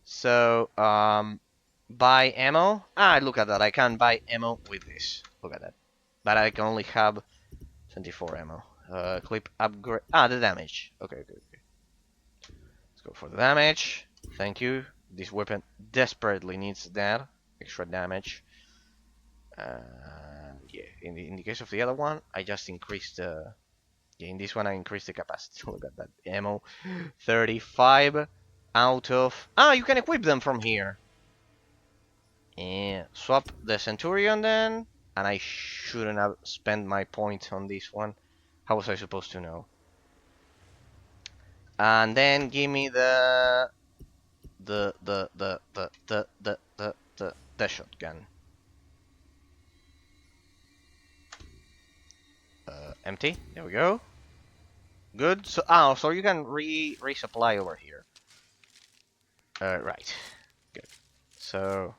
So, buy ammo. Look at that. I can buy ammo with this. Look at that. But I can only have 24 ammo. Clip upgrade. The damage. Okay, okay. Let's go for the damage. Thank you. This weapon desperately needs that. Extra damage. Yeah, in the case of the other one, I just increased the... Yeah, in this one I increased the capacity. Look at that. Ammo. 35 out of... you can equip them from here. And swap the Centurion then. And I shouldn't have spent my points on this one. How was I supposed to know? And then give me the shotgun. Empty. There we go. Good. So so you can resupply over here. Right. Good. So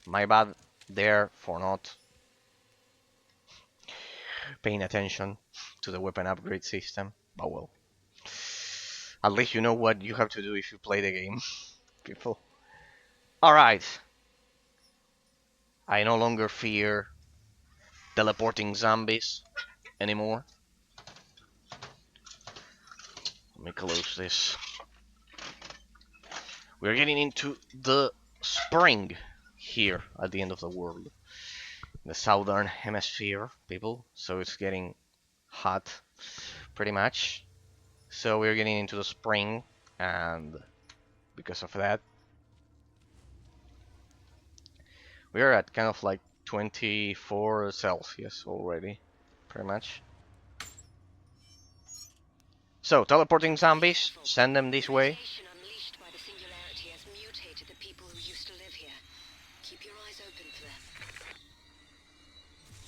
my bad there for not paying attention to the weapon upgrade system. But well, at least you know what you have to do if you play the game, people. Alright, I no longer fear teleporting zombies anymore. Let me close this. We're getting into the spring here at the end of the world. The southern hemisphere, people. So it's getting hot, pretty much. So we're getting into the spring, and because of that, we're at kind of like 24 Celsius already, pretty much. So, teleporting zombies, send them this way. Radiation unleashed by the Singularity has mutated the people who used to live here. Keep your eyes open for them.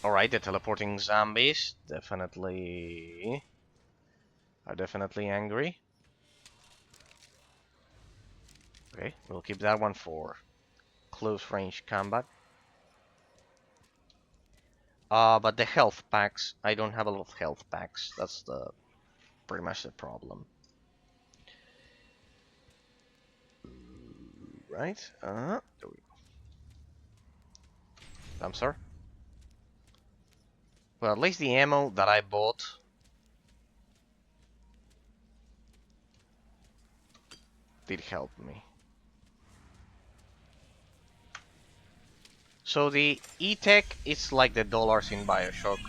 Alright, the teleporting zombies are definitely angry. Okay, we'll keep that one for close range combat. But the health packs, I don't have a lot of health packs. That's pretty much the problem. Right? There we go. I'm sorry. Well, at least the ammo that I bought did help me. So the E-Tech is like the dollars in Bioshock.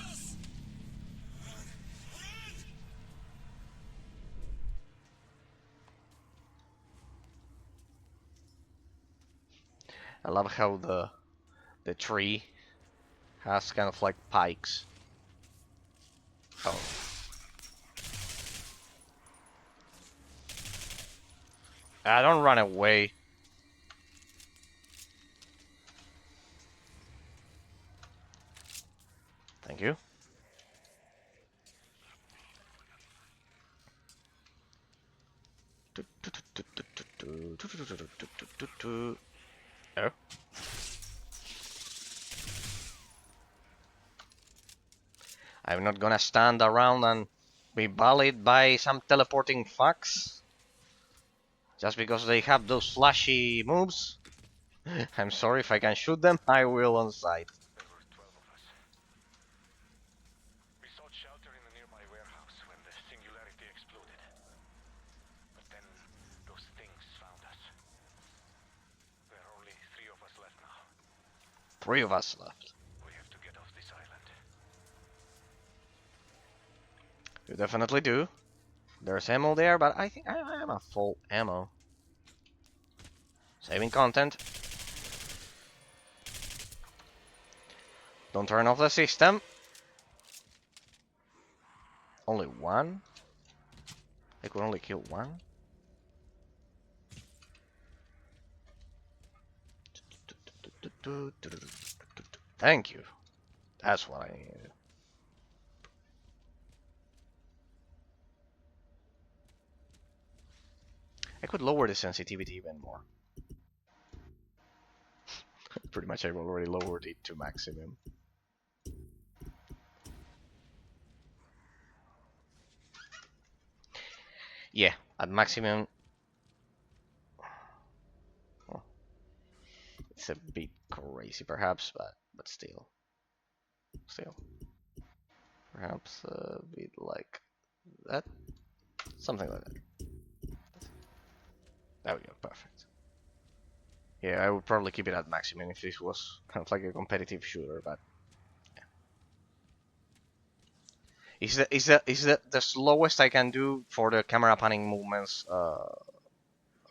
I love how the tree has kind of like pikes. Oh. Don't run away. Thank you. Oh. I'm not gonna stand around and be bullied by some teleporting fucks just because they have those flashy moves. I'm sorry, if I can shoot them, I will on sight. There were 12 of us. We sought shelter in a nearby warehouse when the Singularity exploded. But then those things found us. There are only 3 of us left now. 3 of us left. We have to get off this island. You definitely do. There's ammo there, but I think I am a full ammo. Saving content. Don't turn off the system. Only one? I could only kill one? Thank you. That's what I needed. I could lower the sensitivity even more. Pretty much I've already lowered it to maximum. Yeah, at maximum. Well, it's a bit crazy perhaps, but still. Perhaps a bit like that. Something like that. There we go, perfect. Yeah, I would probably keep it at maximum if this was kind of like a competitive shooter, but yeah. Is the slowest I can do for the camera panning movements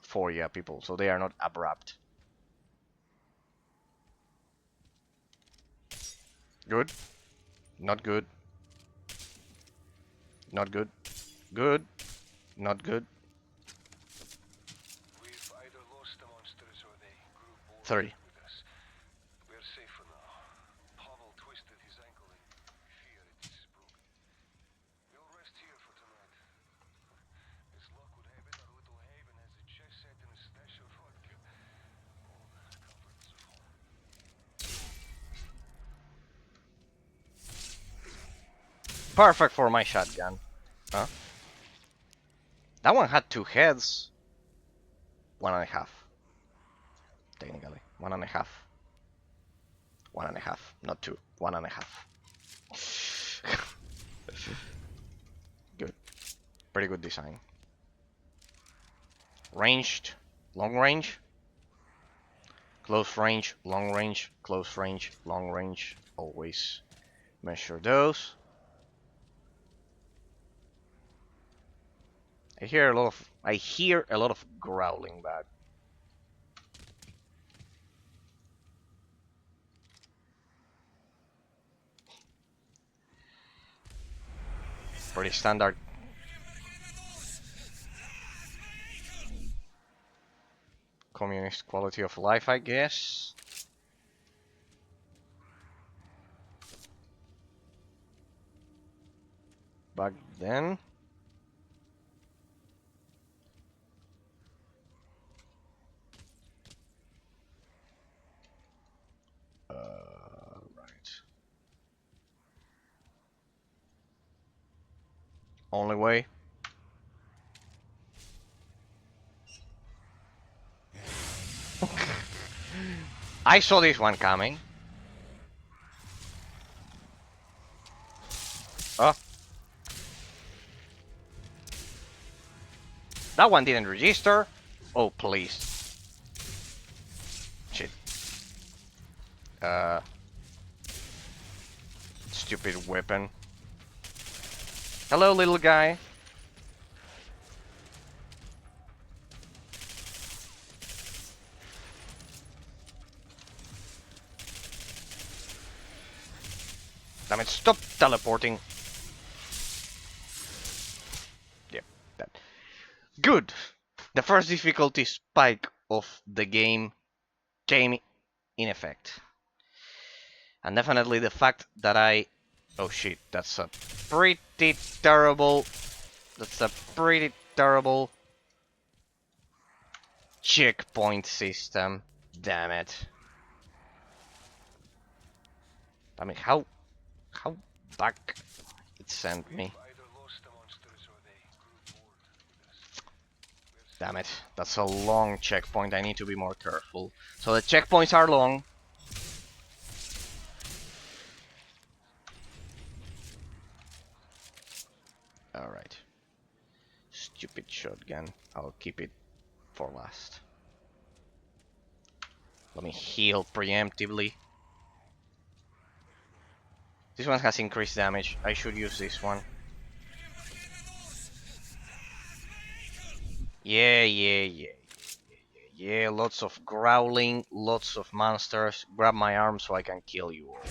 for people, so they are not abrupt. Good. Not good. Not good. Good. Not good. We've either lost the monsters or they grew bored 30. with us. We're safe for now. Pavel twisted his ankle in fear it's broken. We'll rest here for tonight. As luck would have it, our little haven has a chest set and a stash of vodka. All the comforts of home. Perfect for my shotgun. Huh? That one had 2 heads. 1.5. Technically. 1.5. 1.5. Not 2. 1.5. Good. Pretty good design. Ranged. Long range. Close range. Long range. Close range. Long range. Always measure those. I hear a lot of growling back. Pretty standard. Communist quality of life, I guess. Back then. Right. Only way. I saw this one coming. Oh. That one didn't register. Oh, please. Shit. Stupid weapon. Hello, little guy. Damn it, stop teleporting. Yep, that. Good. The first difficulty spike of the game came in effect. And definitely the fact that oh shit, that's a pretty terrible checkpoint system. Damn it. I mean, how back it sent me. Damn it, that's a long checkpoint. I need to be more careful. So the checkpoints are long. Alright. Stupid shotgun. I'll keep it for last. Let me heal preemptively. This one has increased damage. I should use this one. Yeah, lots of growling, lots of monsters. Grab my arm so I can kill you all.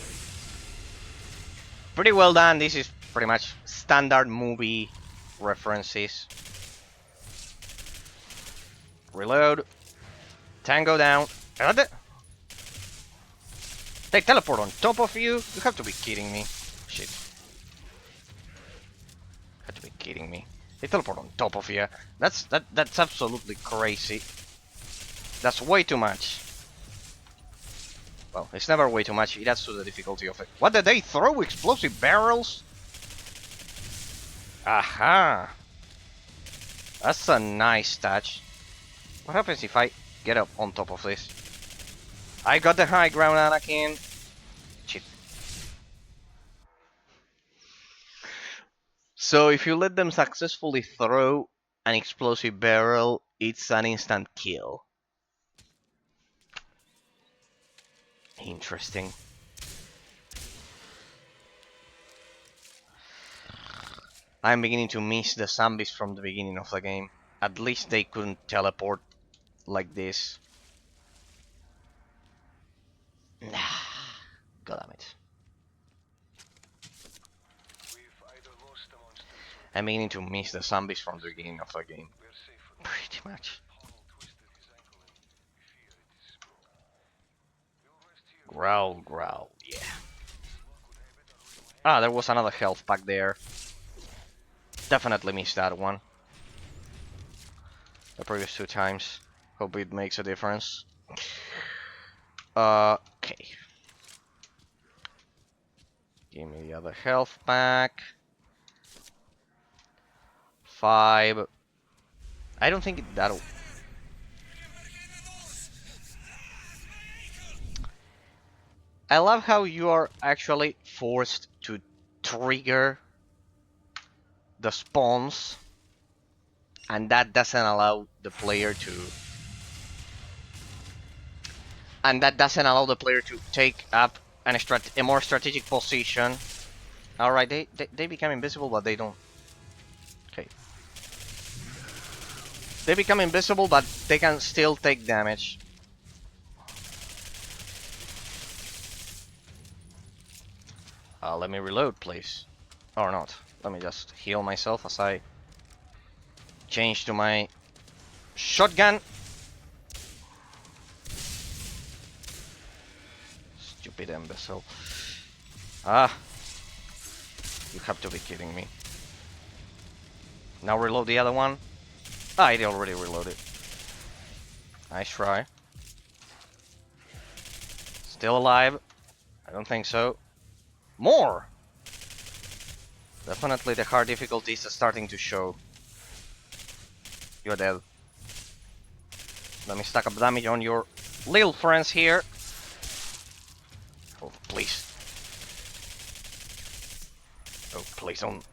Pretty well done. This is pretty much standard movie references. Reload. Tango down. They teleport on top of you? You have to be kidding me. Shit. You have to be kidding me. They teleport on top of you. That's absolutely crazy. That's way too much. Well, it's never way too much. It adds to the difficulty of it. What did they throw? Explosive barrels? Aha! That's a nice touch. What happens if I get up on top of this? I got the high ground, Anakin. Shit. So if you let them successfully throw an explosive barrel, it's an instant kill. Interesting. I'm beginning to miss the zombies from the beginning of the game. At least they couldn't teleport like this. God damn it. I'm beginning to miss the zombies from the beginning of the game. Pretty much. Growl, growl, yeah. Ah, there was another health pack there. Definitely missed that one. The previous 2 times. Hope it makes a difference. Okay. Give me the other health pack. 5. I don't think that'll... I love how you are actually forced to trigger the spawns, and that doesn't allow the player to... And that doesn't allow the player to take up a more strategic position. Alright, they become invisible, but they don't... Okay. They become invisible, but they can still take damage. Let me reload, please. Or not. Let me just heal myself as I change to my shotgun. Stupid imbecile. Ah. You have to be kidding me. Now reload the other one. Ah, it already reloaded. Nice try. Still alive? I don't think so. More! Definitely the hard difficulties are starting to show. You're dead. Let me stack up damage on your little friends here. Oh, please. Oh, please don't.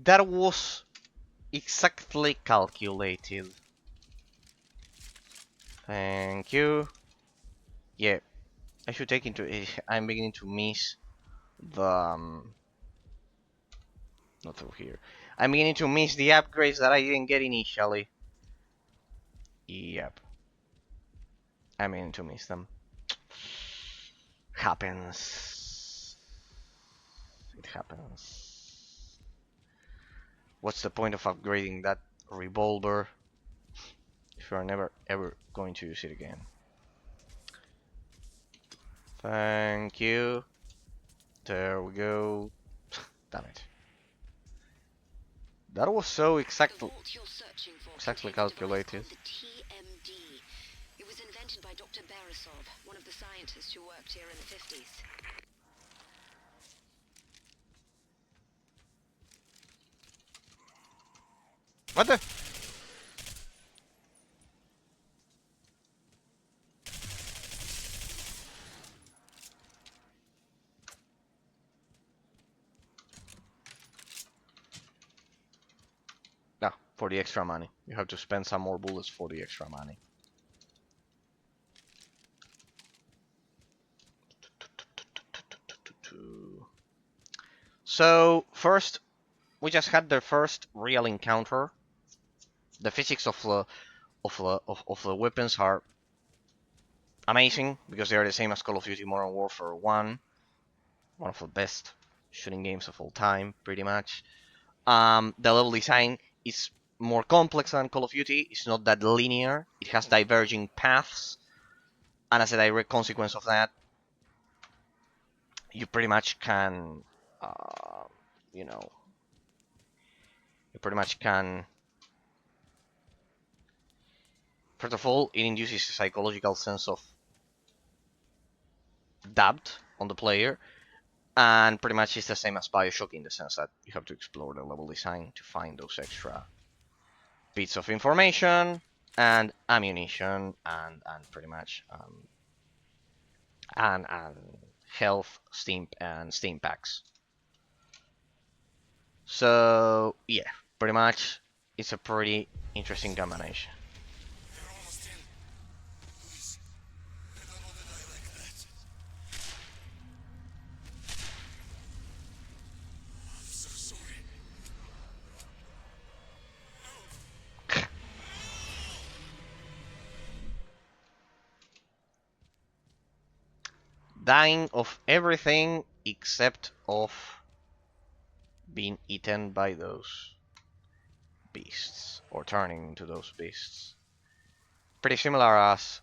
That was exactly calculated. Thank you. Yeah, I should take into... I'm beginning to miss the... not through here. I'm beginning to miss the upgrades that I didn't get initially. Yep. I'm beginning to miss them. Happens. It happens. What's the point of upgrading that revolver if you are never ever going to use it again? Thank you. There we go. Damn it. That was so exactly calculated. The TMD. It was invented by Dr. Beresov, one of the scientists who worked here in the 50s. What the? No, for the extra money. You have to spend some more bullets for the extra money. So, first, we just had the first real encounter. The physics of the weapons are amazing because they are the same as Call of Duty Modern Warfare 1, one of the best shooting games of all time, pretty much. The level design is more complex than Call of Duty. It's not that linear. It has diverging paths, and as a direct consequence of that, you pretty much can, you know, you pretty much can. First of all, it induces a psychological sense of doubt on the player, and pretty much it's the same as Bioshock in the sense that you have to explore the level design to find those extra bits of information and ammunition and pretty much and health steam packs. So yeah, pretty much it's a pretty interesting combination. They're almost in. Please. I don't want to die like that. I'm so sorry. Dying of everything except of being eaten by those beasts or turning into those beasts. Pretty similar as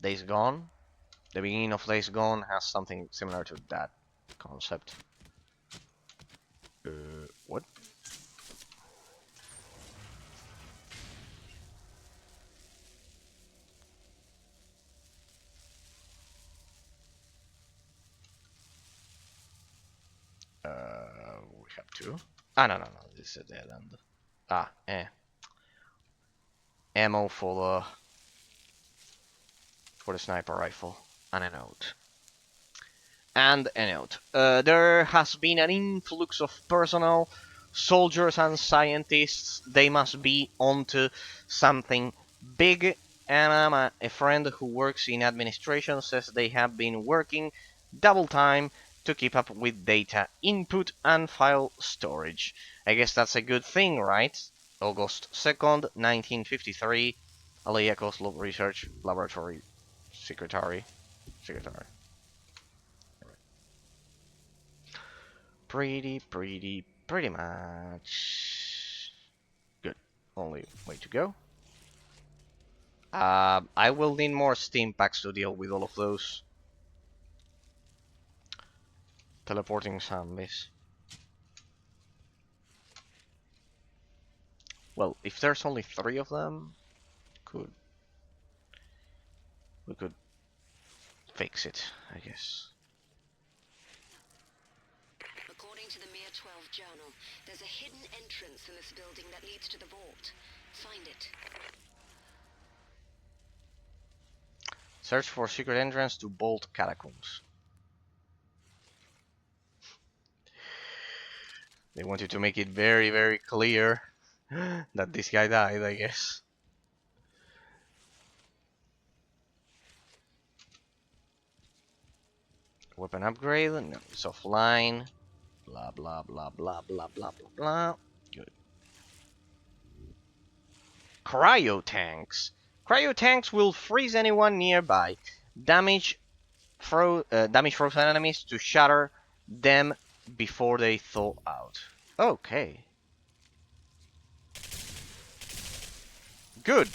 Days Gone. The beginning of Days Gone has something similar to that concept. What? have two. Ah, no, no, no. This is a dead end. Ah, ammo for the sniper rifle and a note. And a note. There has been an influx of personnel, soldiers and scientists. They must be onto something big. And a friend who works in administration says they have been working double time to keep up with data input and file storage. I guess that's a good thing, right? August 2nd, 1953. Alea Kozlov Research Laboratory Secretary. Pretty much good. Only way to go. I will need more steam packs to deal with all of those teleporting zombies. Well, if there's only 3 of them, we could fix it, I guess. According to the Mir 12 journal, there's a hidden entrance in this building that leads to the vault. Find it. Search for secret entrance to Bolt Catacombs. They wanted to make it very, very clear that this guy died, I guess. Weapon upgrade? No, it's offline. Blah, blah, blah, blah, blah, blah, blah, blah. Good. Cryo tanks. Cryo tanks will freeze anyone nearby. Damage frozen enemies to shatter them before they thaw out. Okay. Good.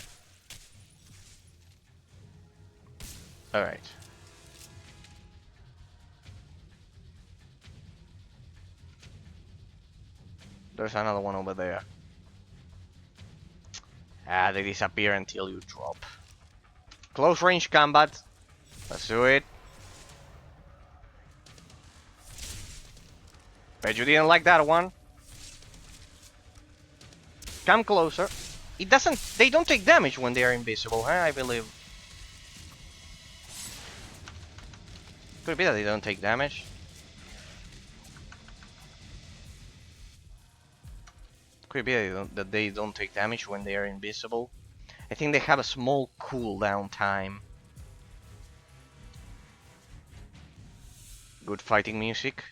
Alright. There's another one over there. Ah, they disappear until you drop. Close range combat. Let's do it. Bet you didn't like that one. Come closer. It doesn't. They don't take damage when they are invisible, huh? I believe. Could be that they don't take damage. Could be that they don't take damage when they are invisible. I think they have a small cooldown time. Good fighting music.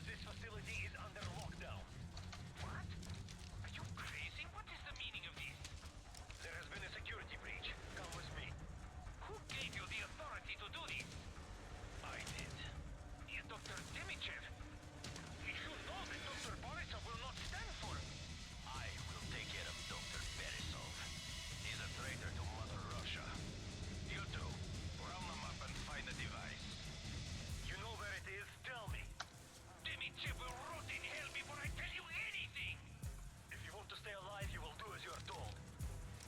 This facility is under lockdown. What? Are you crazy? What is the meaning of this? There has been a security breach. Come with me. Who gave you the authority to do this? I did. Is Dr. Dimichev? You know that Dr. Borisov will not stand for it. I will take care of Dr. Borisov. He's a traitor to Mother Russia. You two, round them up and find the device. You know where it is? Tell me. Dimichev will rot in hell before I tell you anything! If you want to stay alive, you will do as you are told.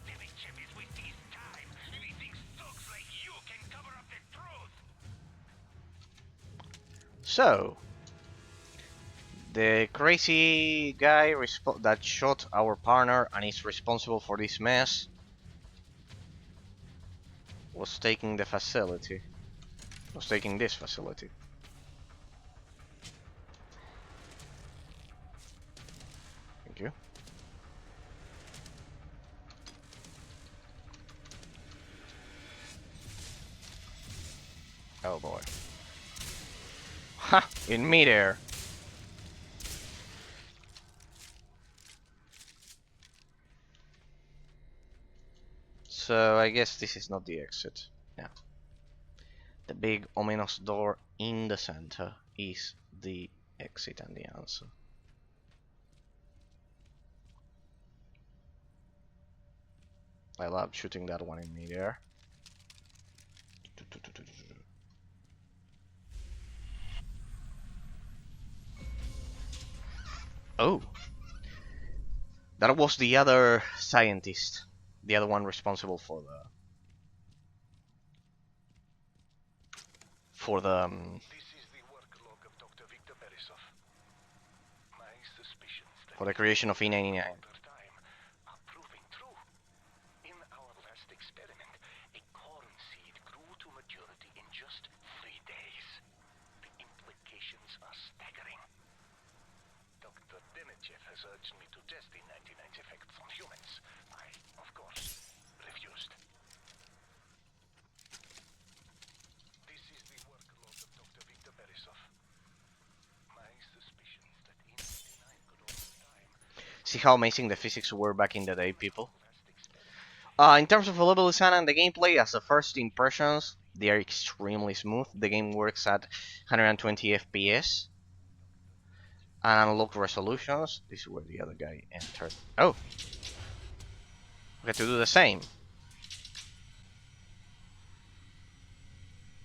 Dimichev is wasting his time. He thinks thugs like you can cover up the truth. So, the crazy guy that shot our partner and is responsible for this mess was taking the facility. Was taking this facility. Thank you. Oh boy. Ha! In midair. So I guess this is not the exit. No. The big ominous door in the center is the exit and the answer. I love shooting that one in midair. Oh. That was the other scientist, the other one responsible for the creation of E99. See how amazing the physics were back in the day, people. In terms of level design and the gameplay, as the first impressions, they are extremely smooth. The game works at 120 FPS and unlocked resolutions. This is where the other guy entered. Oh, we have to do the same.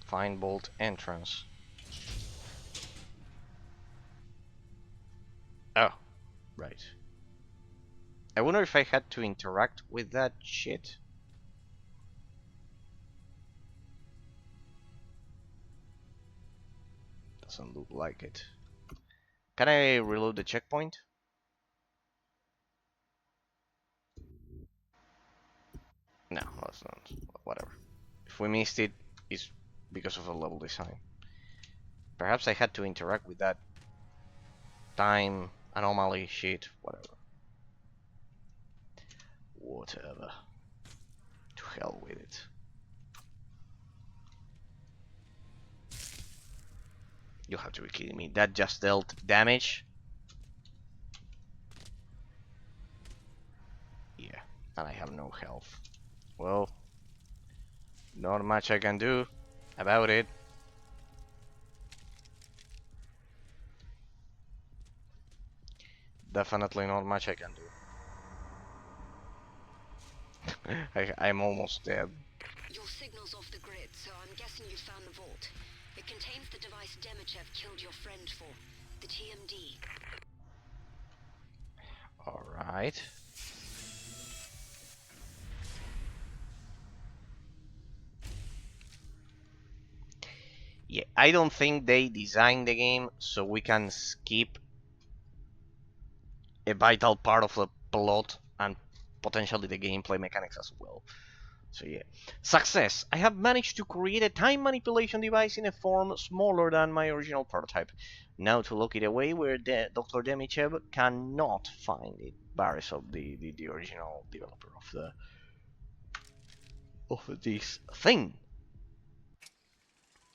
Find bolt entrance. Oh, right. I wonder if I had to interact with that shit. Doesn't look like it. Can I reload the checkpoint? No, that's not. Whatever. If we missed it, it's because of the level design. Perhaps I had to interact with that time anomaly shit. Whatever. Whatever. To hell with it. You have to be kidding me. That just dealt damage? Yeah. And I have no health. Well, not much I can do about it. Definitely not much I can do. I'm almost dead. Your signal's off the grid, so I'm guessing you found the vault. It contains the device Demichev killed your friend for, the TMD. Alright. Yeah, I don't think they designed the game so we can skip a vital part of the plot and potentially the gameplay mechanics as well. So yeah. Success! I have managed to create a time manipulation device in a form smaller than my original prototype. Now to lock it away where Dr. Demichev cannot find it. Barisov, the original developer of this thing.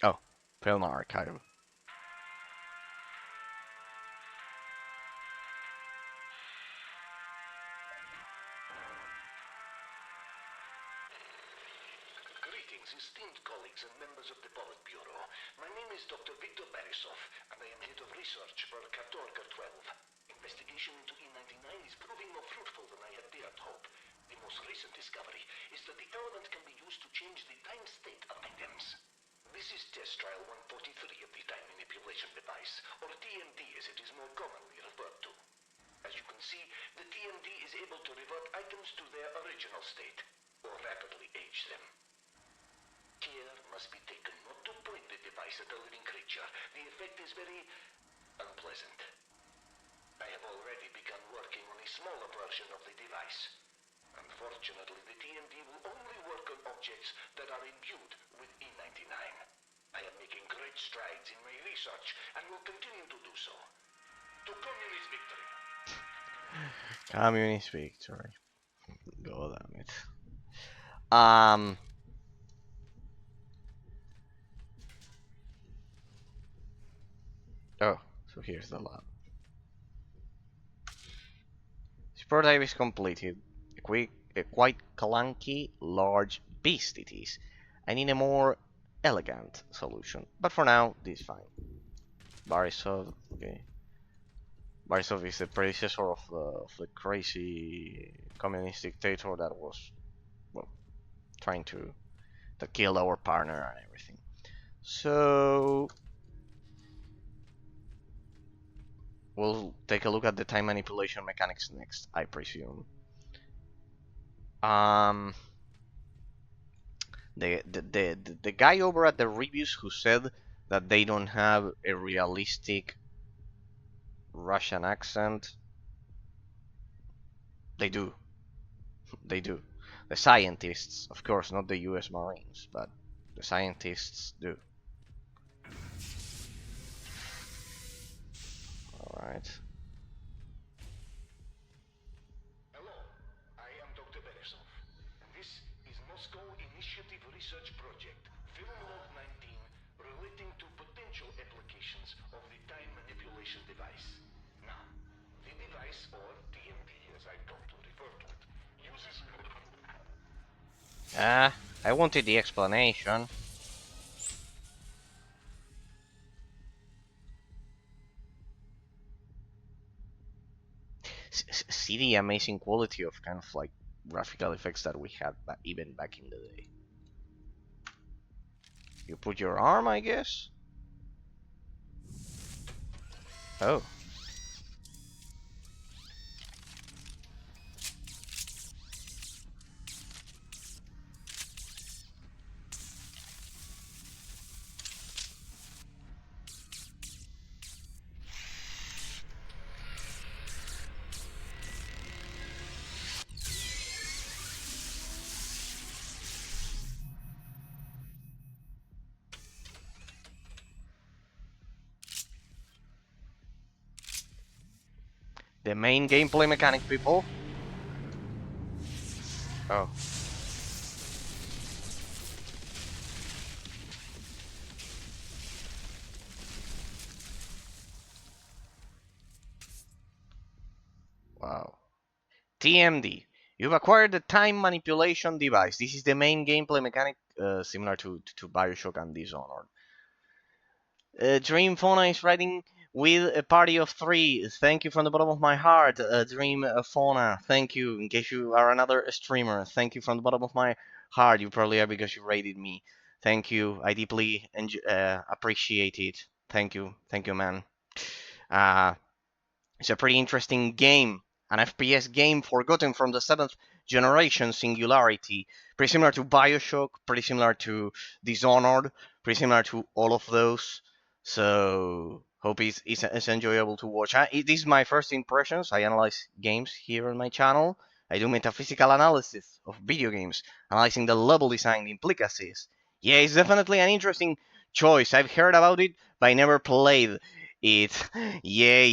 Oh, film archive. Greetings, esteemed colleagues and members of the Politburo. My name is Dr. Viktor Borisov, and I am head of research for Katorga 12. Investigation into E99 is proving more fruitful than I had dared hope. The most recent discovery is that the element can be used to change the time state of items. This is test trial 143 of the time manipulation device, or TMD as it is more commonly referred to. As you can see, the TMD is able to revert items to their original state, or rapidly age them. Care must be taken not to point the device at a living creature. The effect is very unpleasant. I have already begun working on a smaller version of the device. Unfortunately, the TMD will only work on objects that are imbued with E99. I am making great strides in my research and will continue to do so. To communist victory! Communist victory. God damn it. Oh, so here's the lab. This prototype is completed. A quite clunky, large beast it is. I need a more elegant solution. But for now, this is fine. Barisov, okay. Barisov is the predecessor of the crazy communist dictator that was, well, trying to kill our partner and everything. So We'll take a look at the time manipulation mechanics next, I presume. The guy over at the reviews who said that they don't have a realistic Russian accent, they do. They do. The scientists, of course, not the US Marines, but the scientists do. Alright. Hello, I am Dr. Beresov, and this is Moscow Initiative Research Project, Film Log 19, relating to potential applications of the time manipulation device. Now, the device, or TMD as I've come to refer to it, uses... I wanted the explanation. See the amazing quality of kind of like graphical effects that we had even back in the day. You put your arm, I guess? Oh. The main gameplay mechanic, people. Oh. Wow. TMD. You've acquired the time manipulation device. This is the main gameplay mechanic, similar to Bioshock and Dishonored. Dream Fauna is riding with a party of 3. Thank you from the bottom of my heart, Dream Fauna. Thank you. In case you are another streamer, thank you from the bottom of my heart. You probably are because you rated me. Thank you. I deeply appreciate it. Thank you. Thank you, man. It's a pretty interesting game. An FPS game forgotten from the 7th generation, Singularity. Pretty similar to Bioshock, pretty similar to Dishonored, pretty similar to all of those. So, hope it's enjoyable to watch. This is my first impressions. I analyze games here on my channel. I do metaphysical analysis of video games, analyzing the level design, the implicacies. Yeah, it's definitely an interesting choice. I've heard about it, but I never played it. Yeah.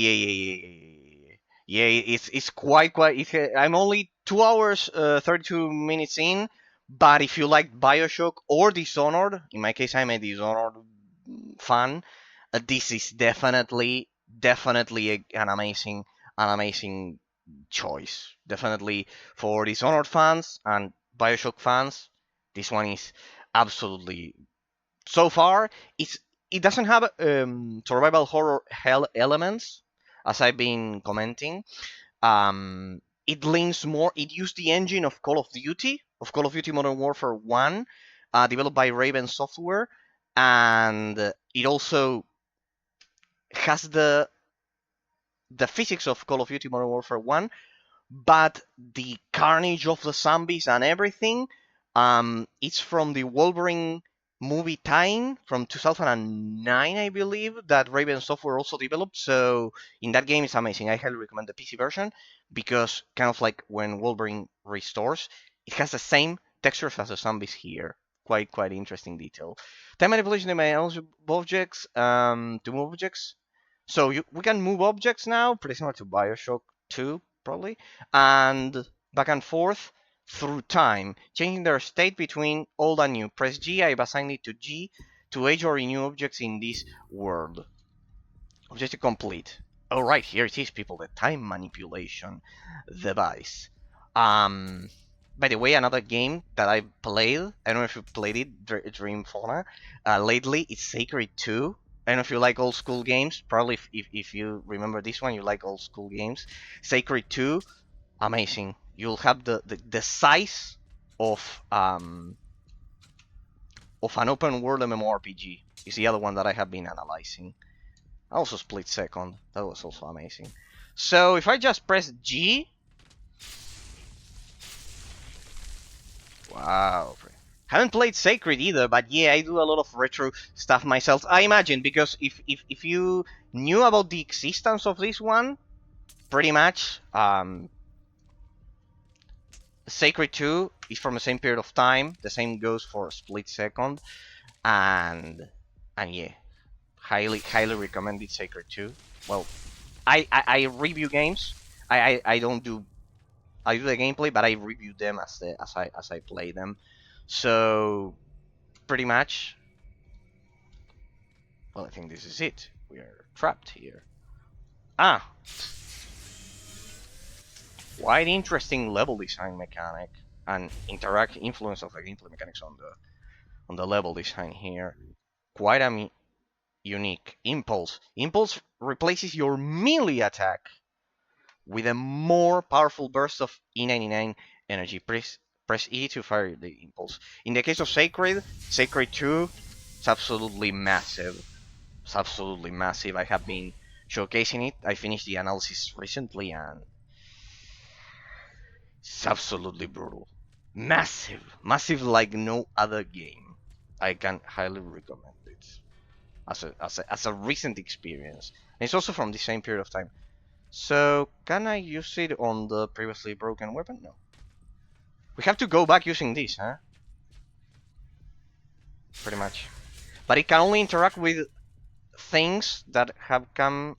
It's quite. I'm only 2 hours, 32 minutes in. But if you like Bioshock or Dishonored, in my case, I'm a Dishonored fan. This is definitely an amazing choice. Definitely for Dishonored fans and Bioshock fans, this one is absolutely. So far, it doesn't have survival horror hell elements, as I've been commenting. It leans more. It used the engine of Call of Duty Modern Warfare 1, developed by Raven Software, and it also has the physics of Call of Duty Modern Warfare 1, but the carnage of the zombies and everything, it's from the Wolverine movie tie-in from 2009, I believe, that Raven Software also developed. So in that game, it's amazing. I highly recommend the PC version because kind of like when Wolverine restores, it has the same textures as the zombies here. Quite interesting detail. Time manipulation may also objects to move objects. So we can move objects now, pretty similar to Bioshock 2, probably, and back and forth through time, changing their state between old and new. Press G, I've assigned it to G to age or renew objects in this world. Objective complete. Alright, here it is, people, the time manipulation device. By the way, another game that I played, I don't know if you played it, Dream Fauna, lately, it's Sacred 2. I don't know if you like old school games. Probably if you remember this one, you like old school games. Sacred 2, amazing. You'll have the size of an open world MMORPG. Is the other one that I have been analyzing. Also split second. That was also amazing. So if I just press G, wow. Haven't played Sacred either, but yeah, I do a lot of retro stuff myself. I imagine, because if you knew about the existence of this one, pretty much, Sacred 2 is from the same period of time. The same goes for Split Second, and yeah, highly recommended Sacred 2. Well, I review games. I don't do I do the gameplay, but I review them as I play them. So pretty much, well, I think this is it. We are trapped here. Ah, quite interesting level design mechanic and interact influence of the gameplay mechanics on the level design here. Quite a unique impulse. Impulse replaces your melee attack with a more powerful burst of E99 energy. Press E to fire the impulse. In the case of Sacred 2, it's absolutely massive. It's absolutely massive. I have been showcasing it. I finished the analysis recently, and it's absolutely brutal. Massive. Massive like no other game. I can highly recommend it as a recent experience. And it's also from the same period of time. So, can I use it on the previously broken weapon? No. We have to go back using this, huh? Pretty much. But it can only interact with things that have come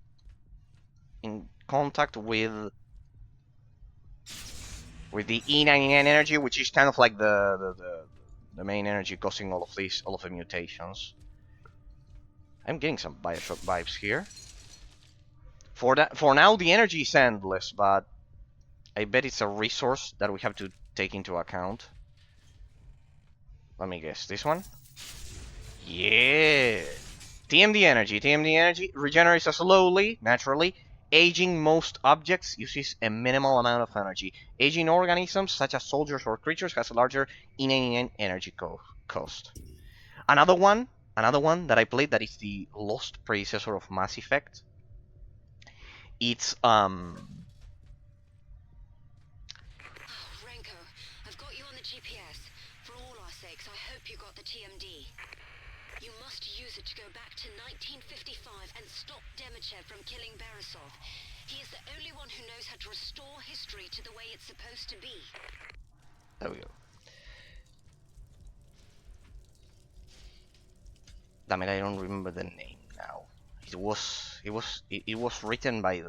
in contact with the E99 energy, which is kind of like the main energy causing all of the mutations. I'm getting some Bioshock vibes here. For now, the energy is endless, but I bet it's a resource that we have to take into account. Let me guess, this one? Yeah! TMD energy regenerates slowly, naturally. Aging most objects uses a minimal amount of energy. Aging organisms, such as soldiers or creatures, has a larger E99 energy cost. Another one that I played that is the lost predecessor of Mass Effect. It's Renko, I've got you on the GPS. For all our sakes, I hope you got the TMD. You must use it to go back to 1955 and stop Demichev from killing Borisov. He is the only one who knows how to restore history to the way it's supposed to be. There we go. Damn it, I don't remember the name now. It was written by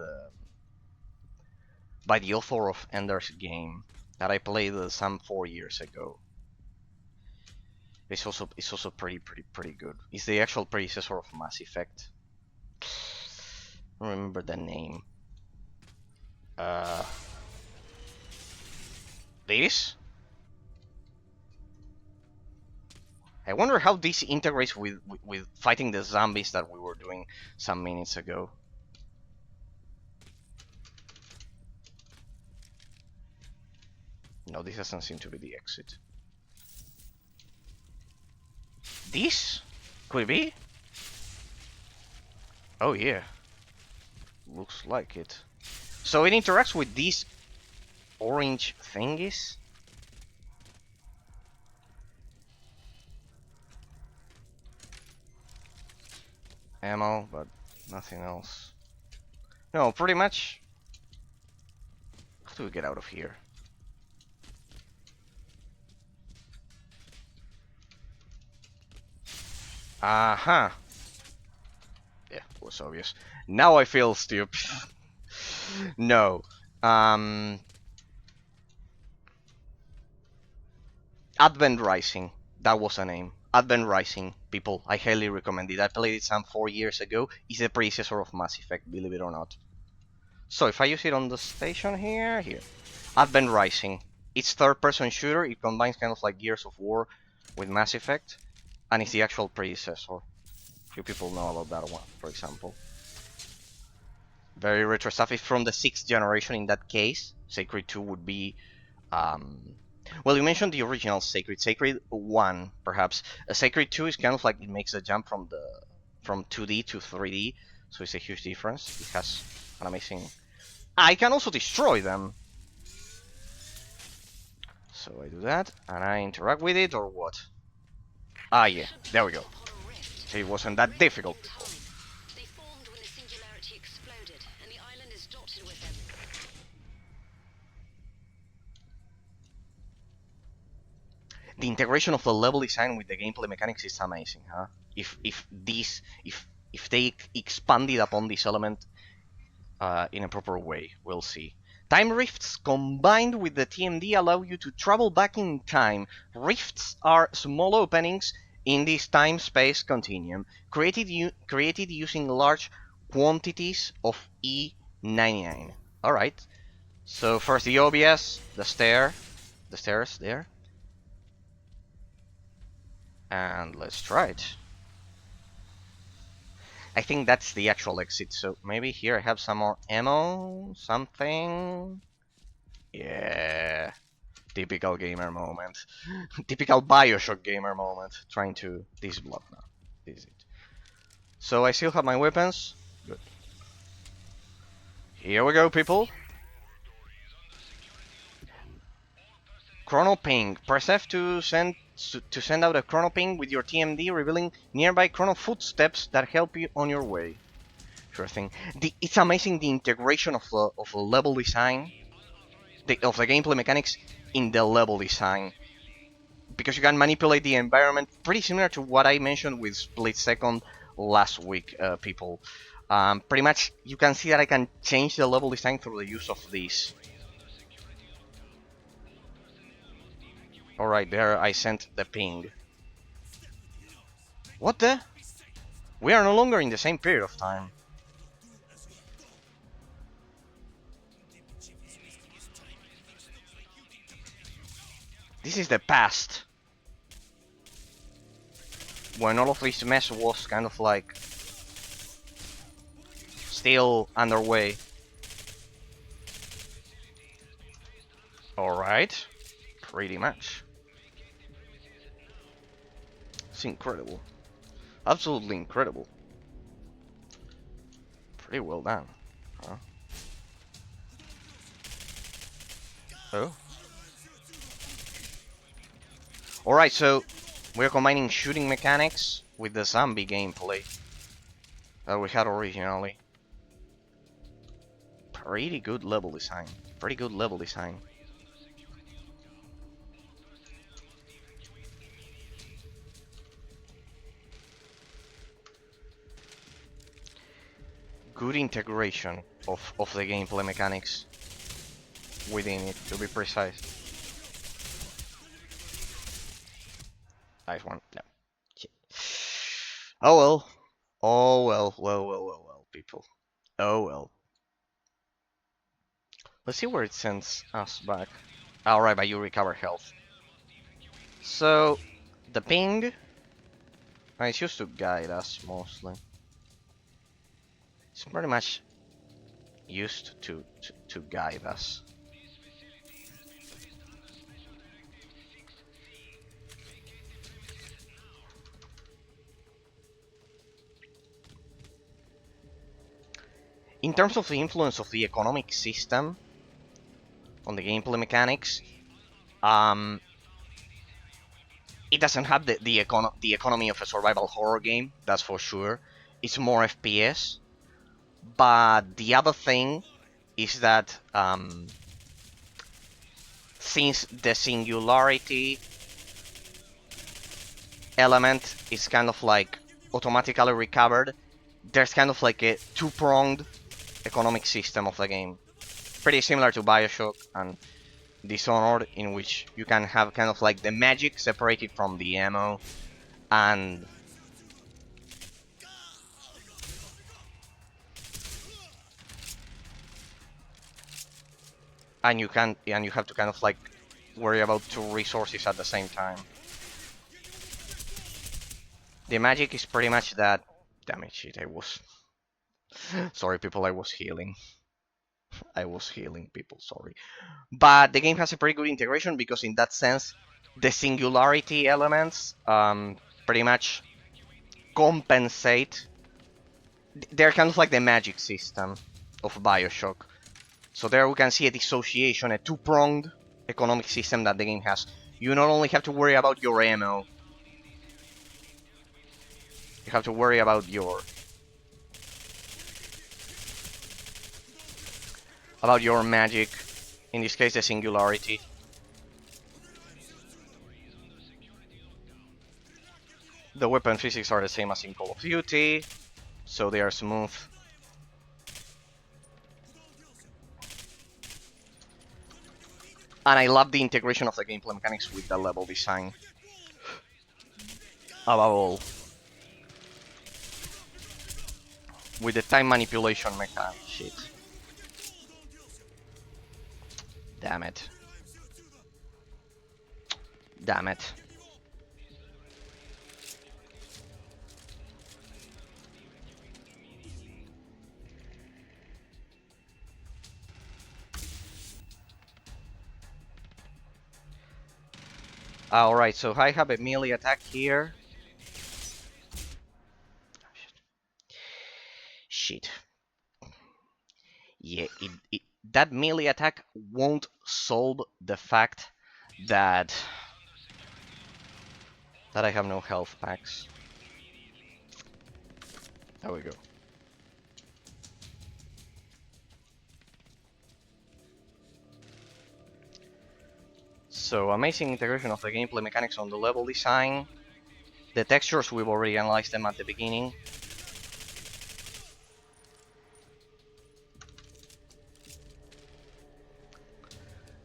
the author of Ender's Game that I played some 4 years ago. It's also pretty good. It's the actual predecessor of Mass Effect. I don't remember the name. This? I wonder how this integrates with fighting the zombies that we were doing some minutes ago. No, this doesn't seem to be the exit. This? Could it be? Oh yeah. Looks like it. So it interacts with these orange thingies? Ammo, but nothing else. No, pretty much. How do we get out of here? Aha! Yeah, it was obvious. Now I feel stupid. No. Advent Rising. That was a name. Advent Rising, people. I highly recommend it. I played it some 4 years ago. It's the predecessor of Mass Effect, believe it or not. So if I use it on the station here. Advent Rising. It's third-person shooter. It combines kind of like Gears of War with Mass Effect. And it's the actual predecessor. Few people know about that one, for example. Very retro stuff. It's from the 6th generation in that case. Sacred 2 would be... Well, you mentioned the original Sacred 1, perhaps. Sacred 2 is kind of like it makes a jump from 2D to 3D. so it's a huge difference. It has an amazing... I can also destroy them. So I do that, and I interact with it, or what? Ah, yeah, there we go. So it wasn't that difficult before. They formed when the Singularity exploded, and the island is dotted with them. The integration of the level design with the gameplay mechanics is amazing, huh? If they expanded upon this element in a proper way, we'll see. Time rifts combined with the TMD allow you to travel back in time. Rifts are small openings in this time-space continuum, created using large quantities of E99. All right. So first the obvious, the stairs there, and let's try it. I think that's the actual exit. So maybe here I have some more ammo, something. Yeah. Typical gamer moment. Typical Bioshock gamer moment. Trying to disblock now. This is it. So I still have my weapons. Good. Here we go, people. Chrono ping. Press F to send out a chrono ping with your TMD, revealing nearby chrono footsteps that help you on your way. Sure thing. It's amazing the integration of the level design, of the gameplay mechanics in the level design, because you can manipulate the environment pretty similar to what I mentioned with Split Second last week, people. Pretty much, you can see that I can change the level design through the use of this. Alright, there I sent the ping. What the? We are no longer in the same period of time. This is the past. When all of this mess was kind of like still underway. Alright. Pretty much. It's incredible. Absolutely incredible. Pretty well done. Huh? Oh. Alright, so we're combining shooting mechanics with the zombie gameplay that we had originally. Pretty good level design. Pretty good level design. Good integration of the gameplay mechanics within it, to be precise. Nice one. No. Oh well. Oh well, people. Oh well. Let's see where it sends us back. Alright, but you recover health. So, the ping... it's used to guide us, mostly. It's pretty much used to guide us. In terms of the influence of the economic system on the gameplay mechanics, it doesn't have the economy of a survival horror game, that's for sure. It's more FPS. But the other thing is that since the Singularity element is kind of like automatically recovered, there's kind of like a two-pronged economic system of the game. Pretty similar to Bioshock and Dishonored, in which you can have kind of like the magic separated from the ammo, and you have to kind of like worry about two resources at the same time. The magic is pretty much that. Damn it, shit! I was sorry, people. I was healing. I was healing, people. Sorry, but the game has a pretty good integration because, in that sense, the Singularity elements pretty much compensate they're kind of like the magic system of Bioshock. So there we can see a dissociation, a two-pronged economic system that the game has. You not only have to worry about your ammo, you have to worry about your magic. In this case, the Singularity. The weapon physics are the same as in Call of Duty, so they are smooth. And I love the integration of the gameplay mechanics with the level design. Above all, with the time manipulation mechanic. Shit. Damn it. Damn it. Alright, so I have a melee attack here. Shit. Yeah, that melee attack won't solve the fact that I have no health packs. There we go. So amazing integration of the gameplay mechanics on the level design. The textures, we've already analyzed them at the beginning.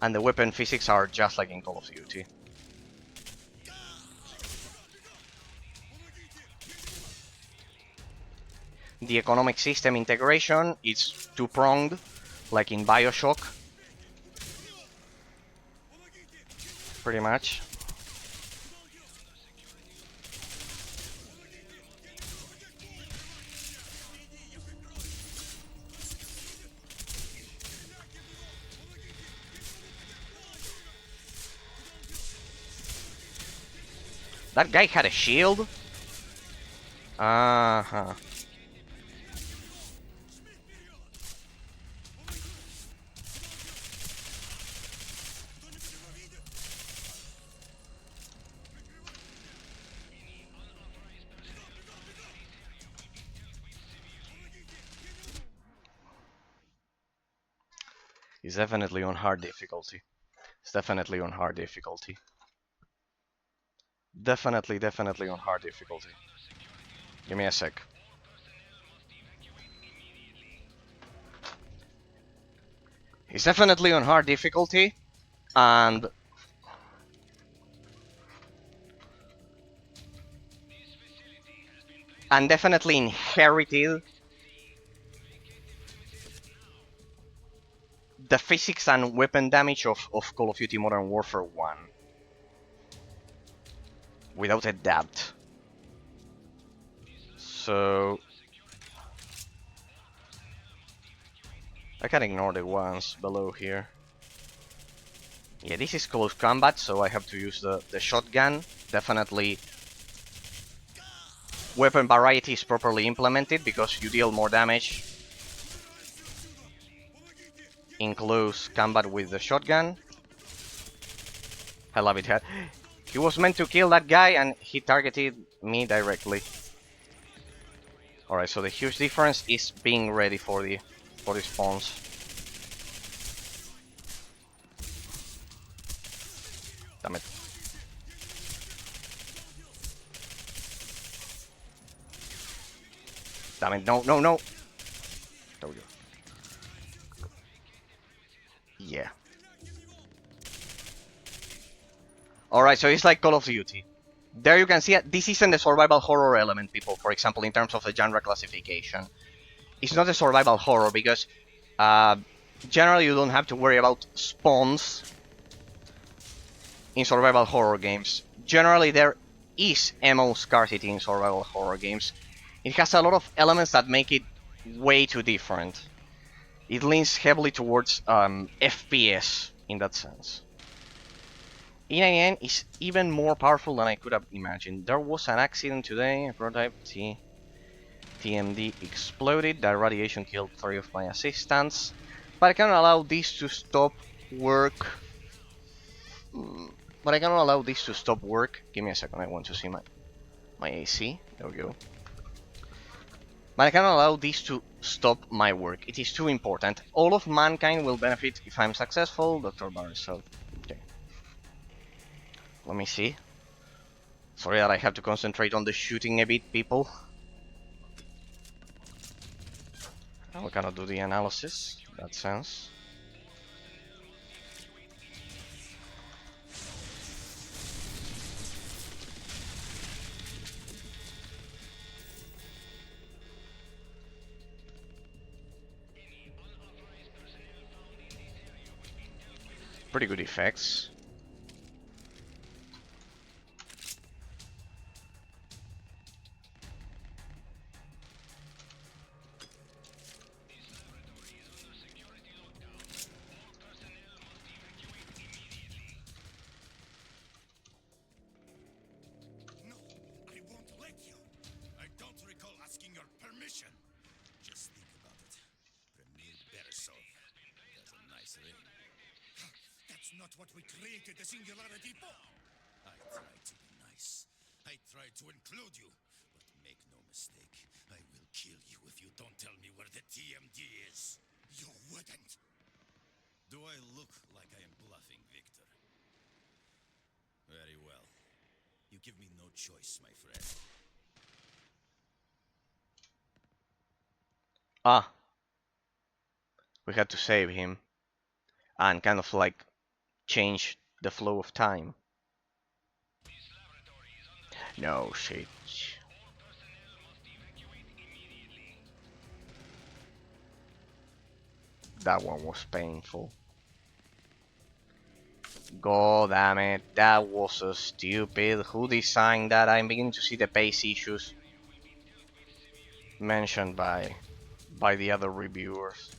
And the weapon physics are just like in Call of Duty. The economic system integration is two-pronged, like in Bioshock. Pretty much. That guy had a shield? Uh-huh. It's definitely on hard difficulty. It's definitely on hard difficulty. Definitely on hard difficulty. Give me a sec. It's definitely on hard difficulty, and definitely inherited the physics and weapon damage of Call of Duty Modern Warfare 1. Without a doubt. So I can ignore the ones below here. Yeah, this is close combat, so I have to use the shotgun. Definitely weapon variety is properly implemented because you deal more damage in close combat with the shotgun. I love it. He was meant to kill that guy and he targeted me directly. Alright, so the huge difference is being ready for the spawns. Damn it. Damn it, no, no, no! There we go. Yeah. Alright, so it's like Call of Duty. There you can see it. This isn't the survival horror element, people, for example, in terms of the genre classification. It's not a survival horror because generally you don't have to worry about spawns in survival horror games. Generally there is ammo scarcity in survival horror games. It has a lot of elements that make it way too different. It leans heavily towards FPS in that sense. E9N is even more powerful than I could have imagined. There was an accident today, a prototype, see. TMD exploded. That radiation killed 3 of my assistants. But I cannot allow this to stop work. But I cannot allow this to stop work. Give me a second, I want to see my AC. There we go. But I cannot allow this to stop my work. It is too important. All of mankind will benefit if I'm successful. Dr. Barisov. Okay. Let me see. Sorry that I have to concentrate on the shooting a bit, people. Now we cannot do the analysis. That sense. Pretty good effects. No, I won't let you. I don't recall asking your permission. Just think about it. Premier Beresov has a nice ring. That's not what we created the Singularity for. I tried to be nice. I tried to include you. But make no mistake, I will kill you if you don't tell me where the TMD is. You wouldn't. Do I look like I am bluffing, Victor? Very well. You give me no choice, my friend. Ah, we had to save him and kind of like change the flow of time. No shit. That one was painful. God damn it, that was so stupid. Who designed that? I'm beginning to see the pace issues mentioned by the other reviewers.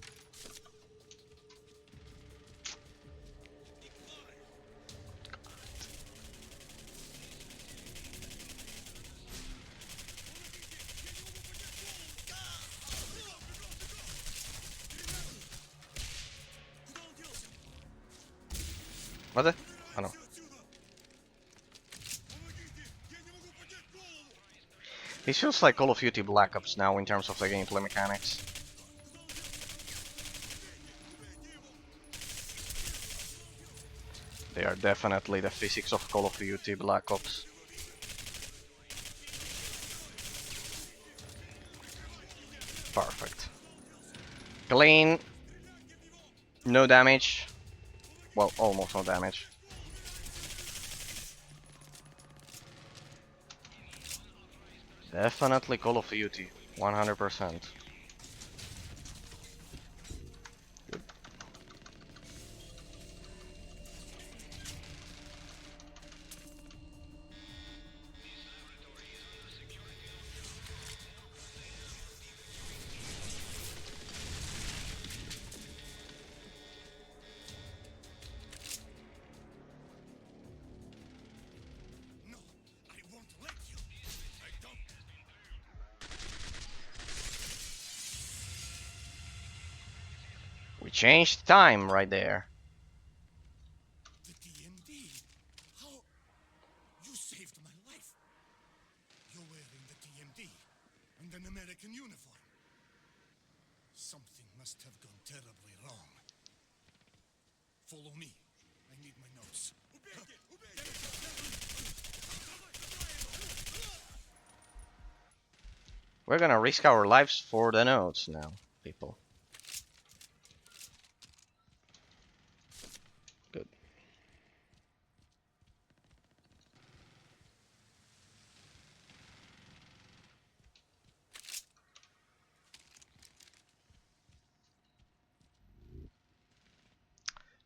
What the? Oh no. It feels like Call of Duty Black Ops now in terms of the gameplay mechanics. They are definitely the physics of Call of Duty Black Ops. Perfect. Clean. No damage. Well, almost no damage. Definitely Call of Duty. 100%. Good. No, I won't let you. I don't. We changed time right there. The TMD? How? You saved my life. You're wearing the TMD and an American uniform. Something must have gone terribly wrong. Follow me. I need my notes. We're gonna risk our lives for the notes now, people. Good.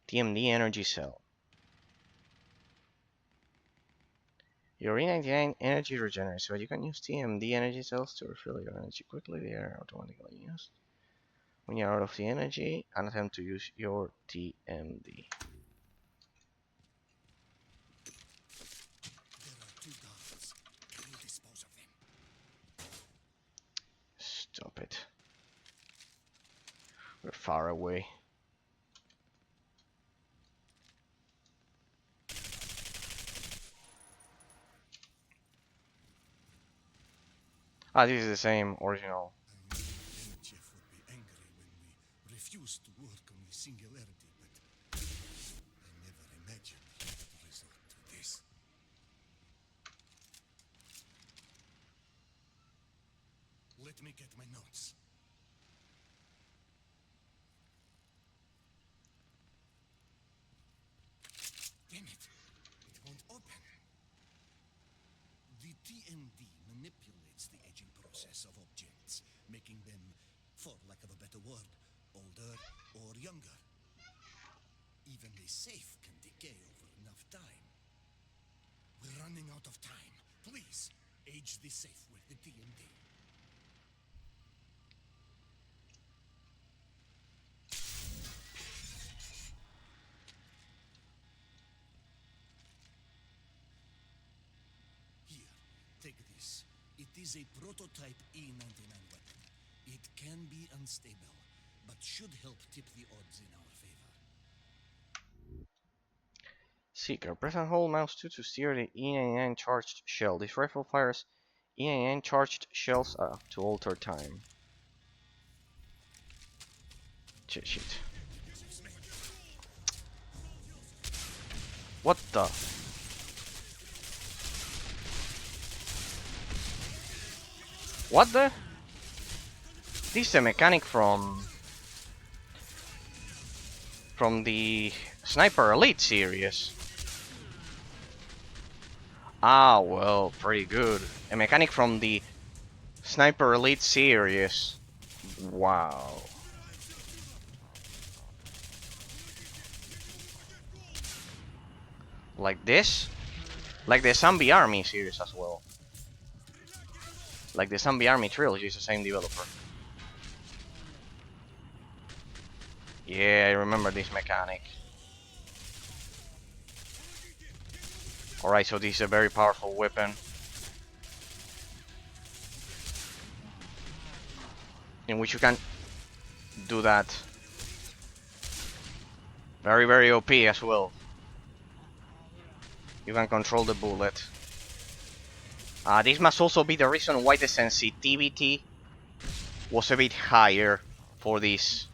TMD energy cell. Your E99 energy regenerates, but you can use TMD energy cells to refill your energy quickly. They are automatically used. When you're out of the energy, attempt to use your TMD. There are two guards. Can you dispose of them? Stop it. We're far away. Ah, this is the same original. Jeff would be angry when we refused to work on the Singularity, but I never imagined he would resort to this. Let me get my notes. Damn it! It won't open. The TMD manipulates the aging process of objects, making them, for lack of a better word, older or younger. Even a safe can decay over enough time. We're running out of time. Please, age the safe with the TMD. Here, take this. It is a prototype E99 weapon. It can be unstable, but should help tip the odds in our favor. Seeker. Press and hold mouse 2 to steer the E99 charged shell. This rifle fires E99 charged shells to alter time. Shit. What the? What the? This is a mechanic from the Sniper Elite series. Ah, well, pretty good. A mechanic from the Sniper Elite series. Wow. Like this? Like the Zombie Army series as well. Like the Zombie Army trilogy is the same developer. Yeah, I remember this mechanic. Alright, so this is a very powerful weapon. In which you can do that. Very, very OP as well. You can control the bullet. This must also be the reason why the sensitivity was a bit higher for this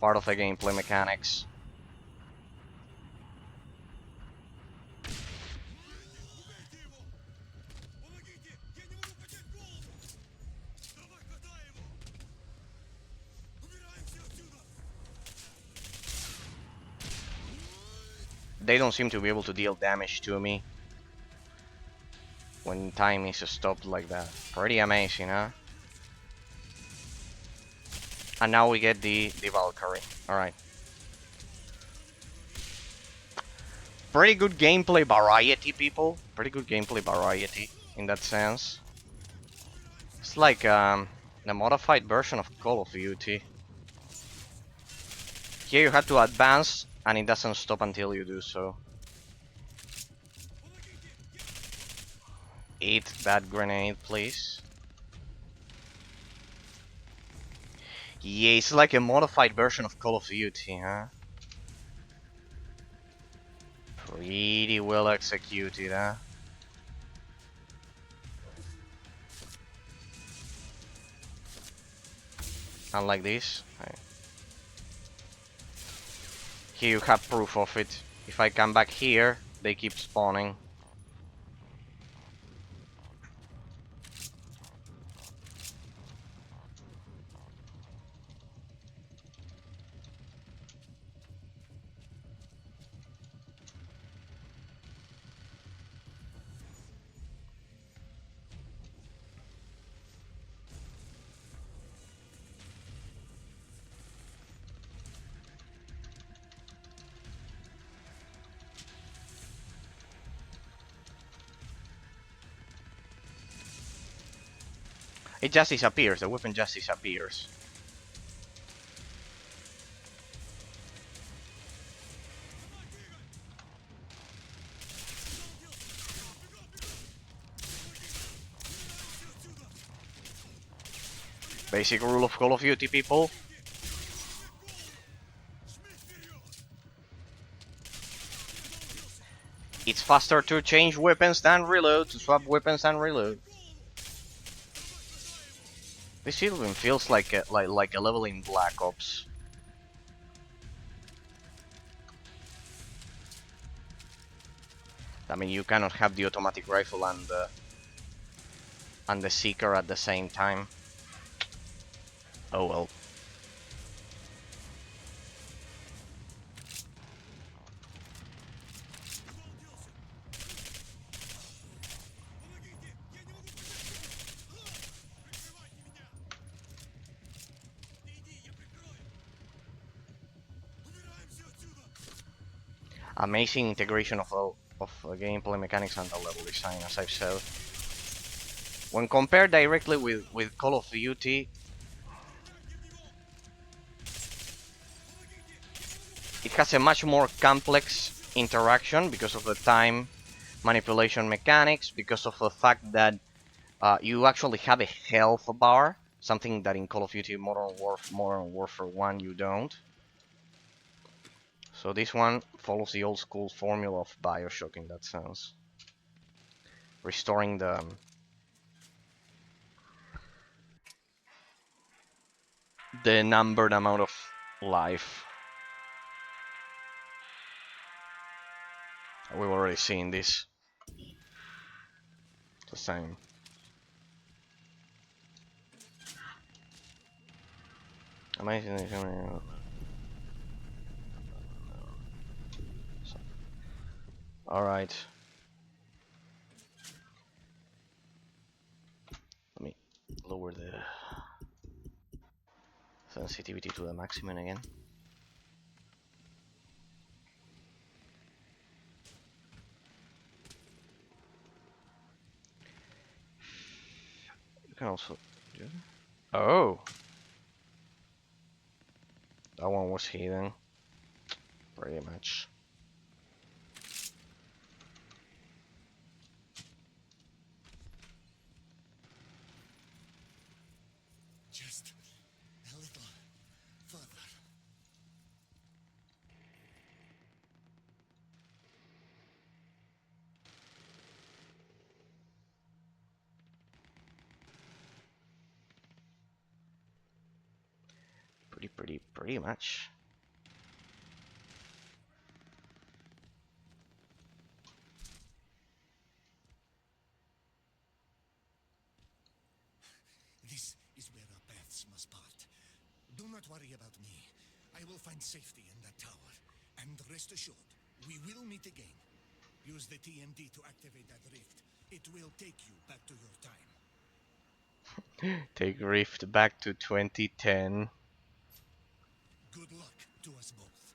part of the gameplay mechanics. They don't seem to be able to deal damage to me when time is stopped like that. Pretty amazing, huh? And now we get the Valkyrie. Alright. Pretty good gameplay variety, people. Pretty good gameplay variety in that sense. It's like the modified version of Call of Duty. Here you have to advance and it doesn't stop until you do so. Eat that grenade, please. Yeah, it's like a modified version of Call of Duty, huh? Pretty well executed, huh? Unlike this. Here you have proof of it. If I come back here, they keep spawning. It just disappears, the weapon just disappears. Basic rule of Call of Duty, people. It's faster to change weapons than reload, to swap weapons and reload. This even feels like a level in Black Ops. I mean, you cannot have the automatic rifle and the Seeker at the same time. Oh well. Amazing integration of gameplay mechanics and the level design, as I've said. When compared directly with Call of Duty, it has a much more complex interaction because of the time manipulation mechanics, because of the fact that you actually have a health bar, something that in Call of Duty Modern Warfare 1 you don't. So this one follows the old school formula of Bioshock in that sense. Restoring the numbered amount of life. We've already seen this. The same. Amazing. Alright. Let me lower the sensitivity to the maximum again. You can also do that. Oh! That one was hidden. Pretty much. Just a little further. Pretty much. This is where our paths must part. Do not worry about me. I will find safety in that tower. And rest assured, we will meet again. Use the TMD to activate that rift. It will take you back to your time. Take Rift back to 2010. Good luck to us both.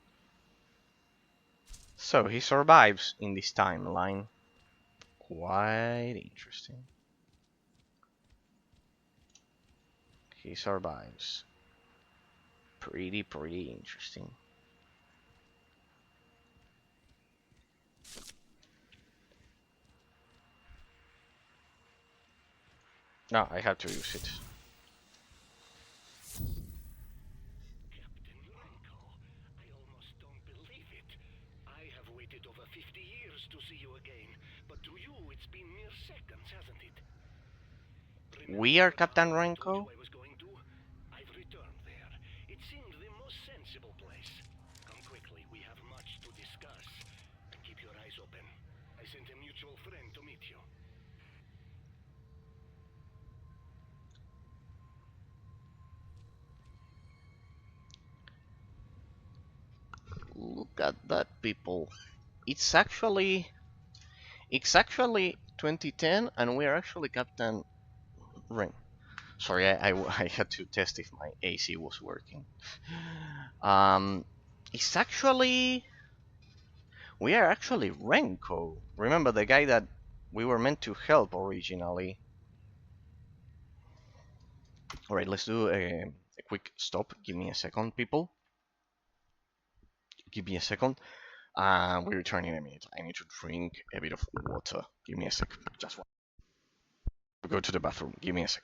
So he survives in this timeline. Quite interesting. He survives. Pretty interesting. No, I have to use it. Captain Lanko, I almost don't believe it. I have waited over 50 years to see you again, but to you it's been mere seconds, hasn't it? We are Captain I told Renko? you I was going to. I've returned there. It seemed the most sensible place. Come quickly, we have much to discuss. And keep your eyes open. I sent a mutual friend to meet you. Look at that, people. It's actually 2010, and we are actually Captain Ren. Sorry, I had to test if my AC was working. It's actually we are actually Renko. Remember the guy that we were meant to help originally. All right, let's do a quick stop. Give me a second, people. Give me a second. We'll return in a minute. I need to drink a bit of water. Give me a sec. Just one. Go to the bathroom. Give me a sec.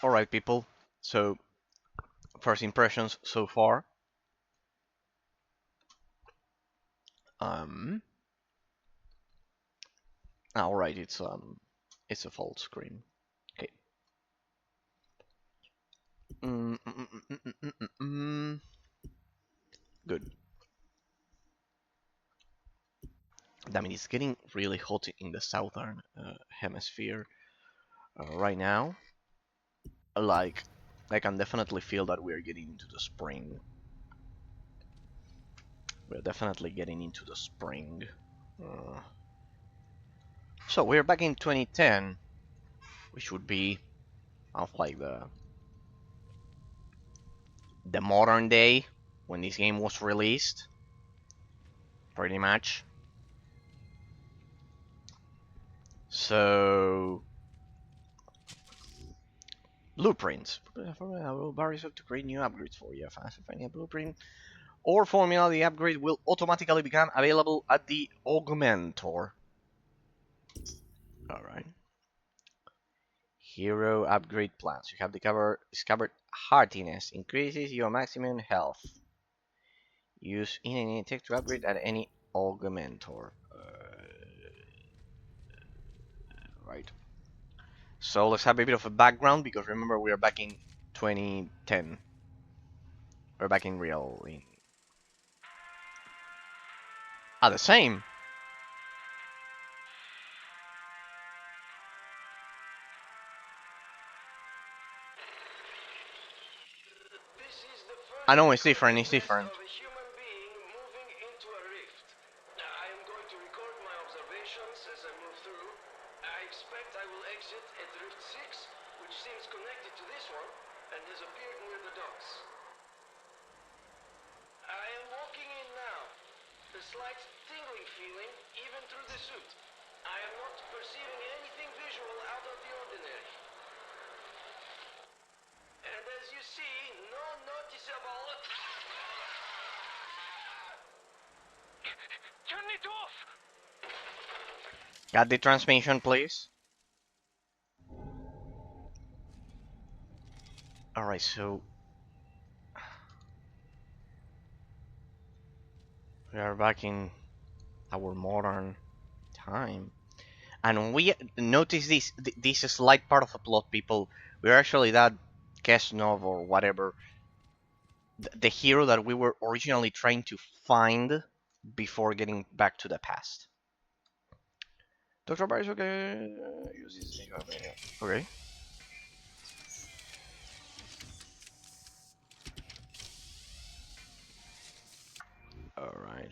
Alright, people. So, first impressions so far. Um. Alright, it's a full screen. Okay. Good. I mean, it's getting really hot in the southern hemisphere right now. Like, I can definitely feel that we're getting into the spring. We're definitely getting into the spring. Uh, so we're back in 2010, which would be of like the modern day when this game was released, pretty much. So blueprints. Bioshock to create new upgrades for you. Finding a blueprint or formula, the upgrade will automatically become available at the Augmentor. Alright. Hero upgrade plans. You have discovered Heartiness. Increases your maximum health. Use in any tech to upgrade at any Augmentor. Right. So let's have a bit of a background because remember we are back in 2010. We're back in real. The same. I know it's different. It's different. Of a human being moving into a rift. I am going to record my observations as I move through. I expect I will exit at Rift 6, which seems connected to this one, and has appeared near the docks. I am walking in now. A slight tingling feeling, even through the suit. I am not perceiving anything visual out of the ordinary. And as you see, no noticeable... Turn it off! Got the transmission, please. Alright, so we are back in our modern time. And we notice this slight part of the plot, people. We're actually that Kesnov or whatever, the hero that we were originally trying to find before getting back to the past. Dr. Bioshock uses... Okay. Alright.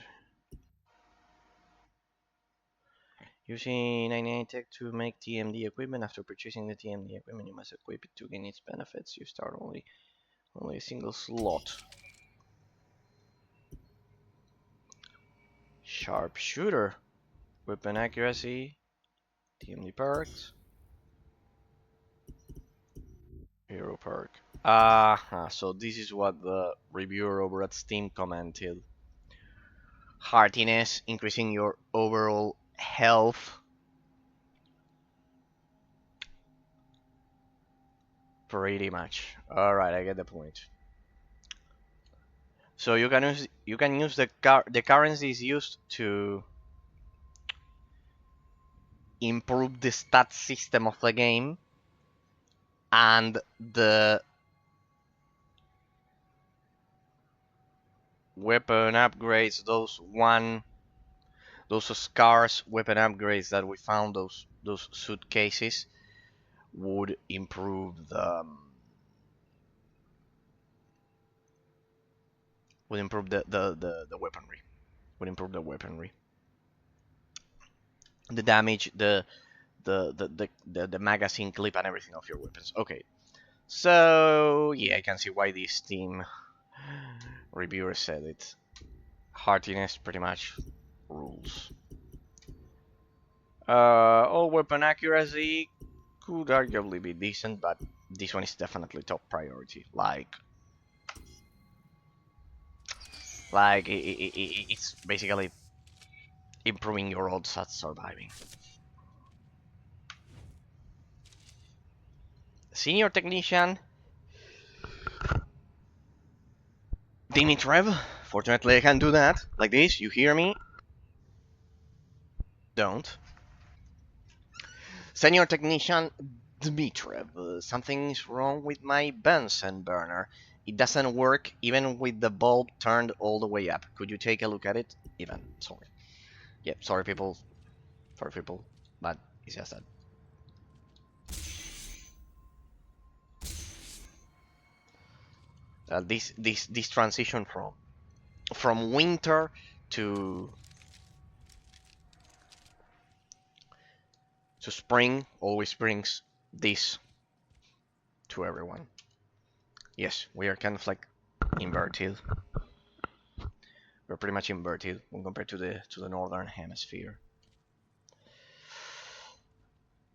Using 99 Tech to make TMD equipment. After purchasing the TMD equipment, you must equip it to gain its benefits. You start only a single slot. Sharpshooter. Weapon accuracy. TMD perks. Hero perk. So this is what the reviewer over at Steam commented. Heartiness, increasing your overall health. Pretty much. Alright, I get the point. So you can use the currencies used to improve the stat system of the game and the weapon upgrades, those scarce weapon upgrades that we found, those suitcases would improve the weaponry. Would improve the weaponry. The damage, the magazine clip and everything of your weapons. Okay. So yeah, I can see why this Steam reviewer said it. Heartiness pretty much rules. All weapon accuracy could arguably be decent, but this one is definitely top priority. It's basically improving your odds at surviving. Senior Technician Dimitrev. Fortunately, I can do that. Like this, you hear me? Don't. Senior Technician Dmitriev, something's wrong with my Bunsen burner. It doesn't work even with the bulb turned all the way up. Could you take a look at it? Even, sorry. Yep, sorry people. Sorry people. But it's just that. This transition from winter to spring always brings this to everyone. Yes, we are kind of like inverted. We're pretty much inverted when compared to the northern hemisphere.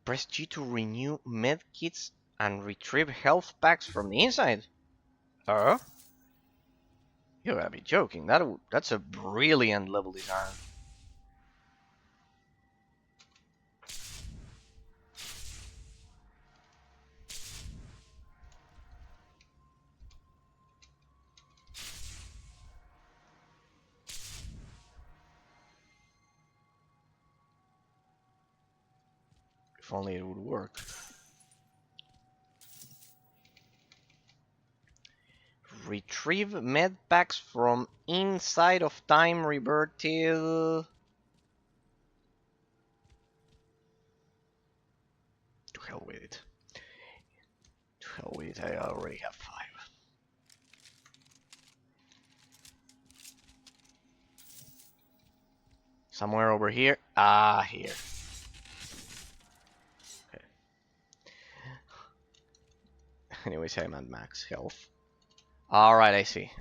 Press G to renew medkits and retrieve health packs from the inside. Oh? You gotta be joking. That's a brilliant level design. If only it would work. Retrieve med packs from inside of time reverted. To hell with it. To hell with it. I already have 5. Somewhere over here. Ah, here. Okay. Anyways, I'm at max health. Alright, I see.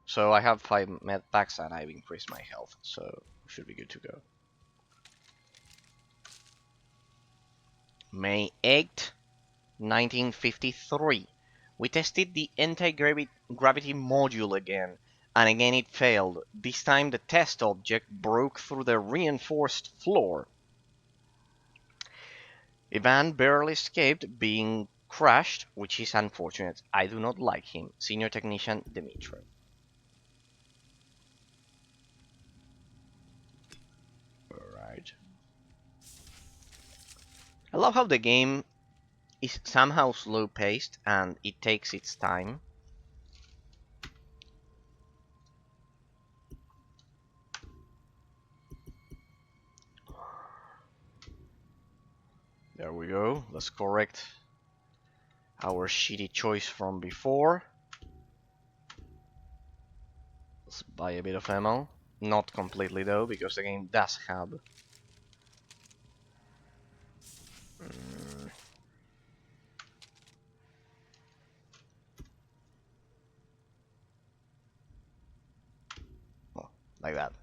So I have 5 med packs and I've increased my health, so we should be good to go. May 8th, 1953. We tested the anti-gravity module again, and again it failed. This time the test object broke through the reinforced floor. Ivan barely escaped being crushed, which is unfortunate. I do not like him. Senior Technician Dmitry. Alright. I love how the game is somehow slow-paced and it takes its time. There we go. Let's correct our shitty choice from before. Let's buy a bit of ammo. Not completely though, because the game does have... Oh, like that.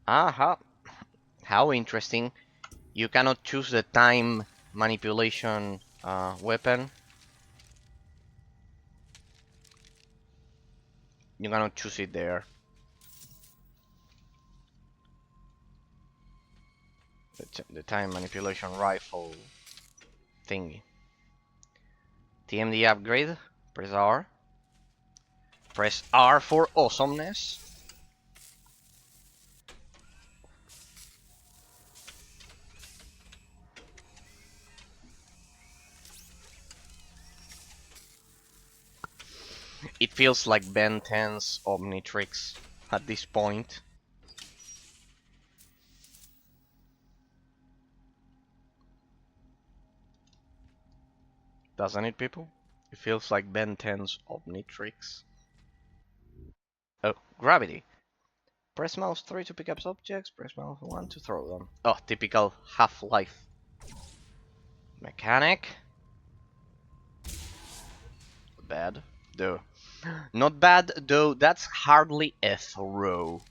Aha! How interesting. You cannot choose the time manipulation weapon. You cannot choose it there. The time manipulation rifle thingy. TMD upgrade. Press R. Press R for awesomeness. It feels like Ben 10's Omnitrix at this point. Doesn't it, people? It feels like Ben 10's Omnitrix. Oh, gravity. Press mouse 3 to pick up objects, press mouse 1 to throw them. Oh, typical Half-Life mechanic. Bad, though. Not bad, though that's hardly a throw.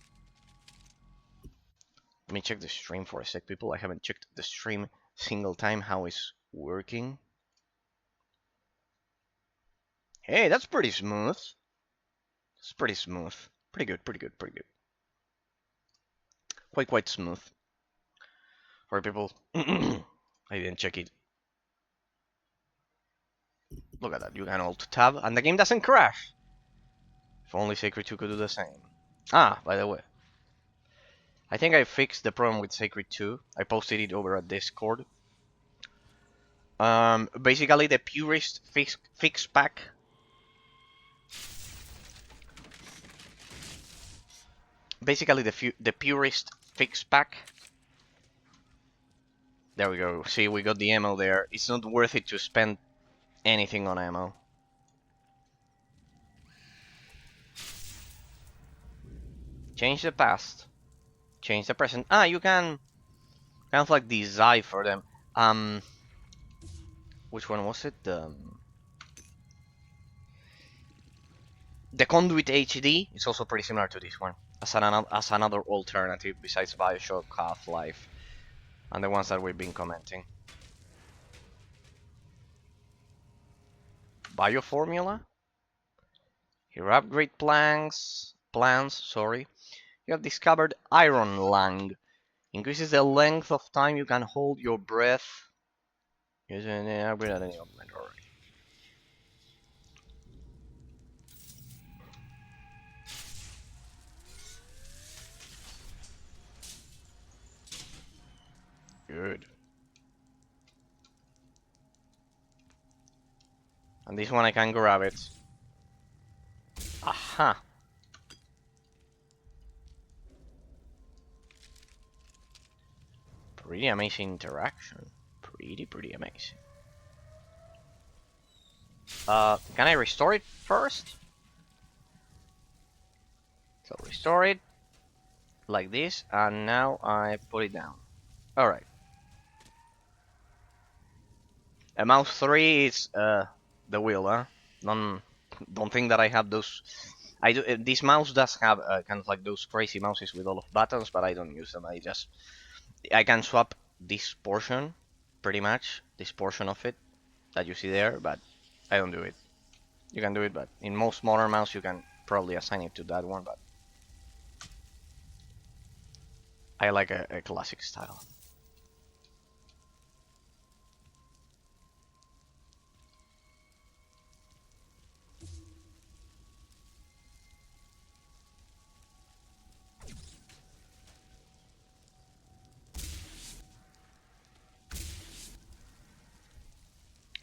Let me check the stream for a sec, people. I haven't checked the stream single time how it's working. Hey, that's pretty smooth. It's pretty smooth. Pretty good. Quite smooth. For people, I didn't check it Look at that. You can alt tab and the game doesn't crash. If only Sacred 2 could do the same. Ah, by the way, I think I fixed the problem with Sacred 2. I posted it over at Discord. Basically the purist fix pack. Basically the purist fix pack. There we go. See, we got the ammo there. It's not worth it to spend anything on ammo. Change the past. Change the present. Ah, you can kind of like decipher them. Which one was it? The Conduit HD is also pretty similar to this one, as another alternative besides Bioshock, Half-Life, and the ones that we've been commenting. Bioformula. Here, upgrade plans. Sorry. You have discovered Iron Lung. Increases the length of time you can hold your breath. Using an upgrade at any moment. Alright. Good. And this one I can grab it. Aha. Pretty amazing interaction. Pretty amazing. Can I restore it first? So restore it like this, and now I put it down. Alright. Mouse 3 is the wheel, huh? Don't think that I have those. I do. This mouse does have kind of like those crazy mouses with all of buttons, but I don't use them. I can swap this portion, pretty much this portion of it that you see there, but I don't do it. You can do it, but in most modern mouse you can probably assign it to that one, but I like a classic style.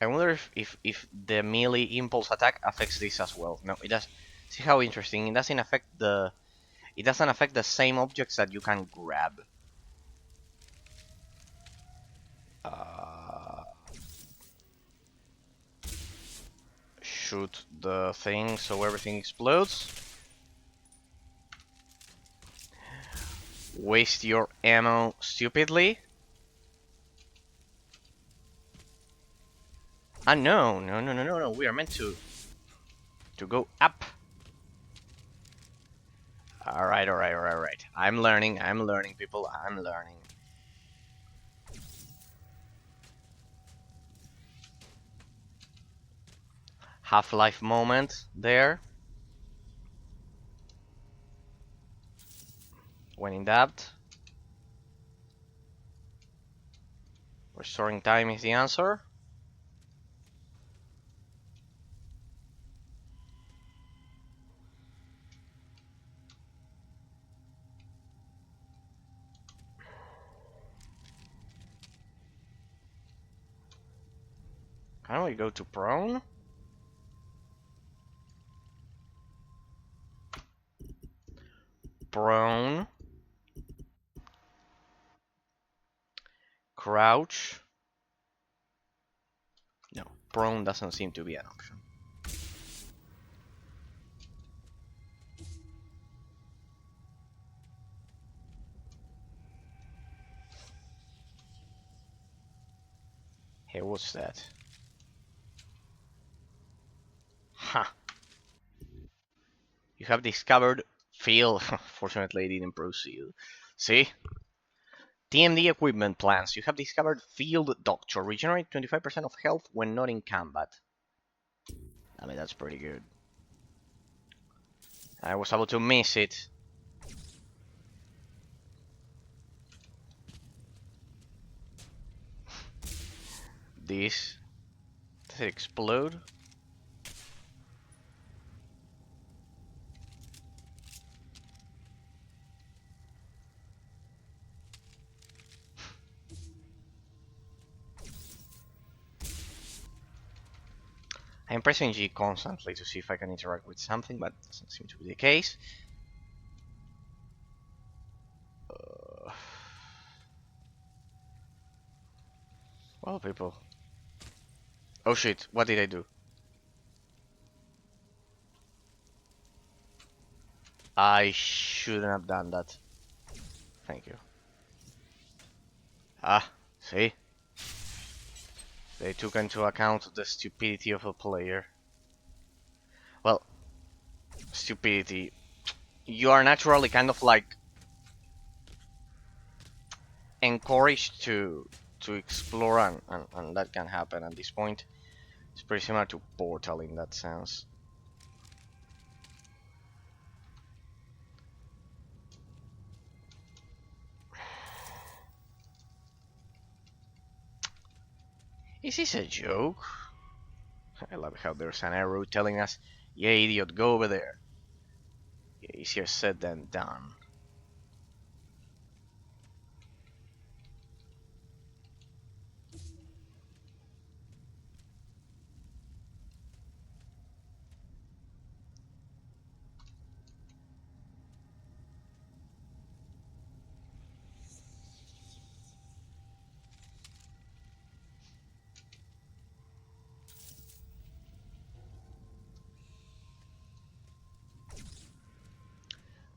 I wonder if the melee impulse attack affects this as well. No, it does. See how interesting. It doesn't affect the same objects that you can grab. Shoot the thing so everything explodes. Waste your ammo stupidly. Ah, no. We are meant to go up. Alright. I'm learning, people. I'm learning. Half-Life moment there. When in doubt. Restoring time is the answer. Can we go to prone? Prone. Crouch. No, prone doesn't seem to be an option. Hey, what's that? Ha! You have discovered field. Fortunately, it didn't proceed. See? TMD equipment plans. You have discovered Field Doctor. Regenerate 25% of health when not in combat. I mean, that's pretty good. I was able to miss it. This. Does it explode? I'm pressing G constantly to see if I can interact with something, but doesn't seem to be the case. Well, people. Oh shit, what did I do? I shouldn't have done that. Thank you. Ah, see? They took into account the stupidity of a player. Well, stupidity. You are naturally kind of like encouraged to explore, and that can happen at this point. It's pretty similar to Portal in that sense. Is this a joke? I love how there's an arrow telling us, yeah, idiot, go over there. Yeah, easier said than done.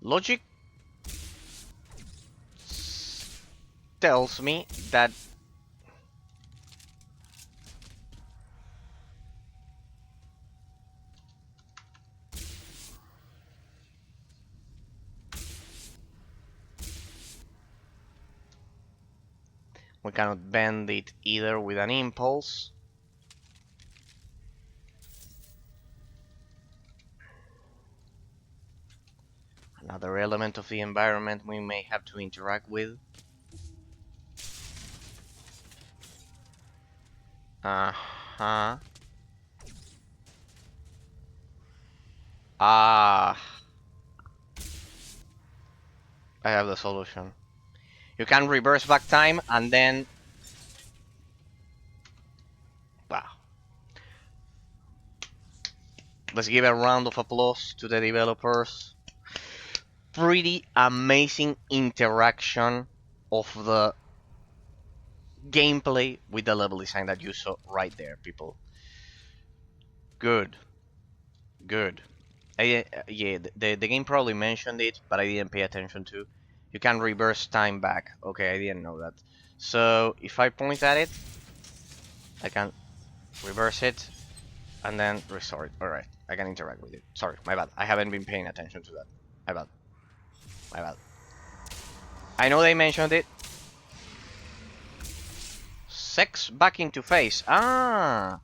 Logic tells me that we cannot bend it either with an impulse. Another element of the environment we may have to interact with. Uh-huh. Ah, I have the solution. You can reverse back time and then... Wow. Let's give a round of applause to the developers. Pretty amazing interaction of the gameplay with the level design that you saw right there, people. Good. Good. Yeah, the game probably mentioned it, but I didn't pay attention to. You can reverse time back. Okay, I didn't know that. So if I point at it, I can reverse it and then restore it. Alright, I can interact with it. Sorry, my bad. I haven't been paying attention to that. My bad. My bad. I know they mentioned it. Sex back into face. Ah!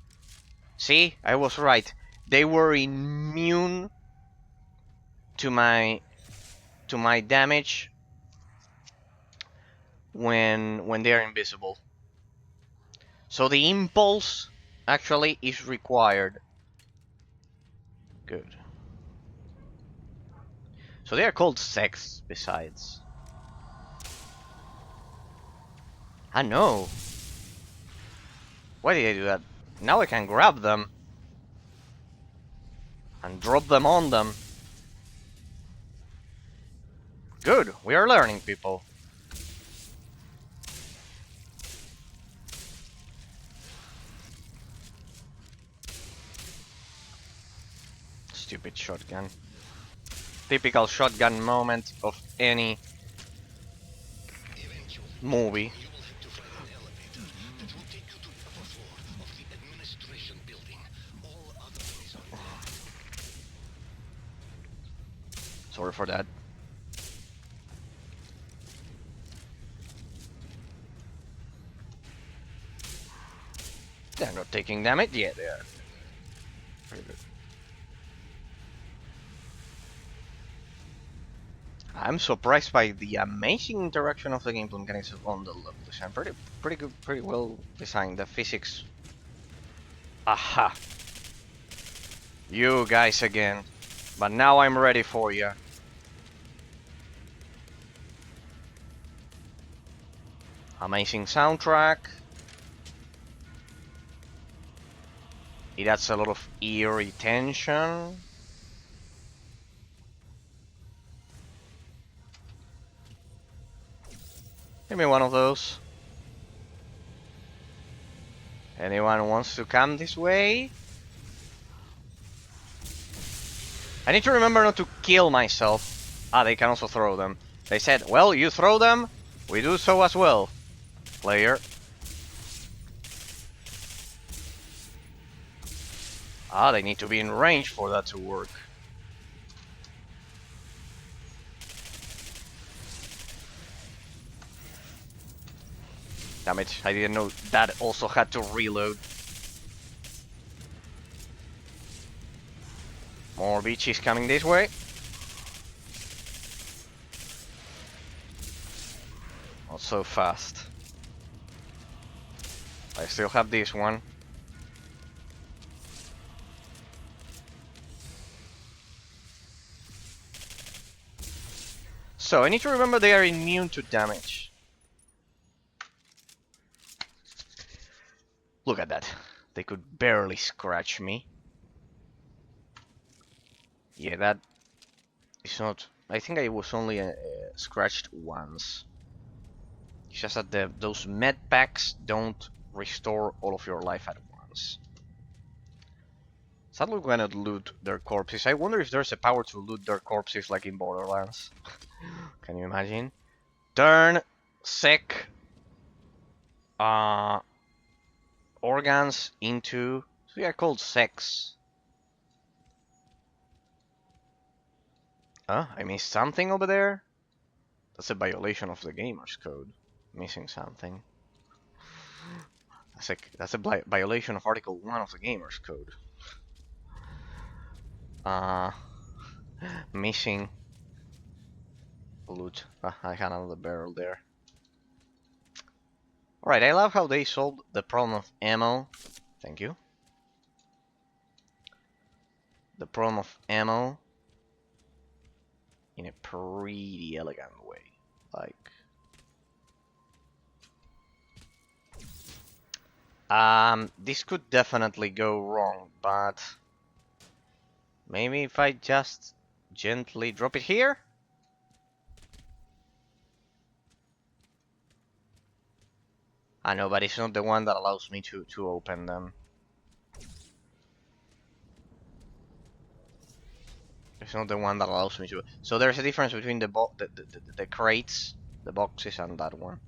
See, I was right. They were immune to my damage when they are invisible. So the impulse actually is required. Good. So they are called Zeks besides. I know. Why did I do that? Now I can grab them and drop them on them. Good, we are learning, people. Stupid shotgun. Typical shotgun moment of any movie. You will have to find an elevator that will take you to the upper floor of the administration building. All other ways are dead. Sorry for that. They're not taking damage. Yeah, they are. Very good. I'm surprised by the amazing interaction of the gameplay mechanics on the level design. Pretty good, pretty well designed. The physics. Aha! You guys again. But now I'm ready for you. Amazing soundtrack. It adds a lot of eerie tension. Give me one of those. Anyone wants to come this way? I need to remember not to kill myself. Ah, they can also throw them. They said, well, you throw them, we do so as well, player. Ah, they need to be in range for that to work. Damn it, I didn't know that also had to reload. More beaches coming this way. Not so fast. I still have this one. So I need to remember they are immune to damage. Look at that. They could barely scratch me. Yeah, that is not... I think I was only scratched once. It's just that those med packs don't restore all of your life at once. Sadly, we cannot loot their corpses. I wonder if there's a power to loot their corpses like in Borderlands. Can you imagine? Turn sick organs into... So they are called Zeks. I missed something over there? That's a violation of the gamer's code. Missing something. That's a violation of Article 1 of the gamer's code. Missing loot. I had another barrel there. Alright, I love how they solved the problem of ammo. Thank you. The problem of ammo in a pretty elegant way. Like... this could definitely go wrong, but... Maybe if I just gently drop it here? I know, but it's not the one that allows me to open them. It's not the one that allows me to... So there's a difference between the crates, the boxes, and that one.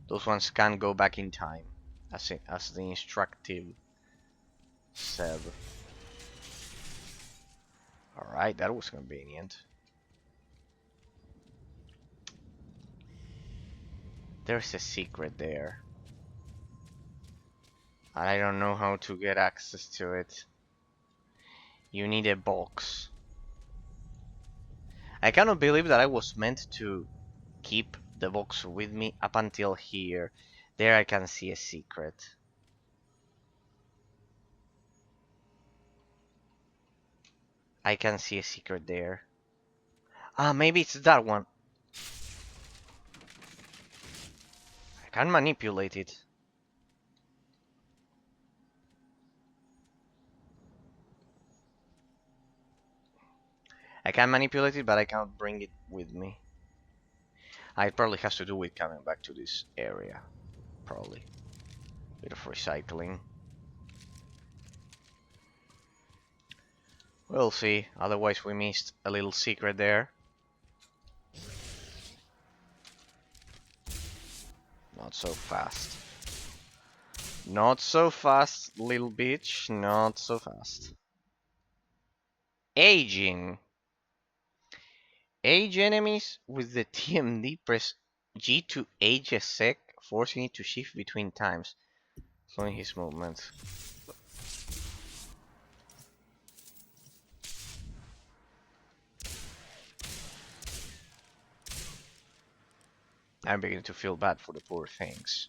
Those ones can go back in time, as the instructive said. Alright, that was convenient. There's a secret there. And I don't know how to get access to it. You need a box. I cannot believe that I was meant to keep the box with me up until here. There I can see a secret. I can see a secret there. Ah, maybe it's that one. I can manipulate it. I can manipulate it, but I can't bring it with me. It probably has to do with coming back to this area. Probably. Bit of recycling. We'll see. Otherwise we missed a little secret there. Not so fast. Not so fast, little bitch. Not so fast. Aging. Age enemies with the TMD, press G to age a sec, forcing it to shift between times, slowing his movement. I'm beginning to feel bad for the poor things.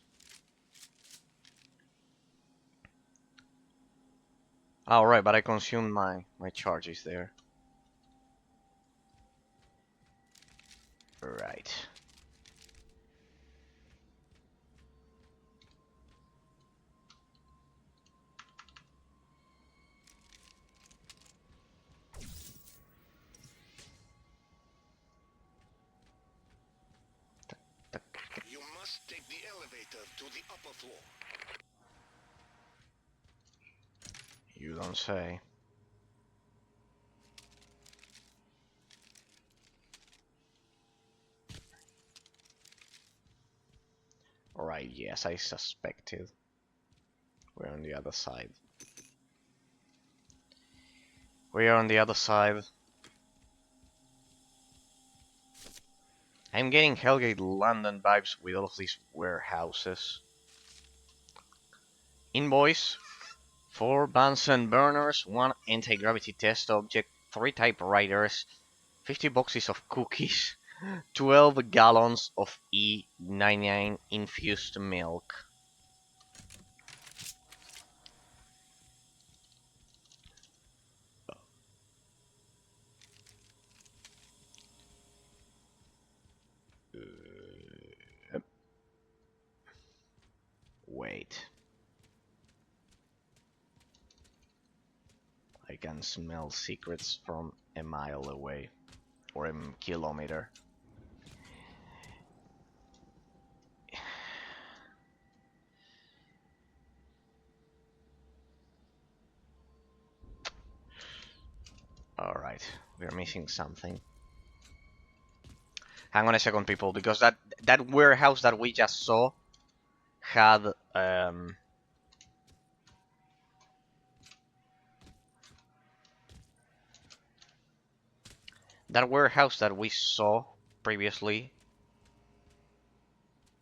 Alright, but I consumed my charges there. Right. take the elevator to the upper floor. You don't say. Alright, yes, I suspected. We're on the other side. We are on the other side. I'm getting Hellgate London vibes with all of these warehouses. Invoice: 4 Bunsen burners, 1 anti-gravity test object, 3 typewriters, 50 boxes of cookies, 12 gallons of E99 infused milk. Wait. I can smell secrets from a mile away. Or a kilometer. Alright, we're missing something. Hang on a second, people, because that warehouse that we just saw had that warehouse that we saw previously.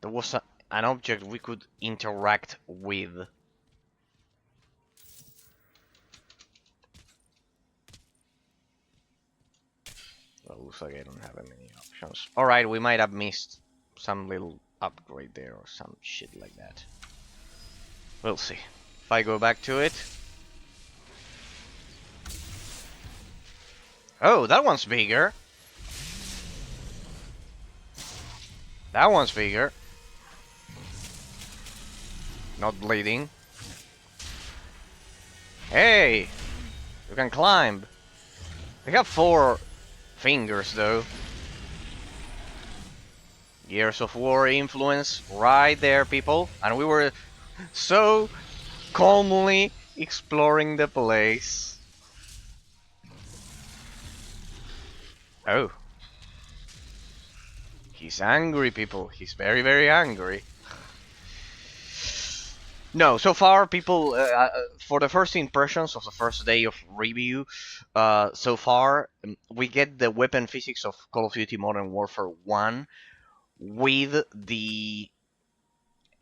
There was an object we could interact with. Well, looks like I don't have many options. Alright, we might have missed some little upgrade there or some shit like that. We'll see. If I go back to it. Oh, that one's bigger. That one's bigger. Not bleeding. Hey! You can climb. They have 4 fingers though. Years of War influence right there, people. And we were so calmly exploring the place. Oh. He's angry, people. He's very, very angry. No, so far, people, for the first impressions of the first day of review, so far, we get the weapon physics of Call of Duty Modern Warfare 1 with the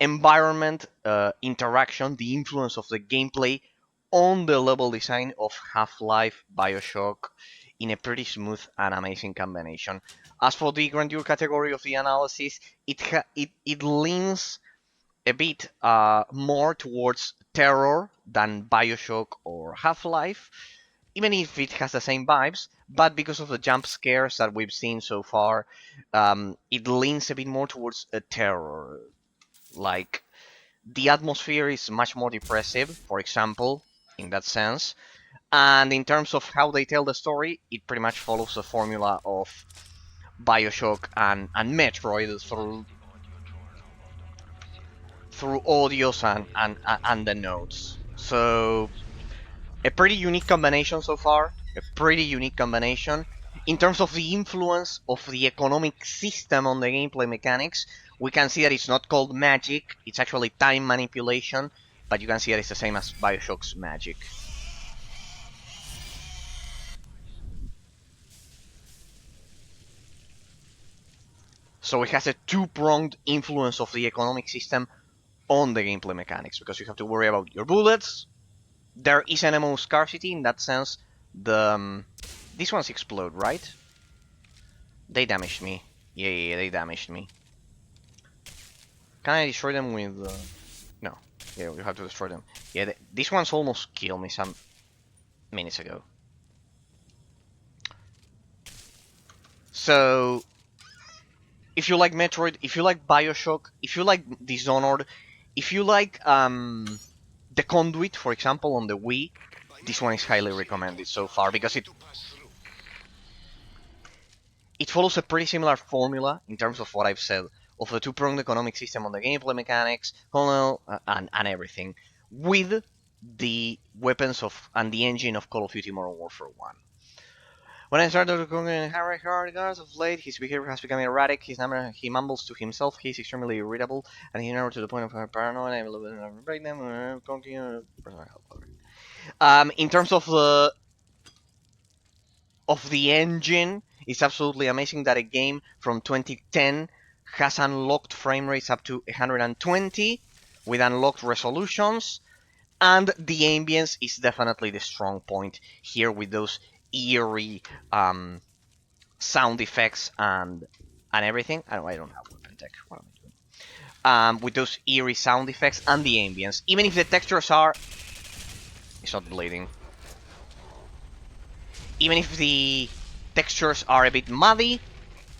environment interaction, the influence of the gameplay on the level design of Half-Life, Bioshock, in a pretty smooth and amazing combination. As for the grandeur category of the analysis, it leans a bit more towards terror than Bioshock or Half-Life, even if it has the same vibes, but because of the jump scares that we've seen so far, it leans a bit more towards a terror. Like, the atmosphere is much more depressive, for example, in that sense. And in terms of how they tell the story, it pretty much follows the formula of Bioshock and Metroid through audios and the notes. So, a pretty unique combination so far. A pretty unique combination. In terms of the influence of the economic system on the gameplay mechanics, we can see that it's not called magic, it's actually time manipulation, but you can see that it's the same as Bioshock's magic. So it has a two-pronged influence of the economic system on the gameplay mechanics, because you have to worry about your bullets. There is an ammo scarcity in that sense. These ones explode, right? They damaged me. Yeah, they damaged me. Can I destroy them with... No. Yeah, you have to destroy them. Yeah, these ones almost killed me some minutes ago. So, if you like Metroid, if you like Bioshock, if you like Dishonored, if you like The Conduit, for example, on the Wii, this one is highly recommended so far, because it follows a pretty similar formula in terms of what I've said of the two-pronged economic system on the gameplay mechanics, and everything, with the weapons of and the engine of Call of Duty Modern Warfare 1. When I started recording Harry Hardgars of late, his behavior has become erratic, he mumbles to himself, he's extremely irritable, and he's narrowed to the point of paranoia, I'm a little bit of a breakdown, in terms of the engine, it's absolutely amazing that a game from 2010 has unlocked frame rates up to 120 with unlocked resolutions, and the ambience is definitely the strong point here with those eerie sound effects and everything. I don't have weapon tech. What am I doing? With those eerie sound effects and the ambience, even if the textures are, it's not bleeding. Even if the textures are a bit muddy,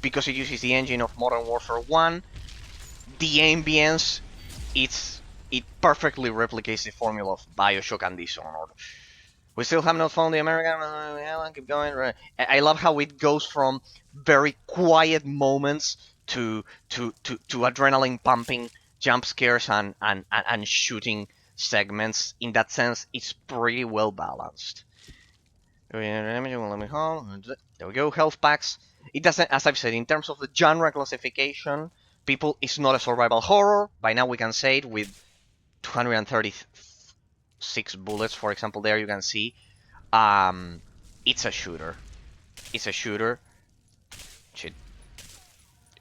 because it uses the engine of Modern Warfare 1, the ambience, it perfectly replicates the formula of Bioshock and Dishonored. We still have not found the American. Keep going. I love how it goes from very quiet moments to adrenaline pumping jump scares and shooting segments. In that sense, it's pretty well balanced. There we go. Health packs. It doesn't, as I've said, in terms of the genre classification, it's not a survival horror. By now we can say it with 236 bullets, for example. There you can see. It's a shooter. It's a shooter. Shit.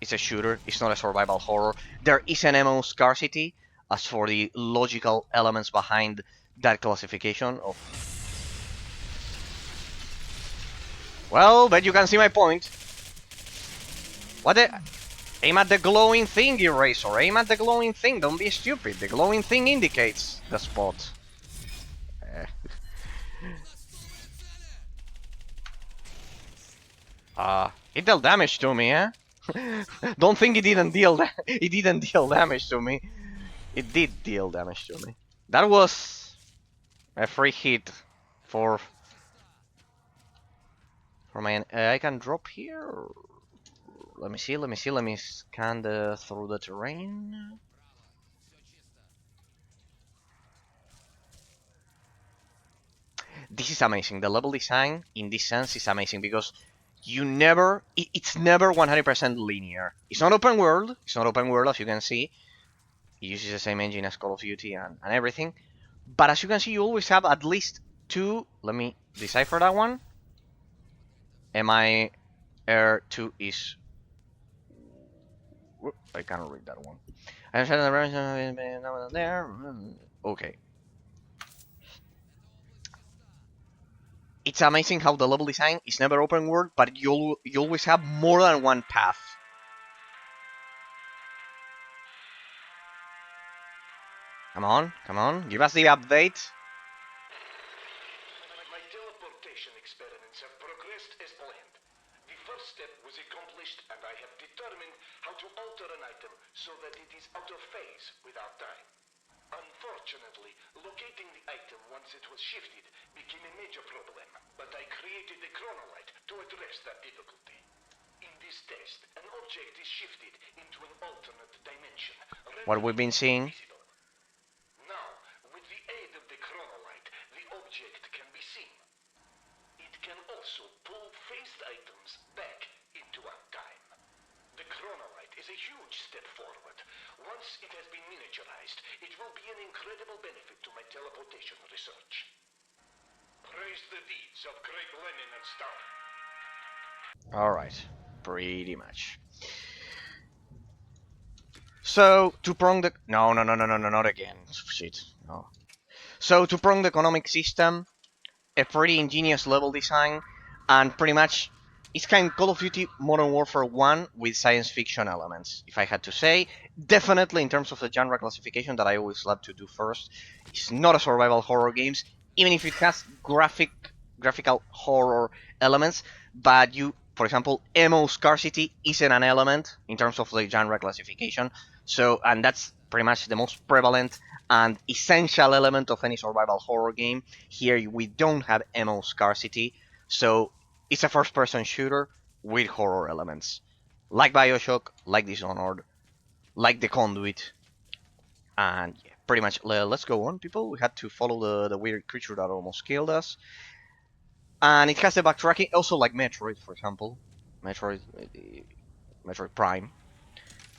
It's a shooter. It's not a survival horror. There is an ammo scarcity. As for the logical elements behind that classification of, well, but you can see my point. What the? Aim at the glowing thing, Eraser. Aim at the glowing thing. Don't be stupid. The glowing thing indicates the spot. It dealt damage to me, eh? Don't think it didn't deal damage to me. It did deal damage to me. That was a free hit for my. I can drop here. Let me see. Let me scan through the terrain. This is amazing. The level design in this sense is amazing because it's never 100% linear. It's not open world. It's not open world, as you can see. It uses the same engine as Call of Duty and everything. But as you can see, you always have at least two. Let me decipher that one. MI Air 2 is. I cannot read that one. There. Okay. It's amazing how the level design is never open world, but you always have more than one path. Come on, give us the update. My teleportation experiments have progressed as planned. The first step was accomplished, and I have determined how to alter an item so that it is out of phase without time. Unfortunately, locating the item once it was shifted became a major problem, but I created the chronolite to address that difficulty. In this test, an object is shifted into an alternate dimension. What we've been seeing. Now, with the aid of the chronolite, the object can be seen. It can also pull phased items back into our time. The chronolite is a huge step forward. Once it has been miniaturized, it will be an incredible benefit to my teleportation research. Praise the deeds of great Lenin and Stalin. Alright, pretty much. So, two-pronged... No, not again. Shit, no. So, two-pronged economic system, a pretty ingenious level design, and pretty much it's kind of Call of Duty Modern Warfare 1 with science fiction elements, if I had to say. Definitely in terms of the genre classification that I always love to do first, it's not a survival horror games, even if it has graphical horror elements, but for example, ammo scarcity isn't an element in terms of the genre classification, so, and that's pretty much the most prevalent and essential element of any survival horror game. Here we don't have ammo scarcity, so it's a first-person shooter with horror elements, like Bioshock, like Dishonored. like the conduit. And yeah, pretty much, let's go on, people. We had to follow the weird creature that almost killed us. And it has the backtracking, also like Metroid, for example. Metroid, Metroid Prime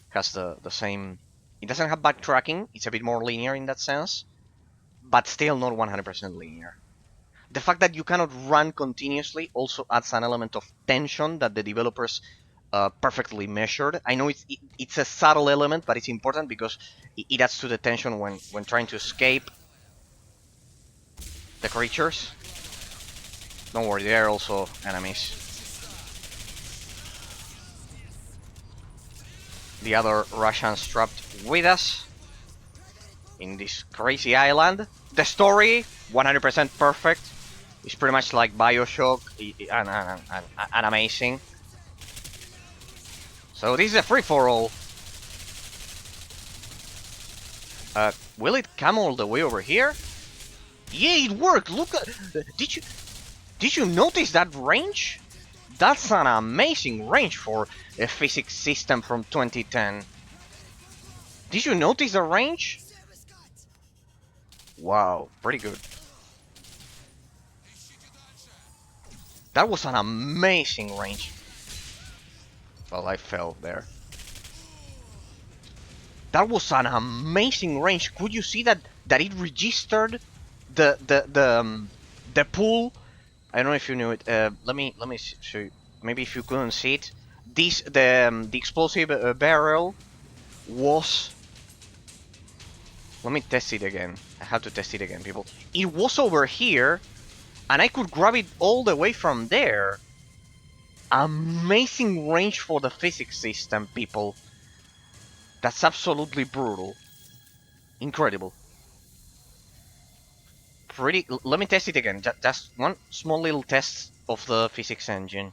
has the same. It doesn't have backtracking. It's a bit more linear in that sense, but still not 100% linear. The fact that you cannot run continuously also adds an element of tension that the developers perfectly measured. I know it's a subtle element, but it's important because it adds to the tension when trying to escape the creatures. Don't worry, they are also enemies. The other Russians trapped with us in this crazy island. The story, 100% perfect. It's pretty much like Bioshock and amazing. So this is a free-for-all. Will it come all the way over here? Yeah, it worked. Look at. Did you notice that range? That's an amazing range for a physics system from 2010. Did you notice the range? Wow, pretty good. That was an amazing range. Well, I fell there. That was an amazing range. Could you see that it registered the pool? I don't know if you knew it. Let me show you. Maybe if you couldn't see it, the explosive barrel was. Let me test it again. I have to test it again, people. It was over here, and I could grab it all the way from there. Amazing range for the physics system, people. That's absolutely brutal. Incredible. Let me test it again. Just one small little test of the physics engine.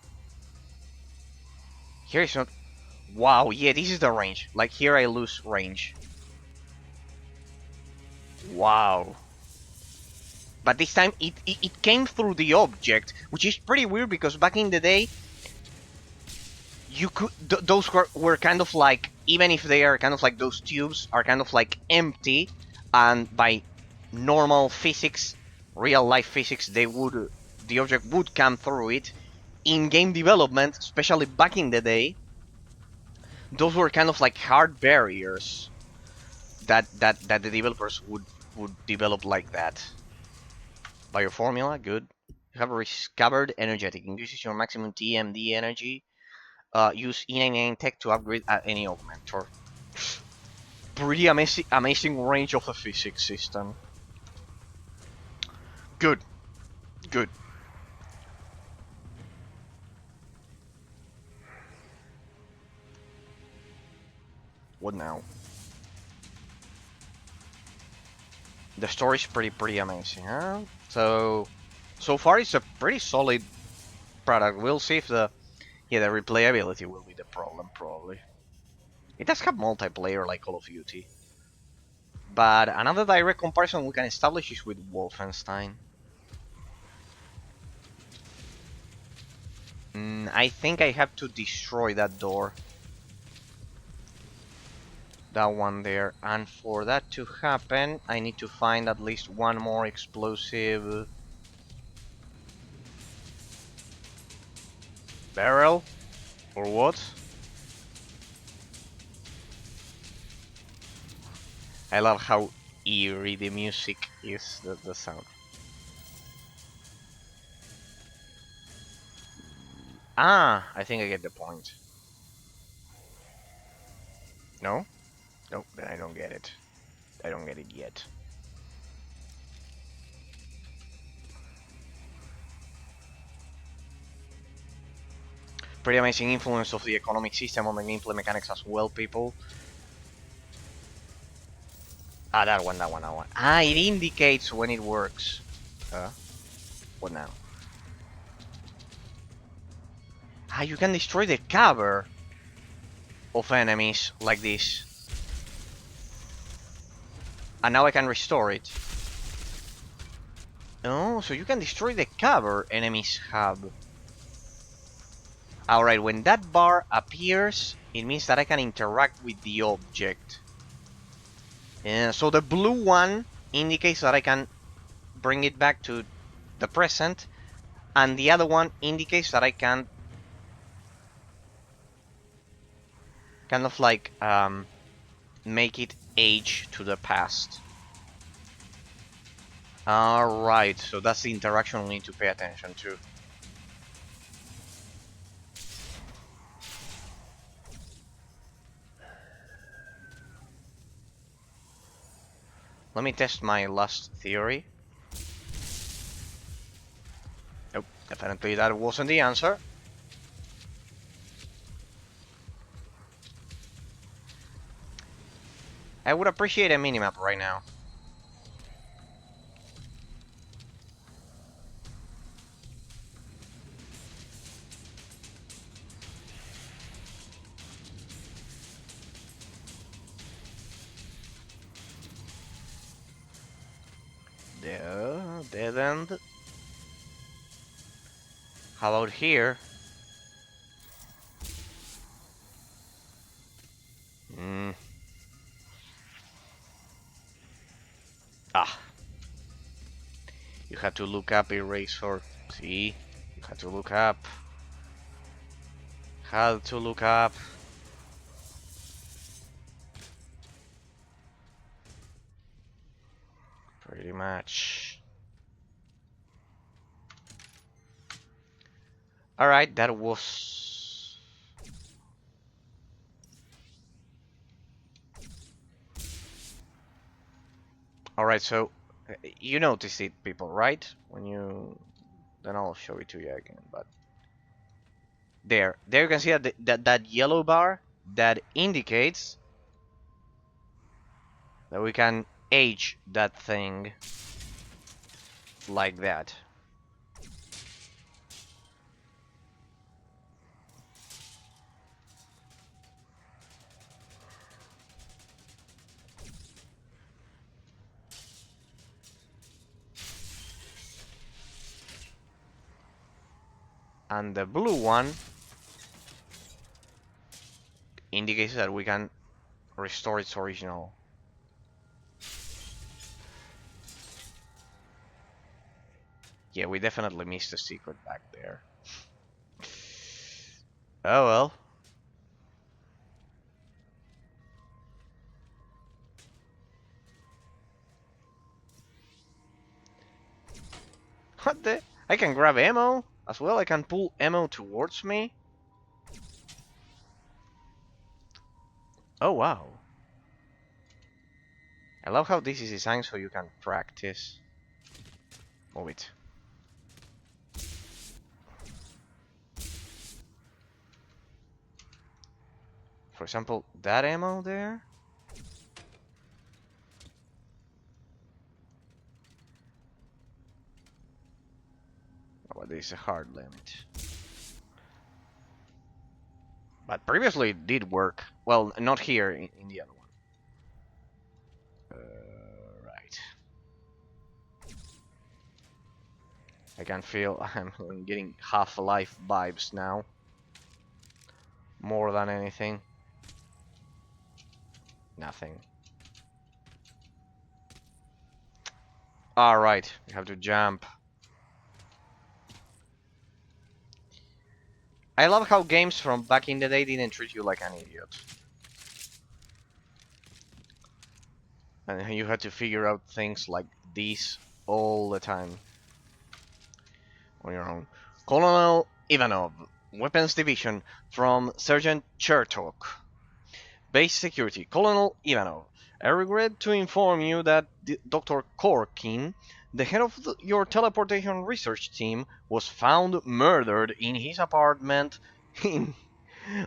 Here is not. Wow, yeah, this is the range. Like here I lose range. Wow. But this time it came through the object, which is pretty weird because back in the day, you could those were kind of like, even if they are kind of like, those tubes are kind of like empty, and by normal physics, real life physics, the object would come through it. In game development, especially back in the day, those were kind of like hard barriers that the developers would develop like that. Bioformula, good. You have discovered energetic, increases your maximum TMD energy. Use E99 tech to upgrade at any augmentor. Pretty amazing range of a physics system. Good. Good. What now? The story's pretty amazing, huh? So far it's a pretty solid product. We'll see if the replayability will be the problem, probably. It does have multiplayer like Call of Duty. But another direct comparison we can establish is with Wolfenstein. I think I have to destroy that door. That one there. And for that to happen, I need to find at least one more explosive barrel? Or what? I love how eerie the music is, the sound. Ah, I think I get the point. No? No, then I don't get it. I don't get it yet. Pretty amazing influence of the economic system on the gameplay mechanics as well, people. Ah, that one. Ah, it indicates when it works. What now? Ah, you can destroy the cover of enemies like this. And now I can restore it. Oh, so you can destroy the cover enemies have. Alright, when that bar appears, it means that I can interact with the object. And so the blue one indicates that I can bring it back to the present, and the other one indicates that I can kind of like make it age to the past. Alright, so that's the interaction we need to pay attention to. Let me test my last theory. Nope, definitely that wasn't the answer. I would appreciate a minimap right now. There, dead end. How about here? Hmm. Ah. You had to look up Eraser. See? You had to look up. Had to look up. Pretty much. Alright, that was... Alright, so... You noticed it, people, right? When you... Then I'll show it to you again, but... There you can see that yellow bar that indicates that we can age that thing like that. And the blue one indicates that we can restore its original. Yeah, we definitely missed a secret back there. Oh well. What the? I can grab ammo as well. I can pull ammo towards me. Oh wow. I love how this is designed so you can practice. Move it. For example, that ammo there. Oh, but this is a hard limit. But previously it did work. Well, not here, in the other one. Right. I can feel I'm getting Half-Life vibes now. More than anything. Nothing. Alright, we have to jump. I love how games from back in the day didn't treat you like an idiot. And you had to figure out things like these all the time. On your own. Colonel Ivanov, Weapons Division, from Sergeant Chertok. Base Security, Colonel Ivanov. I regret to inform you that Dr. Korkin, the head of your teleportation research team, was found murdered in his apartment in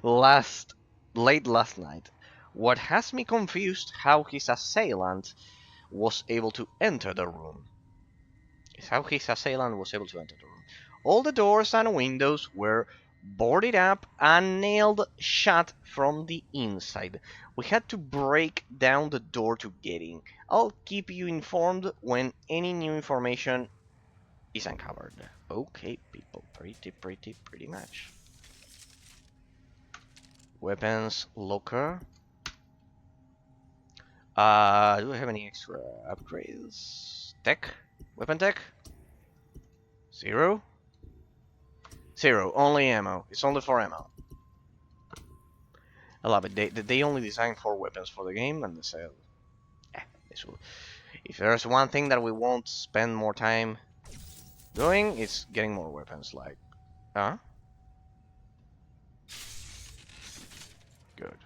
late last night. What has me confused how his assailant was able to enter the room. All the doors and windows were boarded up and nailed shut from the inside. We had to break down the door to get in. I'll keep you informed when any new information is uncovered. Okay, people, pretty much. Weapons locker. Do we have any extra upgrades? Tech? Weapon tech? Zero? Zero. Only ammo. It's only for ammo. I love it. They only designed 4 weapons for the game, and they said, this will. If there's one thing that we won't spend more time doing, it's getting more weapons. Like, huh? Good.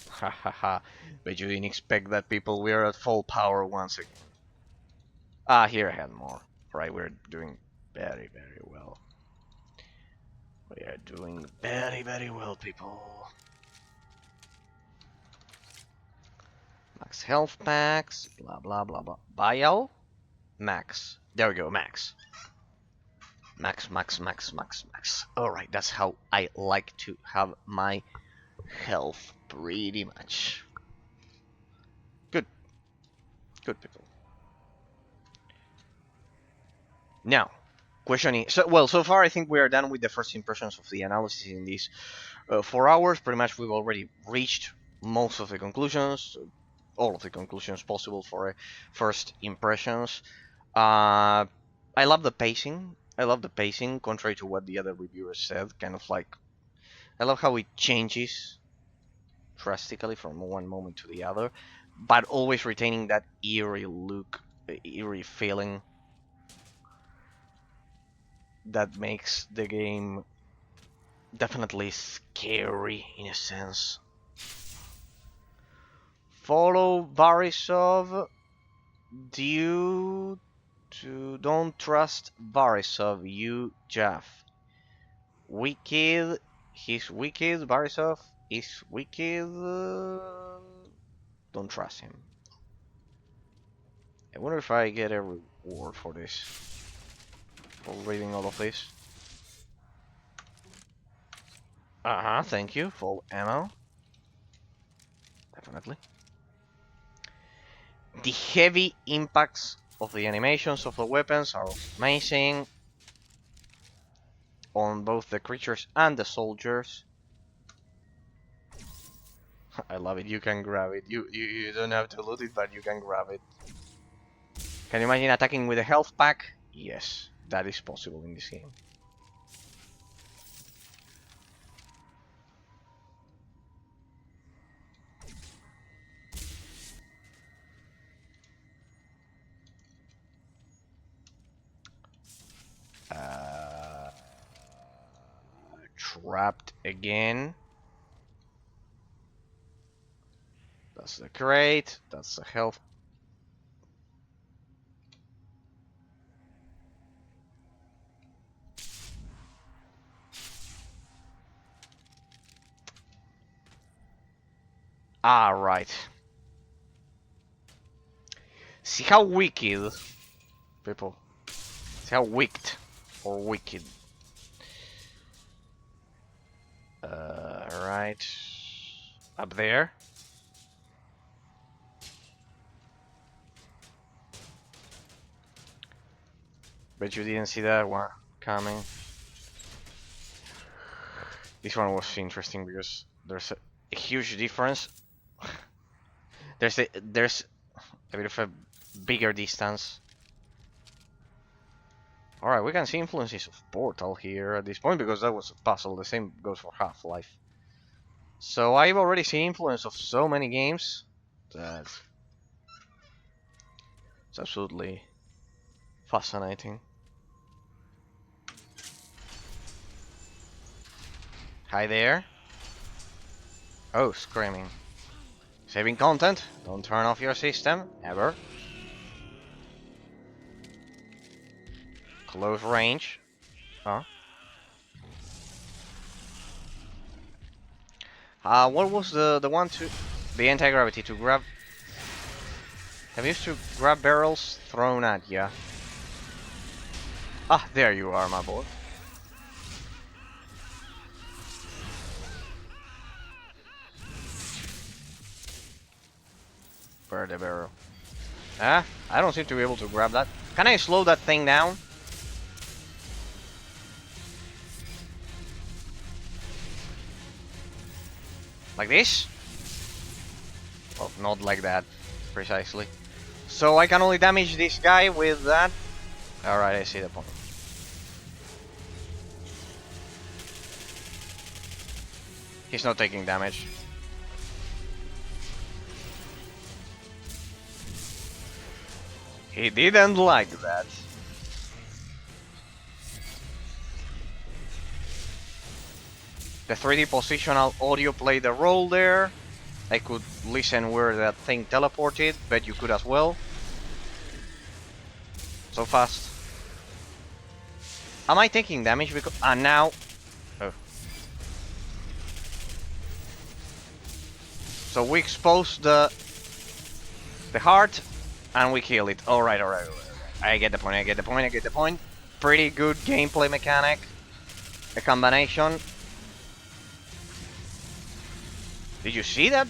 Ha ha ha. But you didn't expect that, people. We're at full power once again. Ah, here I had more. Right, we're doing very, very well. We are doing very, very well, people. Max health packs, blah, blah, blah, blah. Bio? Max. There we go, max. Max, max, max, max, max. Alright, that's how I like to have my health, pretty much. Good. Good, people. Now, questioning. So far I think we are done with the first impressions of the analysis in these 4 hours. Pretty much we've already reached most of the conclusions, all of the conclusions possible for first impressions. I love the pacing. I love the pacing, contrary to what the other reviewers said. Kind of like, I love how it changes drastically from one moment to the other, but always retaining that eerie look, eerie feeling that makes the game definitely scary in a sense. Follow Barisov due to don't trust Barisov, you Jeff. Wicked, he's wicked, Barisov is wicked, don't trust him. I wonder if I get a reward for this, for reading all of this. Thank you, full ammo. Definitely. The heavy impacts of the animations of the weapons are amazing on both the creatures and the soldiers. I love it. You can grab it. You don't have to loot it, but you can grab it. Can you imagine attacking with a health pack? Yes, that is possible in this game. Trapped again. That's the crate. That's the health. Ah, right. See how wicked, people. See how wicked or wicked. Right. Up there. Bet you didn't see that one coming. This one was interesting because there's a huge difference. there's a bit of a bigger distance. Alright, we can see influences of Portal here at this point because that was a puzzle. The same goes for Half-Life. So I've already seen influence of so many games that it's absolutely fascinating. Hi there. Oh, screaming. Saving content. Don't turn off your system, ever. Close range. Huh? What was the one to... The anti-gravity to grab... Have used to grab barrels thrown at ya. Ah, there you are, my boy. Where the barrel? Ah, I don't seem to be able to grab that. Can I slow that thing down? Like this? Well, not like that, precisely. So I can only damage this guy with that. Alright, I see the point. He's not taking damage. He didn't like that. The 3D positional audio played a role there. I could listen where that thing teleported, but you could as well. So fast. Am I taking damage because... now... Oh. So we expose the heart, and we kill it. Alright. I get the point. Pretty good gameplay mechanic. A combination. Did you see that?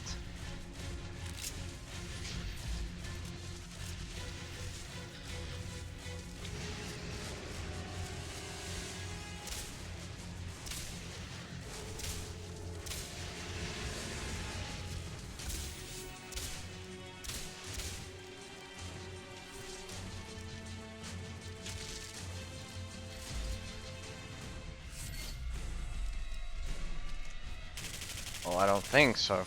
Oh, I don't think so.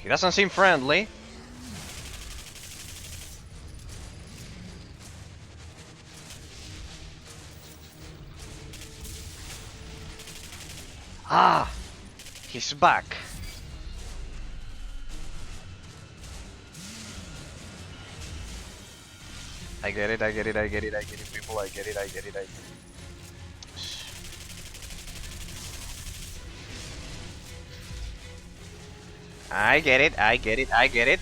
He doesn't seem friendly. Ah, he's back. I get it, people, I get it. I get it.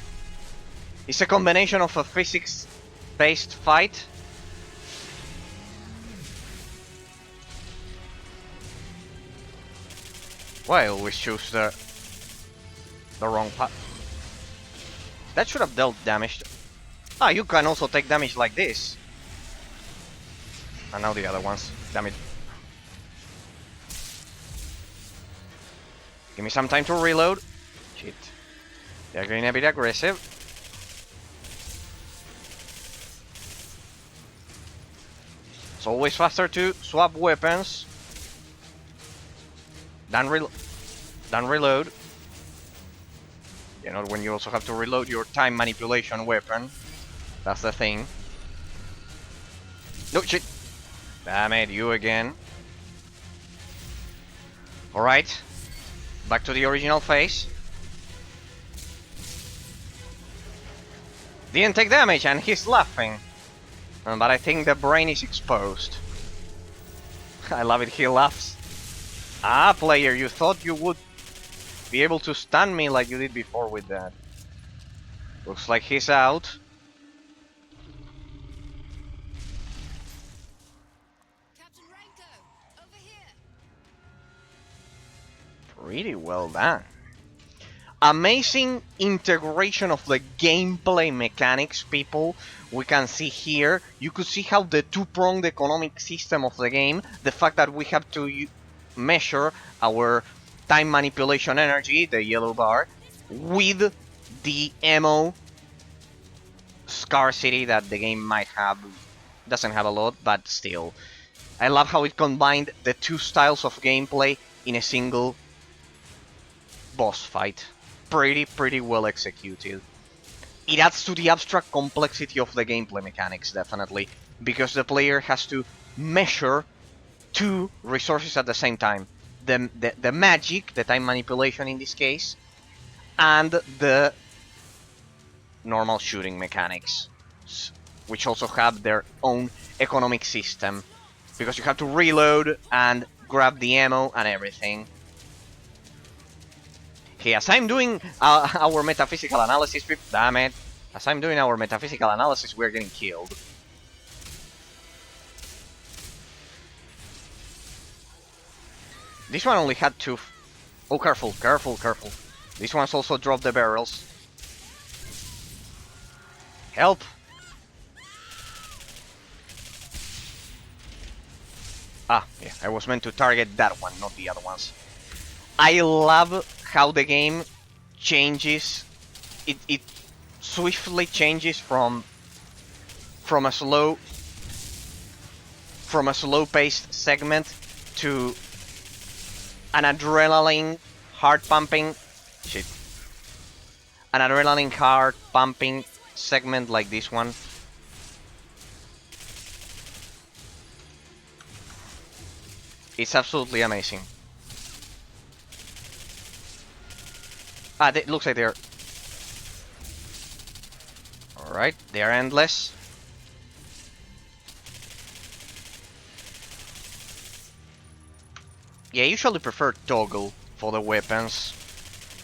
It's a combination of a physics-based fight. Why I always choose the wrong path? That should have dealt damage. Ah, you can also take damage like this. And now the other ones. Damn it. Give me some time to reload. Shit. They're getting a bit aggressive. It's always faster to swap weapons than reload. You know, when you also have to reload your time manipulation weapon. That's the thing. No, shit. Damn it, you again. Alright. Back to the original phase. Didn't take damage and he's laughing. But I think the brain is exposed. I love it, he laughs. Ah, player, you thought you would be able to stun me like you did before with that. Looks like he's out. Captain Ranko, over here. Pretty well done. Amazing integration of the gameplay mechanics, people. We can see here, you could see how the two-pronged economic system of the game, the fact that we have to measure our time manipulation energy, the yellow bar, with the ammo scarcity that the game might have. Doesn't have a lot, but still. I love how it combined the two styles of gameplay in a single boss fight. Pretty well executed. It adds to the abstract complexity of the gameplay mechanics, definitely, because the player has to measure two resources at the same time. The magic, the time manipulation in this case, and the normal shooting mechanics, which also have their own economic system, because you have to reload and grab the ammo and everything. Okay, as I'm doing our metaphysical analysis, damn it, as I'm doing our metaphysical analysis, we're getting killed. This one only had two. Oh, careful. This one's also dropped the barrels. Help! Ah, yeah, I was meant to target that one, not the other ones. I love how the game changes. It swiftly changes from a slow paced segment to an adrenaline heart pumping shit. An adrenaline heart pumping segment like this one. It's absolutely amazing. Ah, it looks like they're... Alright, they're endless. Yeah, I usually prefer toggle for the weapons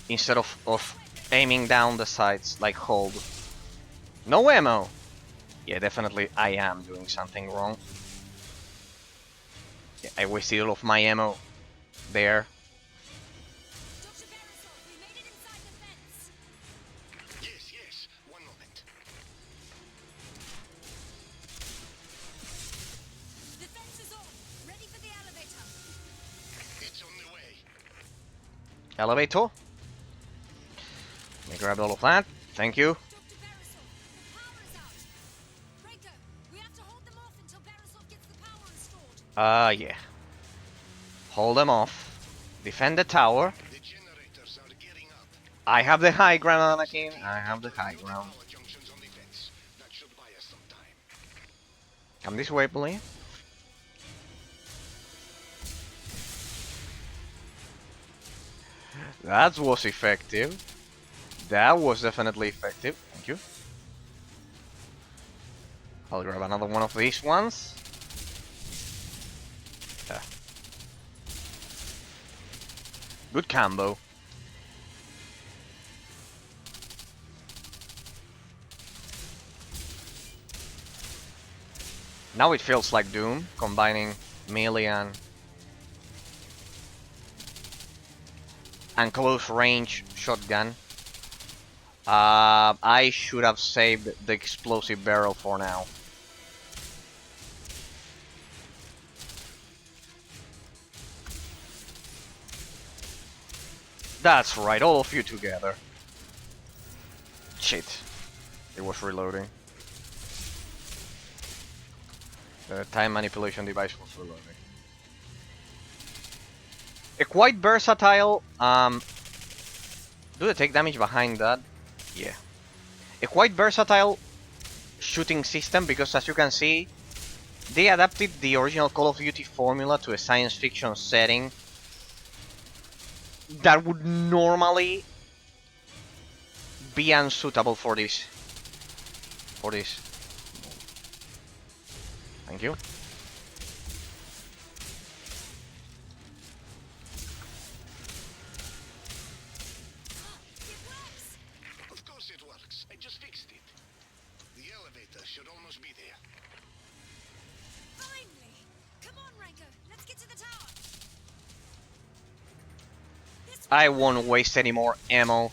instead of aiming down the sides like hold. No ammo! Yeah, definitely I am doing something wrong. Yeah, I wasted all of my ammo there. Dr. Beresov, we made it inside the fence. Yes, yes. One moment. The fence is on. Ready for the elevator. It's on the way. Elevator. Let me grab all of that. Thank you. Dr. Beresov, the power is out. Reiko, we have to hold them off until Beresov gets the power restored. Yeah. Hold them off. Defend the tower. The generators are gearing up. I have the high ground, Anakin. I have the high ground. Power junctions on the fence. That should buy us some time. Come this way, please. That was effective. That was definitely effective. Thank you. I'll grab another one of these ones. Yeah. Good combo. Now it feels like Doom, combining melee and close range shotgun. I should have saved the explosive barrel for now. That's right, all of you together. Shit. It was reloading. The time manipulation device was reloading. A quite versatile, do they take damage behind that? Yeah. A quite versatile shooting system because, as you can see, they adapted the original Call of Duty formula to a science fiction setting that would normally be unsuitable for this. Thank you. Of course it works. I just fixed it. The elevator should almost be there. Finally! Come on, Reiko. Let's get to the tower. This way. I won't waste any more ammo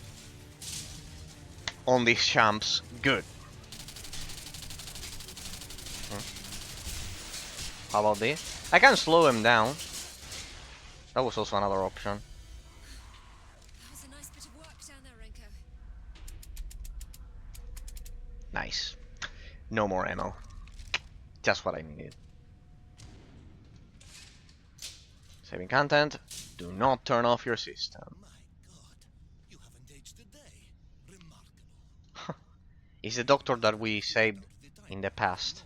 on these champs. Good. How about this? I can slow him down. That was also another option. That was a nice bit of work down there, Renko. Nice. No more ammo. Just what I needed. Saving content. Do not turn off your system. My God, you haven't aged a day. Remarkable. It's the doctor that we saved in the past.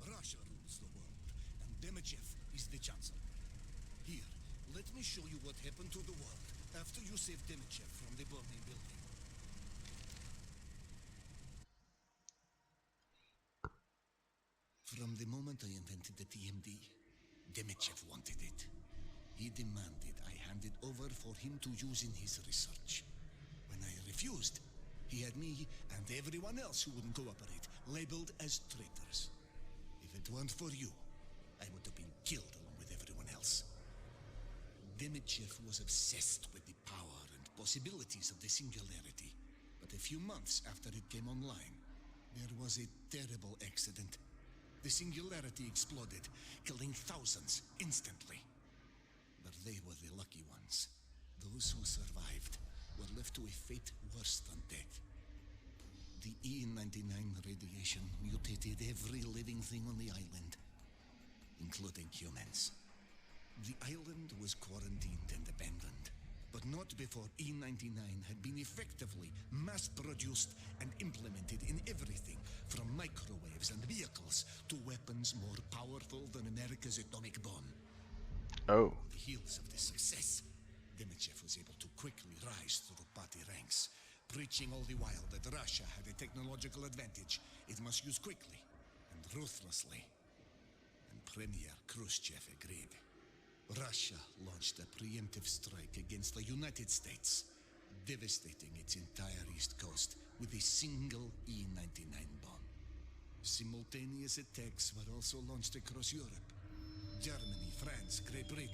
Russia rules the world, and Demichev is the chancellor. Here, let me show you what happened to the world after you saved Demichev from the burning building. From the moment I invented the TMD, Demichev wanted it. He demanded I hand it over for him to use in his research. When I refused, he had me and everyone else who wouldn't cooperate labeled as traitors. If it weren't for you, I would have been killed along with everyone else. Demichev was obsessed with the power and possibilities of the Singularity, but a few months after it came online, There was a terrible accident. The Singularity exploded, killing thousands instantly. But they were the lucky ones. Those who survived were left to a fate worse than death. The E99 radiation mutated every living thing on the island, including humans. The island was quarantined and abandoned, but not before E99 had been effectively mass-produced and implemented in everything from microwaves and vehicles to weapons more powerful than America's atomic bomb. Oh. On the heels of this success, Demichev was able to quickly rise through party ranks, preaching all the while that Russia had a technological advantage it must use quickly and ruthlessly. And Premier Khrushchev agreed. Russia launched a preemptive strike against the United States, devastating its entire east coast with a single E99 bomb. Simultaneous attacks were also launched across Europe. Germany, France, Great Britain.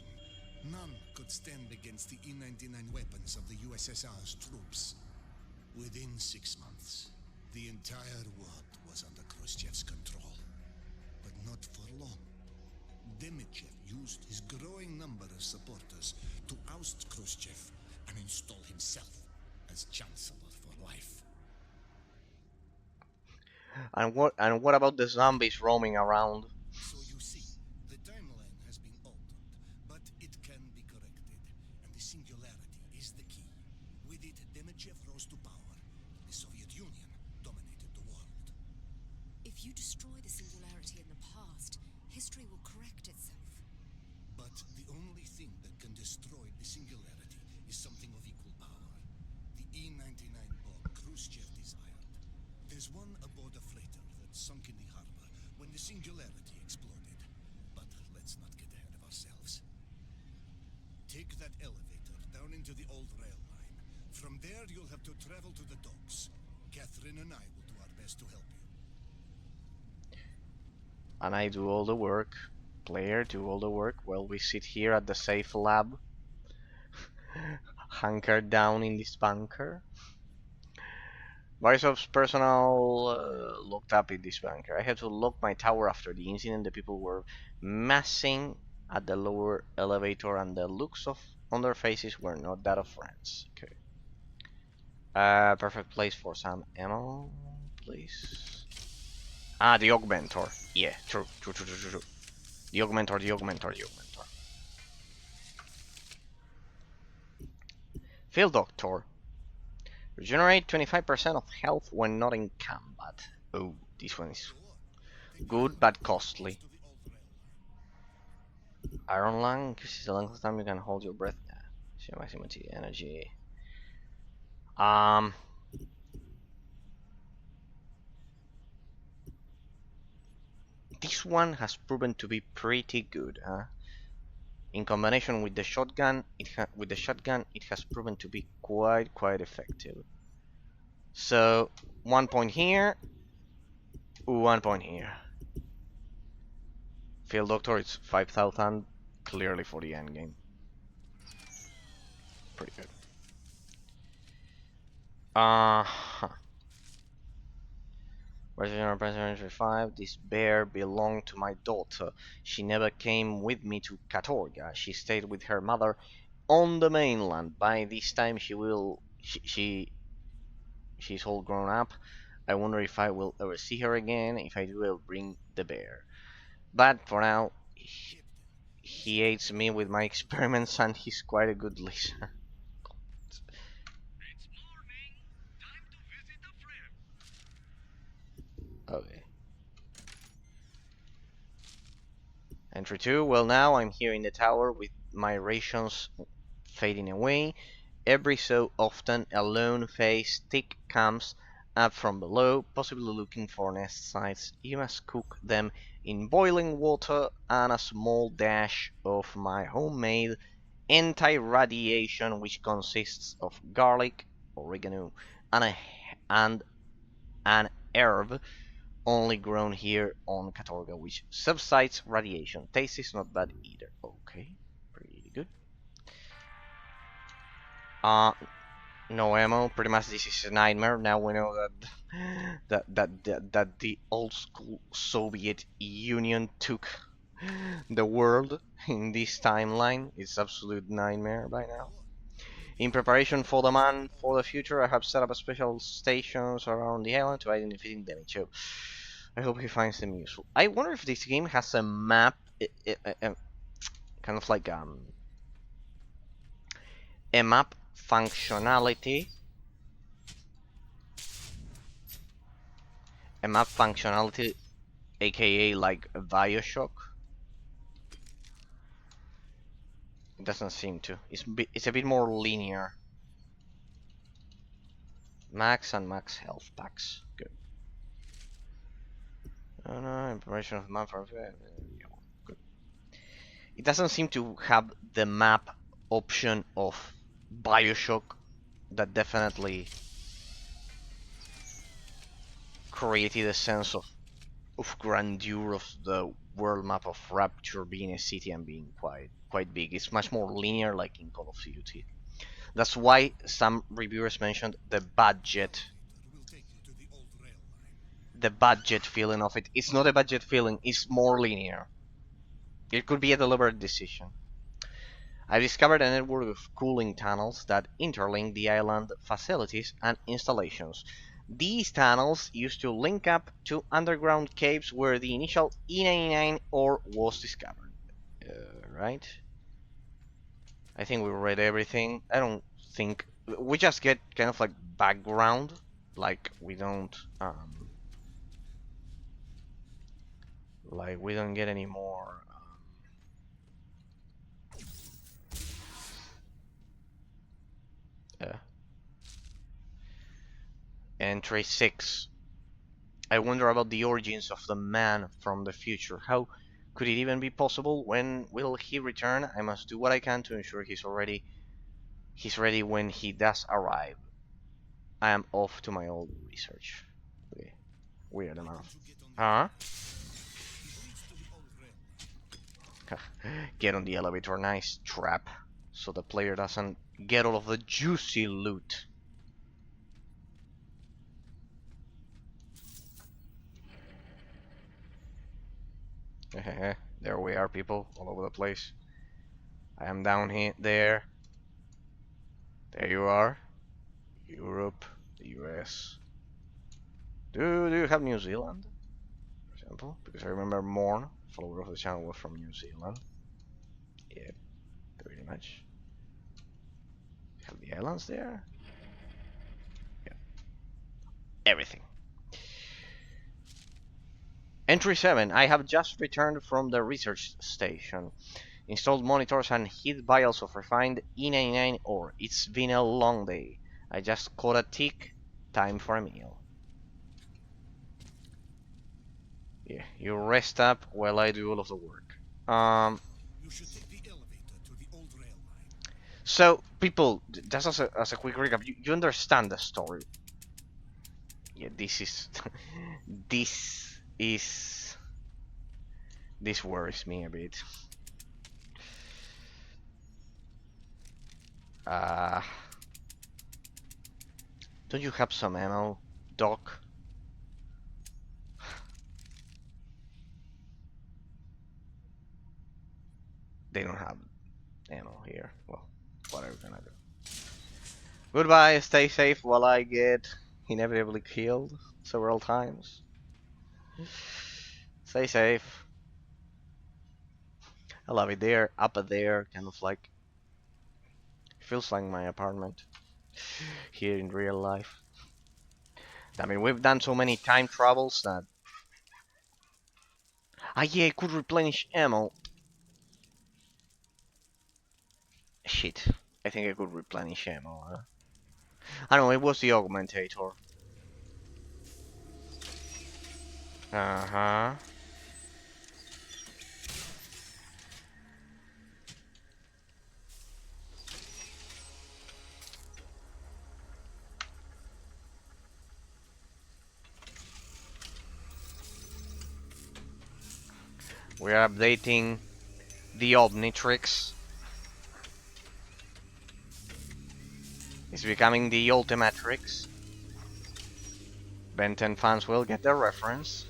None could stand against the E99 weapons of the USSR's troops. Within 6 months, the entire world was under Khrushchev's control. But not for long. Demichev used his growing number of supporters to oust Khrushchev and install himself as chancellor for life. And what about the zombies roaming around? So you see, the timeline has been altered, but it can be corrected, and the Singularity is the key. With it, Demichev rose to power. The Soviet Union dominated the world. If you destroy the Singularity in the past, history will correct itself. But the only thing that can destroy the Singularity is something of equal power. The E99 bomb Khrushchev desired. There's one aboard a freighter that sunk in the harbor when the Singularity exploded. But let's not get ahead of ourselves. Take that elevator down into the old rail line. From there, you'll have to travel to the docks. Catherine and I will do our best to help you. And I do all the work. Player, do all the work while we sit here at the safe lab. Hunkered down in this bunker. Borisov's personnel looked up in this bunker. I had to lock my tower after the incident. The people were massing at the lower elevator, and the looks on their faces were not that of friends. Okay. Perfect place for some ammo, please. Ah, the augmentor. Yeah, true. The augmentor. Field doctor. Regenerate 25% of health when not in combat. Oh, this one is good but costly. Iron lung increases the length of time you can hold your breath. So maximum energy. This one has proven to be pretty good, huh? In combination with the shotgun, it has proven to be quite effective. So 1 point here, 1 point here. Field doctor, it's 5,000, clearly for the end game. Pretty good. Original President 5. This bear belonged to my daughter. She never came with me to Katorga. She stayed with her mother on the mainland. By this time she's all grown up. I wonder if I will ever see her again. If I do, I'll bring the bear. But for now, he aids me with my experiments, and he's quite a good listener. It's morning. Time to visit a friend. Okay. Entry 2. Well, now I'm here in the tower with my rations fading away. Every so often, a lone face tick comes up from below, possibly looking for nest sites. You must cook them in boiling water and a small dash of my homemade anti-radiation, which consists of garlic, oregano, and an herb only grown here on Katorga, which subsides radiation. Taste is not bad either. Okay, pretty good. No ammo. Pretty much this is a nightmare. Now we know that the old school Soviet Union took the world in this timeline. It's absolute nightmare by now. In preparation for the man for the future, I have set up a special stations around the island to identify damage. So I hope he finds them useful. I wonder if this game has a map, kind of like a map functionality, aka like a Bioshock. It doesn't seem to. It's a bit more linear. Max and max health packs. Good. Oh no, information of map for good. It doesn't seem to have the map option of Bioshock that definitely created a sense of grandeur of the world map of Rapture being a city and being quite big. It's much more linear like in Call of Duty. That's why some reviewers mentioned the budget feeling of it. It's not a budget feeling, it's more linear. It could be a deliberate decision. I discovered a network of cooling tunnels that interlink the island facilities and installations. These tunnels used to link up to underground caves where the initial E99 ore was discovered. Right? I think we read everything. I don't think we just get kind of like background, like we don't get any more. Entry 6. I wonder about the origins of the man from the future. How could it even be possible? When will he return? I must do what I can to ensure he's ready when he does arrive. I am off to my old research. Okay. Weird enough. Huh? Get on the elevator. Nice trap. So the player doesn't get all of the juicy loot. There we are, people, all over the place. I am down here, there. There you are. Europe, the US. Do you have New Zealand, for example? Because I remember Morn, follower of the channel, was from New Zealand. Yeah, pretty much. Have the islands there? Yeah. Everything. Entry 7. I have just returned from the research station. Installed monitors and hid vials of refined E99 ore. It's been a long day. I just caught a tick. Time for a meal. Yeah, you rest up while I do all of the work. You should take the elevator to the old rail line. So, people, just as a quick recap, you understand the story. Yeah, this is... this worries me a bit. Don't you have some ammo, Doc? They don't have ammo here. Well, what are we gonna do? Goodbye, stay safe while I get inevitably killed several times. Stay safe. I love it there, up there, kind of like... feels like my apartment here in real life. I mean, we've done so many time travels that... Ah, yeah, I could replenish ammo. Shit. I think I could replenish ammo, huh? I don't know, it was the augmentator. Uh-huh. We're updating the Omnitrix. It's becoming the Ultimatrix. Ben 10 fans will get the reference.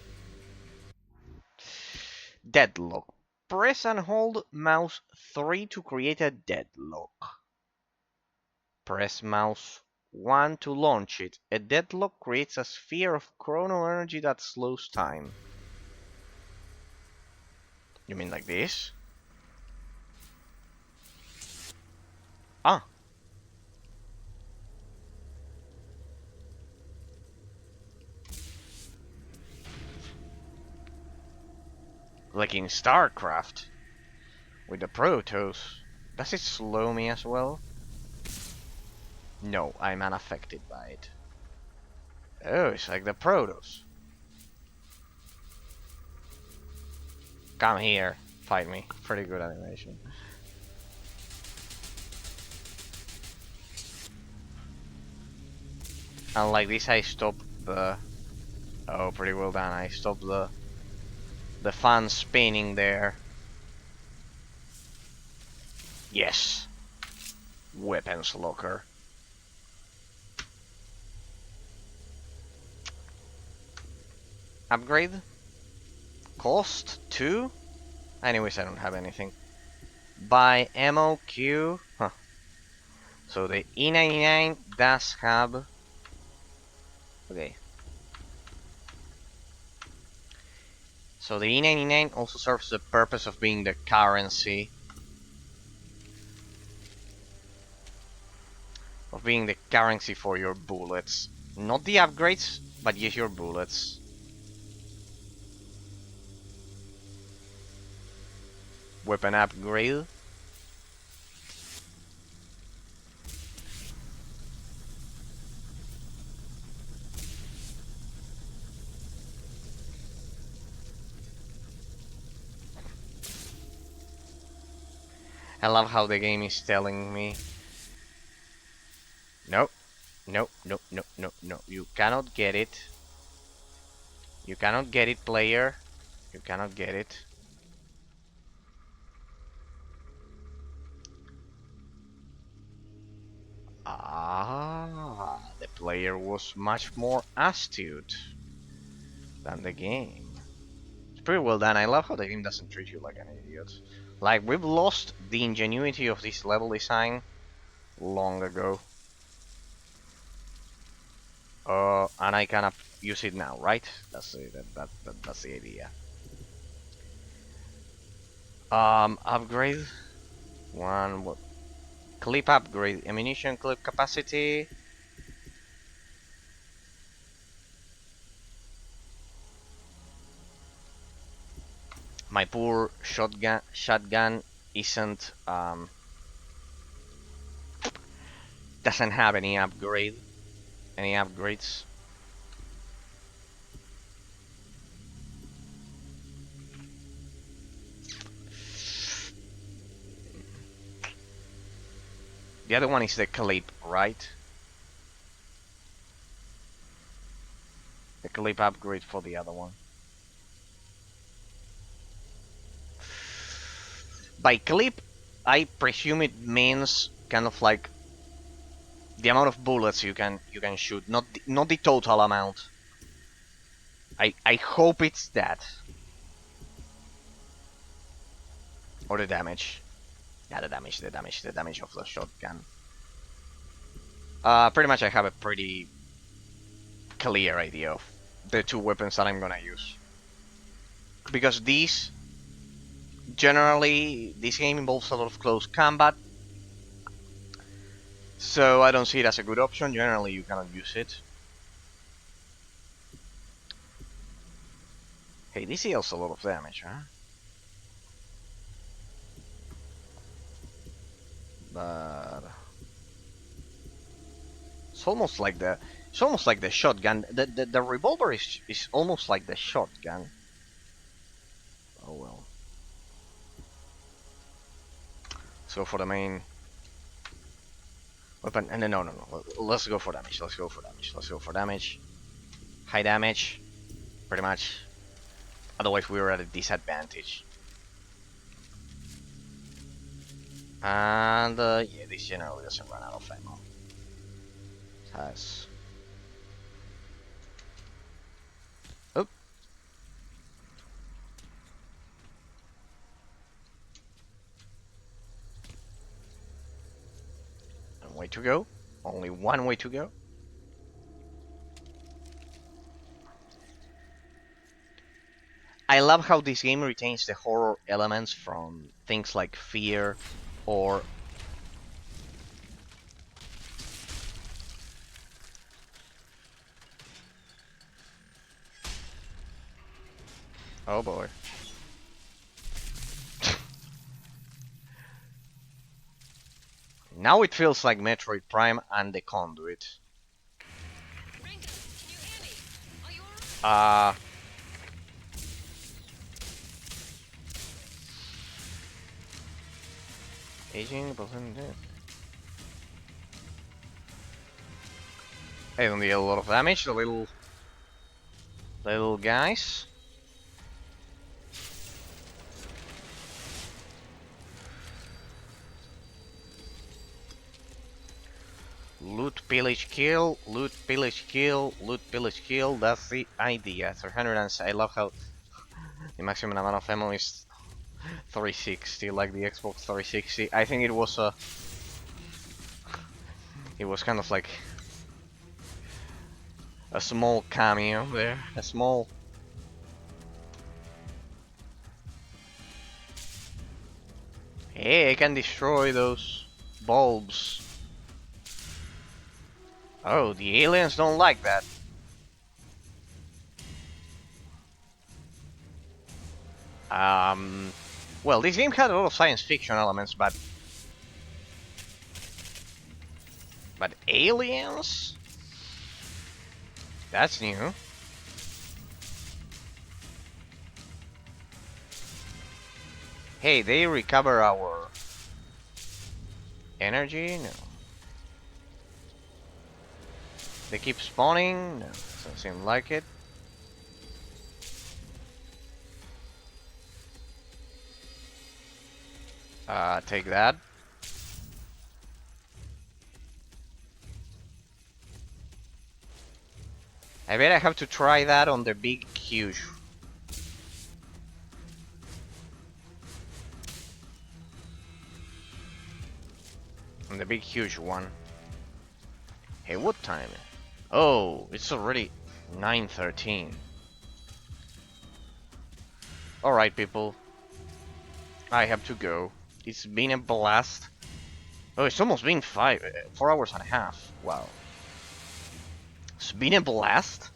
Deadlock. Press and hold mouse 3 to create a deadlock. Press mouse 1 to launch it. A deadlock creates a sphere of chrono energy that slows time. You mean like this? Ah. Like in StarCraft. With the Protoss. Does it slow me as well? No, I'm unaffected by it. Oh, it's like the Protoss. Come here, fight me. Pretty good animation. And like this I stop the... Oh, pretty well done. I stopped the fan spinning there. Yes. Weapons locker. Upgrade? Cost 2? Anyways, I don't have anything. Buy ammo Q. Huh. So the E99 does have... Okay. So the E99 also serves the purpose of being the currency. Of being the currency for your bullets. Not the upgrades, but just your bullets. Weapon upgrade. I love how the game is telling me. No, no, no, no, no, no. You cannot get it. You cannot get it, player. You cannot get it. Ah, the player was much more astute than the game. It's pretty well done. I love how the game doesn't treat you like an idiot. Like, we've lost the ingenuity of this level design long ago. And I cannot use it now, right? That's the idea. Upgrade. One, what? Clip upgrade. Ammunition clip capacity. My poor shotgun isn't, doesn't have any upgrades. The other one is the clip, right? The clip upgrade for the other one. By clip, I presume it means kind of like the amount of bullets you can shoot, not the total amount. I hope it's that. Or the damage. Yeah, the damage of the shotgun. Pretty much I have a pretty clear idea of the two weapons that I'm gonna use. Because these, generally, this game involves a lot of close combat. So I don't see it as a good option. Generally, you cannot use it. Hey, this deals a lot of damage, huh? But it's almost like the shotgun. The revolver is almost like the shotgun. Oh well. Let's go for the main weapon. No. Let's go for damage. Let's go for damage. High damage, pretty much. Otherwise, we were at a disadvantage. And yeah, this generally doesn't run out of ammo. Pass. Oh. One way to go. Only one way to go. I love how this game retains the horror elements from things like Fear or oh boy. Now it feels like Metroid Prime and the Conduit. Renga, can you hear me? Are you alright? Aging, I don't deal a lot of damage, the little guys. Loot, pillage, kill, loot, pillage, kill, loot, pillage, kill. That's the idea. 300 and I love how the maximum amount of ammo is 360, like the Xbox 360. I think it was kind of like a small cameo there, a small. Hey, I can destroy those bulbs. Oh, the aliens don't like that. Well, this game had a lot of science fiction elements, but aliens? That's new. Hey, they recover our energy? No. They keep spawning? No, doesn't seem like it. Take that. I bet I have to try that on the big, huge. On the big, huge one. Hey, what time? Oh, it's already 9:13. Alright, people. I have to go. It's been a blast. Oh, it's almost been 4 hours and a half. Wow. It's been a blast.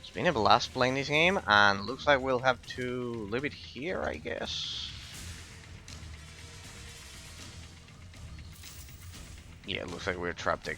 It's been a blast playing this game, and looks like we'll have to leave it here, I guess. Yeah, it looks like we're trapped